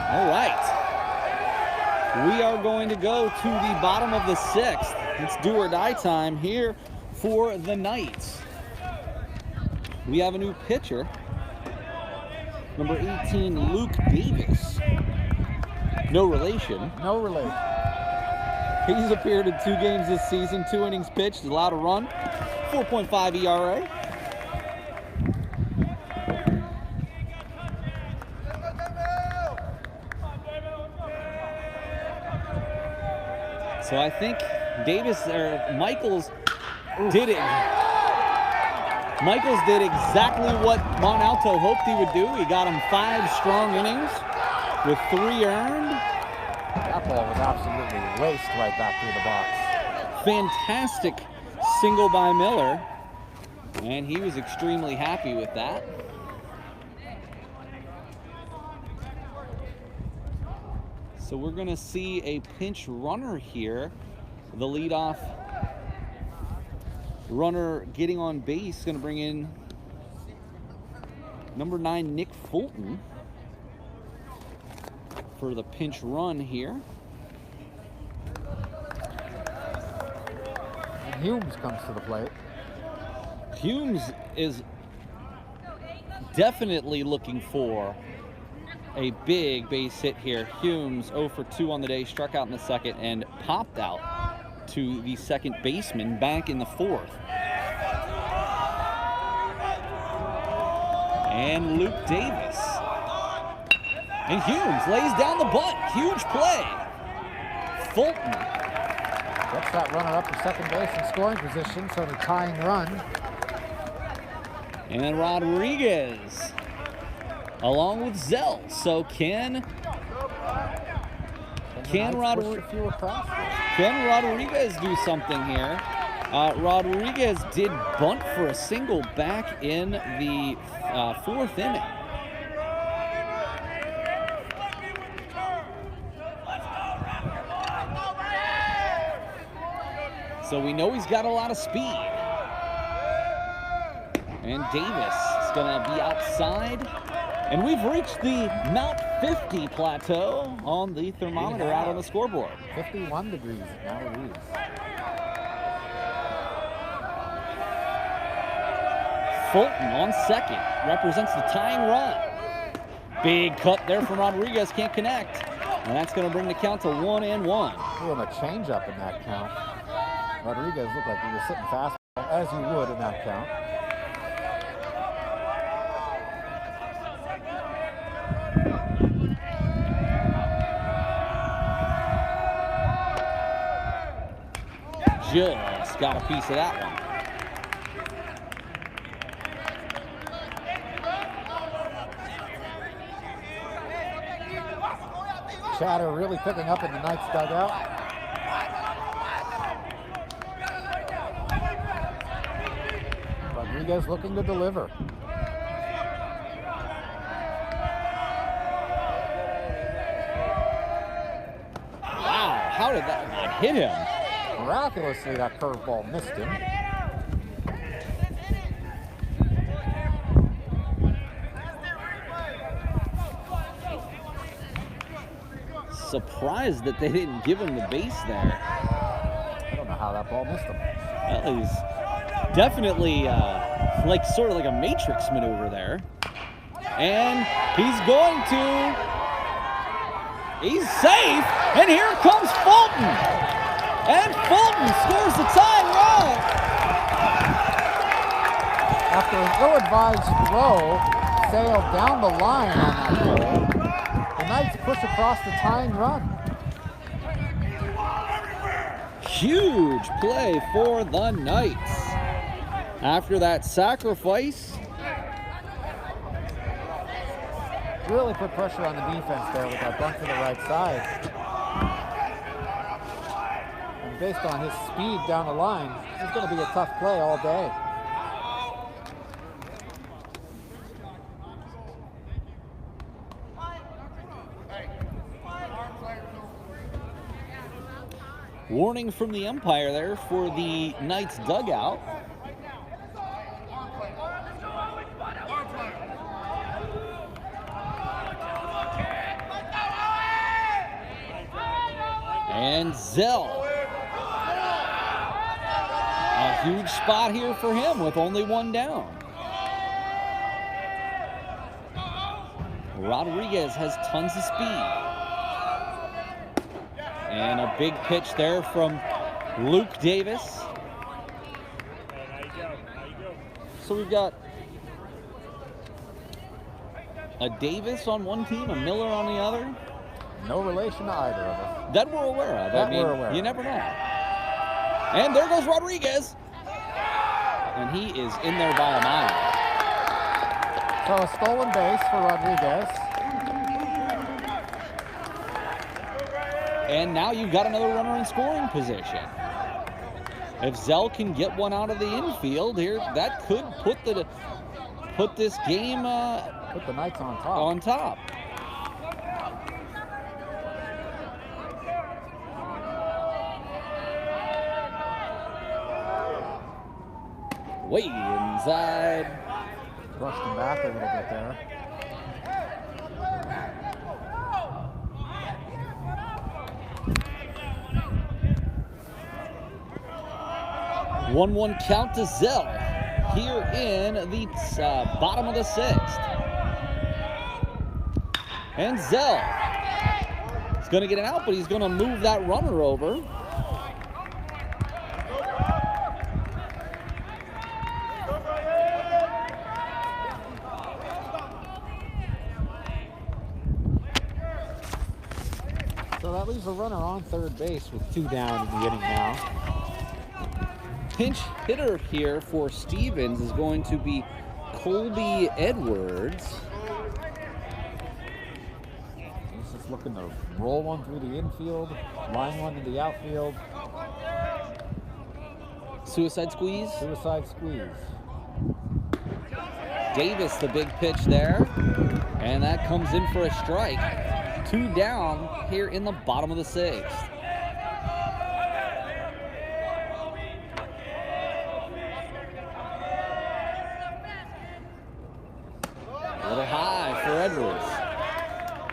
Speaker 2: All right. We are going to go to the bottom of the 6th. It's do or die time here for the Knights. We have a new pitcher. Number 18, Luke Davis. No relation.
Speaker 3: No relation.
Speaker 2: He's appeared in 2 games this season, 2 innings pitched, allowed a run, 4.5 ERA. So I think Michaels did it. Michaels did exactly what Mont Alto hoped he would do. He got him 5 strong innings with 3 earned.
Speaker 3: That ball was absolutely laced right back through the box.
Speaker 2: Fantastic single by Miller, and he was extremely happy with that. So we're going to see a pinch runner here. The leadoff runner getting on base, going to bring in number 9, Nick Fulton. for the pinch run here.
Speaker 3: And Humes comes to the plate.
Speaker 2: Humes is definitely looking for a big base hit here. Humes 0 for 2 on the day, struck out in the second and popped out to the second baseman back in the fourth. And Luke Davis. And Humes lays down the bunt. Huge play. Fulton
Speaker 3: Gets that runner up to second base in scoring position, so the tying run.
Speaker 2: and Rodriguez along with Zell. So can Rodriguez do something here? Rodriguez did bunt for a single back in the fourth inning. So we know he's got a lot of speed. And Davis is going to be outside. And we've reached the Mount 50 plateau on the thermometer out on the scoreboard.
Speaker 3: 51 degrees now it is.
Speaker 2: Fulton on second represents the tying run. Big cut there from Rodriguez, can't connect. And that's going to bring the count to 1-1.
Speaker 3: Threw him a changeup in that count. Rodriguez looked like he was sitting fast, as you would in that count.
Speaker 2: Just got a piece of that one.
Speaker 3: Chatter really picking up in the Knights dugout. Rodriguez looking to deliver.
Speaker 2: Wow, how did that not hit him?
Speaker 3: Miraculously, that curveball missed him.
Speaker 2: Surprised that they didn't give him the base there.
Speaker 3: I don't know how that ball missed him.
Speaker 2: Well, he's definitely like sort of like a matrix maneuver there. And he's going to. He's safe. And here comes Fulton. And Fulton scores the tying run.
Speaker 3: After an ill-advised throw sailed down the line on that play, the Knights push across the tying run.
Speaker 2: Huge play for the Knights. After that sacrifice.
Speaker 3: Really put pressure on the defense there with that bunt to the right side. And based on his speed down the line, it's going to be a tough play all day.
Speaker 2: Warning from the umpire there for the Knights dugout. And Zell. A huge spot here for him with only one down. Rodriguez has tons of speed. And a big pitch there from Luke Davis. So we've got a Davis on one team, a Miller on the other.
Speaker 3: No relation to either of us.
Speaker 2: That we're aware of.
Speaker 3: We're aware
Speaker 2: You
Speaker 3: of.
Speaker 2: never know. And there goes Rodriguez. And he is in there by a mile.
Speaker 3: So a stolen base for Rodriguez.
Speaker 2: And now you've got another runner in scoring position. If Zell can get one out of the infield here, that could put this game
Speaker 3: Put the Knights on top.
Speaker 2: on top. Way inside.
Speaker 3: Brushed him back a little bit there.
Speaker 2: 1-1 count to Zell here in the bottom of the 6th. And Zell is going to get it out, but he's going to move that runner over.
Speaker 3: So that leaves a runner on third base with 2 down in the inning now.
Speaker 2: Pinch hitter here for Stevens is going to be Colby Edwards.
Speaker 3: He's just looking to roll one through the infield, line one to the outfield.
Speaker 2: Suicide squeeze.
Speaker 3: Suicide squeeze.
Speaker 2: Davis, the big pitch there. And that comes in for a strike. 2 down here in the bottom of the 6th. A little high for Edwards.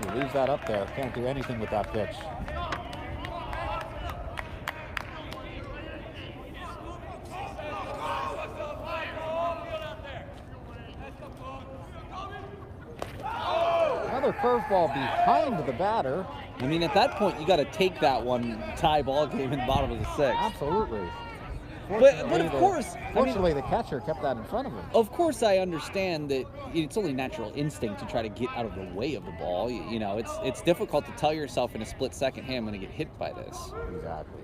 Speaker 3: He leaves that up there. Can't do anything with that pitch. Another curveball behind the batter.
Speaker 2: I mean, at that point, you got to take that one, tie ball game in the bottom of the 6th.
Speaker 3: Absolutely.
Speaker 2: But of course,
Speaker 3: fortunately, the catcher kept that in front of him.
Speaker 2: Of course, I understand that it's only natural instinct to try to get out of the way of the ball. You know, it's difficult to tell yourself in a split second, hey, I'm going to get hit by this.
Speaker 3: Exactly.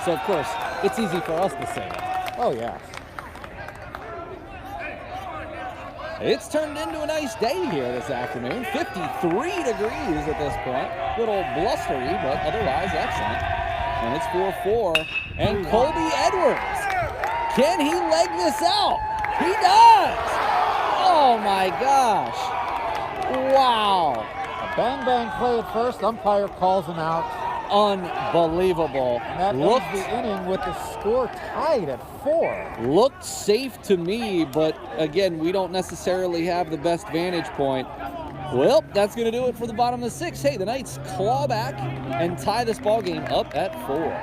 Speaker 2: So, of course, it's easy for us to say that.
Speaker 3: Oh, yeah.
Speaker 2: It's turned into a nice day here this afternoon. 53 degrees at this point. Little blustery, but otherwise excellent. And it's 4-4. And Colby Edwards. Can he leg this out? He does! Oh my gosh. Wow.
Speaker 3: A bang-bang play at first. Umpire calls him out.
Speaker 2: Unbelievable.
Speaker 3: And that ends the inning with the score tied at 4.
Speaker 2: Looked safe to me, but again, we don't necessarily have the best vantage point. Well, that's going to do it for the bottom of the 6th. Hey, the Knights claw back and tie this ball game up at 4.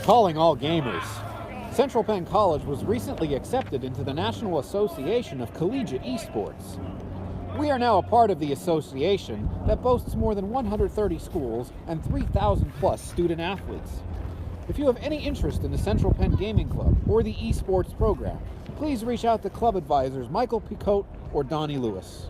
Speaker 3: Calling all gamers. Central Penn College was recently accepted into the National Association of Collegiate Esports. We are now a part of the association that boasts more than 130 schools and 3,000 plus student athletes. If you have any interest in the Central Penn Gaming Club or the esports program, please reach out to club advisors Michael Picote or Donnie Lewis.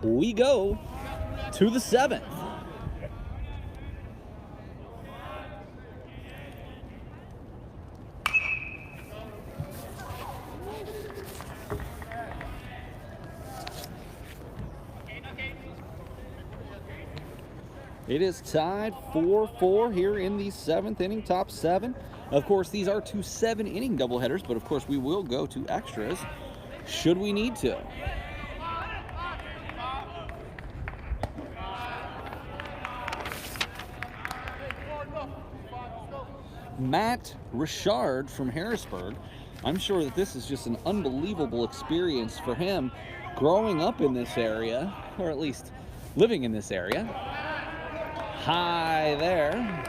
Speaker 2: We go to the 7th. It is tied 4-4 here in the 7th inning, top 7. Of course, these are 2 7-inning doubleheaders, but of course we will go to extras should we need to. Matt Richard from Harrisburg. I'm sure that this is just an unbelievable experience for him growing up in this area, or at least living in this area. High there.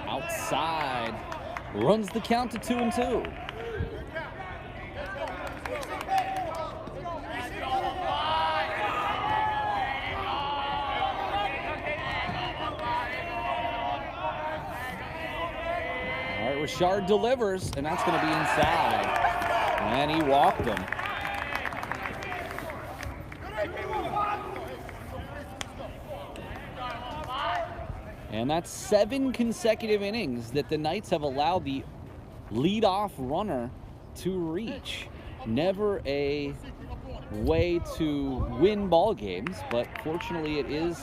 Speaker 2: Outside, runs the count to 2-2. All right, Richard delivers, and that's going to be inside. And he walked him. And that's 7 consecutive innings that the Knights have allowed the leadoff runner to reach. Never a way to win ball games, but fortunately it is.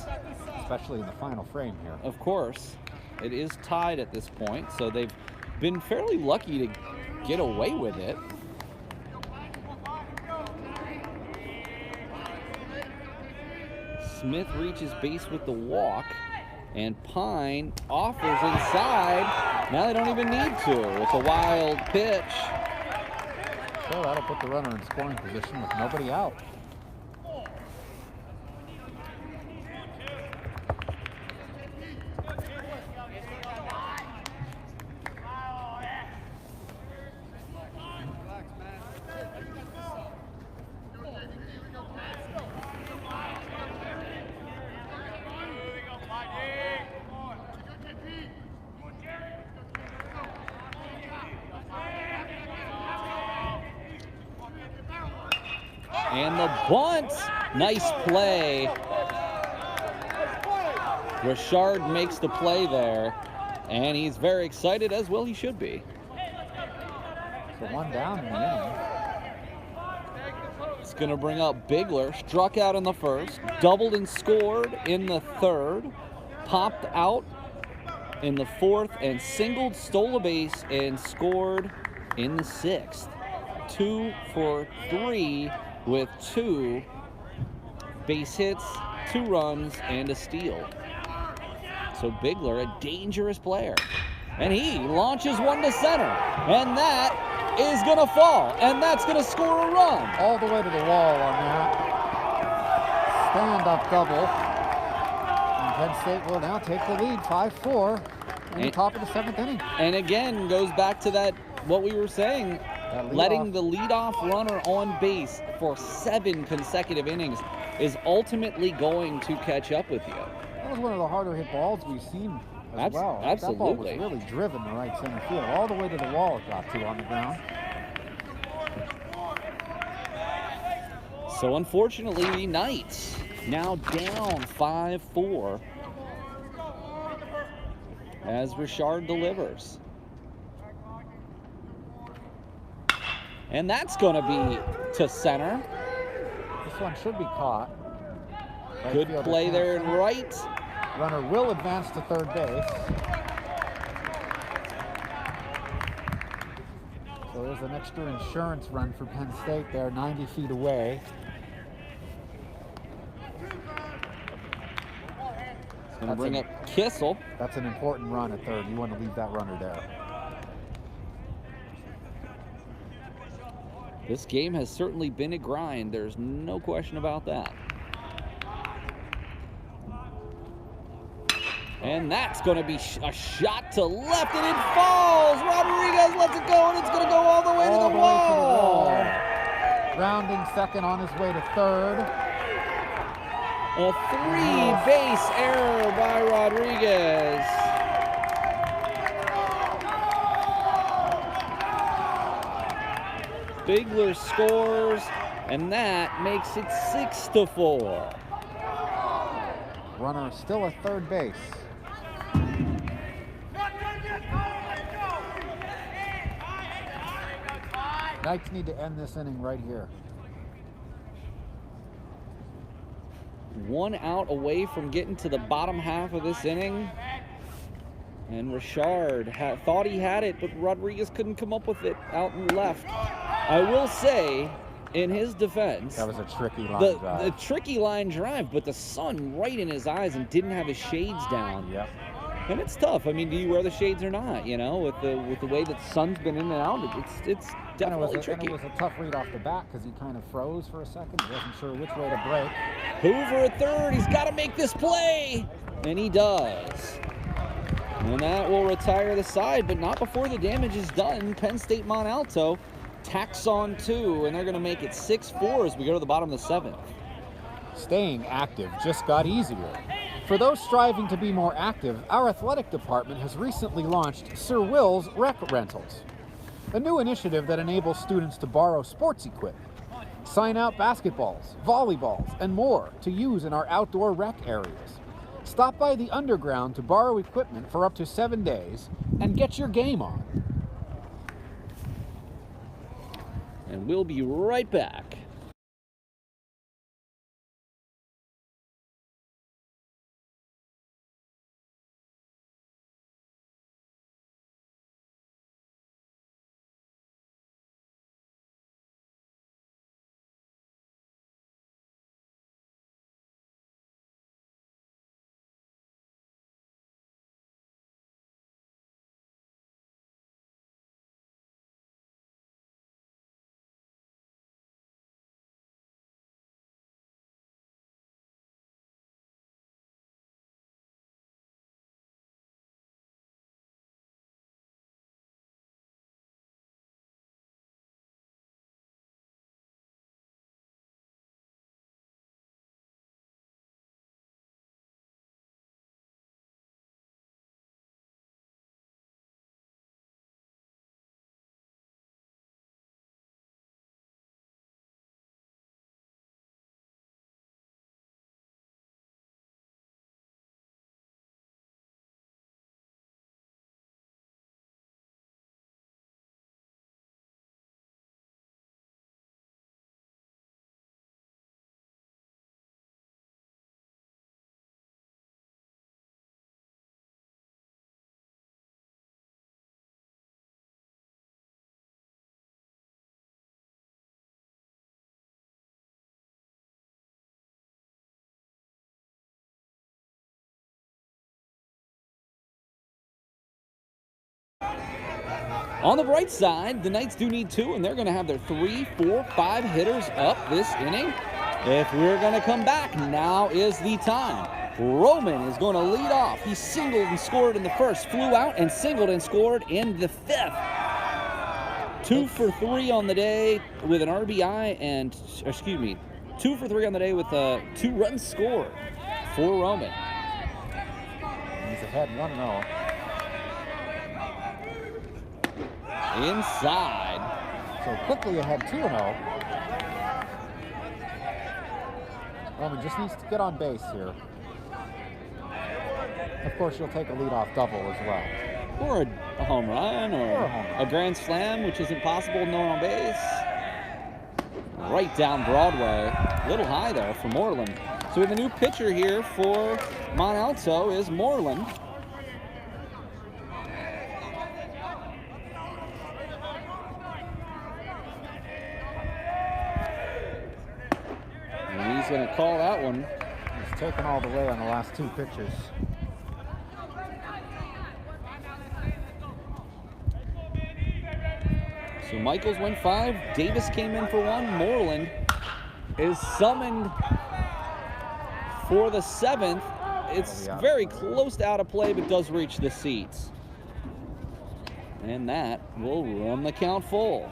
Speaker 3: Especially in the final frame here.
Speaker 2: Of course, it is tied at this point, so they've been fairly lucky to get away with it. Smith reaches base with the walk. And Pine offers inside. Now they don't even need to. It's a wild pitch.
Speaker 3: So that'll put the runner in scoring position with nobody out.
Speaker 2: And the bunt, nice play. Richard makes the play there, and he's very excited, as well he should be.
Speaker 3: So 1 down in the inning.
Speaker 2: It's going to bring up Bigler, struck out in the 1st, doubled and scored in the 3rd, popped out in the 4th, and singled, stole a base, and scored in the 6th. 2 for 3. With 2 base hits, 2 runs, and a steal. So Bigler, a dangerous player. And he launches one to center. And that is going to fall. And that's going to score a run.
Speaker 3: All the way to the wall on that. Stand-up double. And Penn State will now take the lead 5-4 in the top of the 7th inning.
Speaker 2: And again, goes back to that, what we were saying, letting the leadoff runner on base for 7 consecutive innings is ultimately going to catch up with you.
Speaker 3: That was one of the harder hit balls we've seen as well.
Speaker 2: Absolutely.
Speaker 3: That ball was really driven to right center field. All the way to the wall it got to on the ground.
Speaker 2: So unfortunately, the Knights now down 5-4 as Richard delivers. And that's going to be to center.
Speaker 3: This one should be caught. Right
Speaker 2: Good
Speaker 3: fielder
Speaker 2: play there in
Speaker 3: Thompson.
Speaker 2: right.
Speaker 3: Runner will advance to 3rd base. So there's an extra insurance run for Penn State there, 90 feet away.
Speaker 2: It's going to bring up Kissel.
Speaker 3: That's an important run at 3rd. You want to leave that runner there.
Speaker 2: This game has certainly been a grind. There's no question about that. And that's going to be a shot to left, and it falls. Rodriguez lets it go, and it's going to go all the way to the wall.
Speaker 3: Rounding 2nd on his way to 3rd.
Speaker 2: A 3-base error by Rodriguez. Bigler scores, and that makes it 6-4.
Speaker 3: Runner still at third base. Knights need to end this inning right here.
Speaker 2: 1 out away from getting to the bottom half of this inning. And Richard thought he had it, but Rodriguez couldn't come up with it out in left. I will say, in his defense,
Speaker 3: That was a tricky line drive.
Speaker 2: the tricky line drive, but the sun right in his eyes and didn't have his shades down.
Speaker 3: Yep.
Speaker 2: And it's tough. I mean, do you wear the shades or not? You know, with the way that the sun's been in and out, it's definitely tricky.
Speaker 3: And it was a tough read off the bat because he kind of froze for a second. He wasn't sure which way to break.
Speaker 2: Hoover at third. He's got to make this play, and he does. And that will retire the side, but not before the damage is done. Penn State Mont Alto tacks on 2, and they're going to make it 6-4 as we go to the bottom of the 7th.
Speaker 3: Staying active just got easier. For those striving to be more active, our athletic department has recently launched Sir Will's Rec Rentals, a new initiative that enables students to borrow sports equipment, sign out basketballs, volleyballs, and more to use in our outdoor rec areas. Stop by the Underground to borrow equipment for up to 7 days and get your game on.
Speaker 2: And we'll be right back. On the bright side, the Knights do need 2, and they're going to have their 3, 4, 5 hitters up this inning. If we're going to come back, now is the time. Roman is going to lead off. He singled and scored in the first, flew out and singled and scored in the 5th. 2 for 3 on the day with an RBI and, 2 for 3 on the day with 2 runs scored for Roman.
Speaker 3: He's ahead 1-0.
Speaker 2: Inside.
Speaker 3: So quickly ahead 2-0. Roman just needs to get on base here. Of course, you'll take a leadoff double as well.
Speaker 2: Or a home run, or a grand slam, which isn't possible, no one on base. Right down Broadway. A little high there for Moreland. So we have a new pitcher here for Mont Alto is Moreland. And he's going to call that one.
Speaker 3: He's taken all the way on the last 2 pitches.
Speaker 2: So Michaels went 5, Davis came in for 1, Moreland is summoned for the 7th. It's very close to out of play, but does reach the seats. And that will run the count full.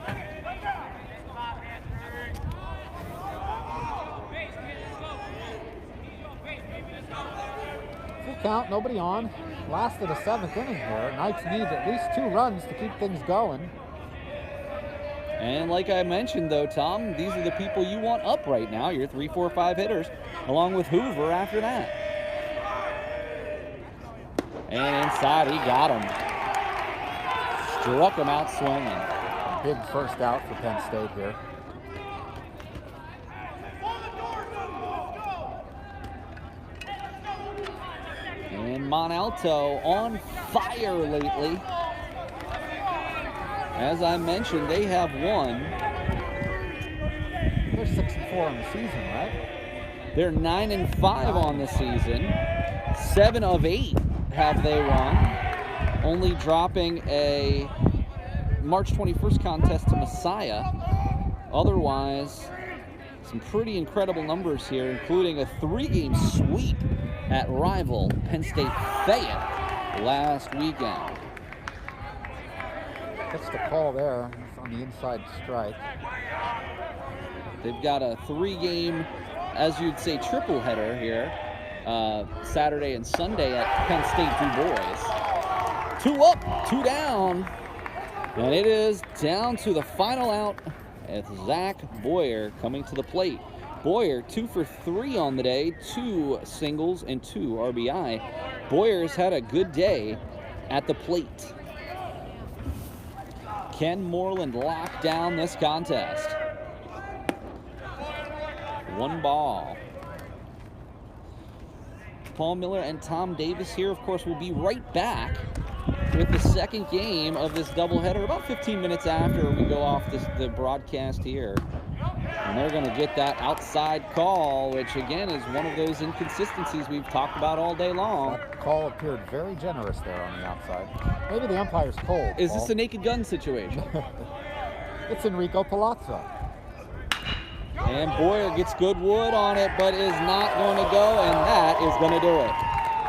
Speaker 3: Full count, nobody on. Last of the 7th inning here. Knights need at least 2 runs to keep things going.
Speaker 2: And like I mentioned, though, Tom, these are the people you want up right now, your 3, 4, 5 hitters, along with Hoover after that. And inside, he got him. Struck him out swinging.
Speaker 3: Big first out for Penn State here.
Speaker 2: And Mont Alto on fire lately. As I mentioned, they have won.
Speaker 3: They're 6-4 on the season, right?
Speaker 2: They're 9-5 on the season. 7 of 8 have they won. Only dropping a March 21st contest to Messiah. Otherwise, some pretty incredible numbers here, including a 3-game sweep at rival Penn State Fayette last weekend.
Speaker 3: That's the call there. It's on the inside strike.
Speaker 2: They've got a 3-game, as you'd say, triple header here, Saturday and Sunday at Penn State Du Bois. 2 up, 2 down, and it is down to the final out as Zach Boyer coming to the plate. Boyer 2 for 3 on the day, 2 singles and 2 RBI. Boyer's had a good day at the plate. Ken Moreland locked down this contest. 1 ball. Paul Miller and Tom Davis here, of course, will be right back with the second game of this doubleheader about 15 minutes after we go off the broadcast here. And they're going to get that outside call, which again is one of those inconsistencies we've talked about all day long.
Speaker 3: That call appeared very generous there on the outside. Maybe the umpire's cold.
Speaker 2: Is
Speaker 3: Paul.
Speaker 2: this a naked gun situation?
Speaker 3: It's Enrico Palazzo.
Speaker 2: And Boyer gets good wood on it, but is not going to go, and that is going to do it.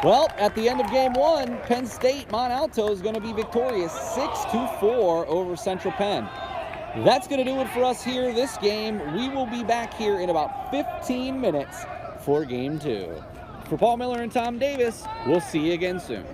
Speaker 2: Well, at the end of game 1, Penn State Mont Alto is going to be victorious 6-4 over Central Penn. That's going to do it for us here this game. We will be back here in about 15 minutes for game 2. For Paul Miller and Tom Davis, we'll see you again soon.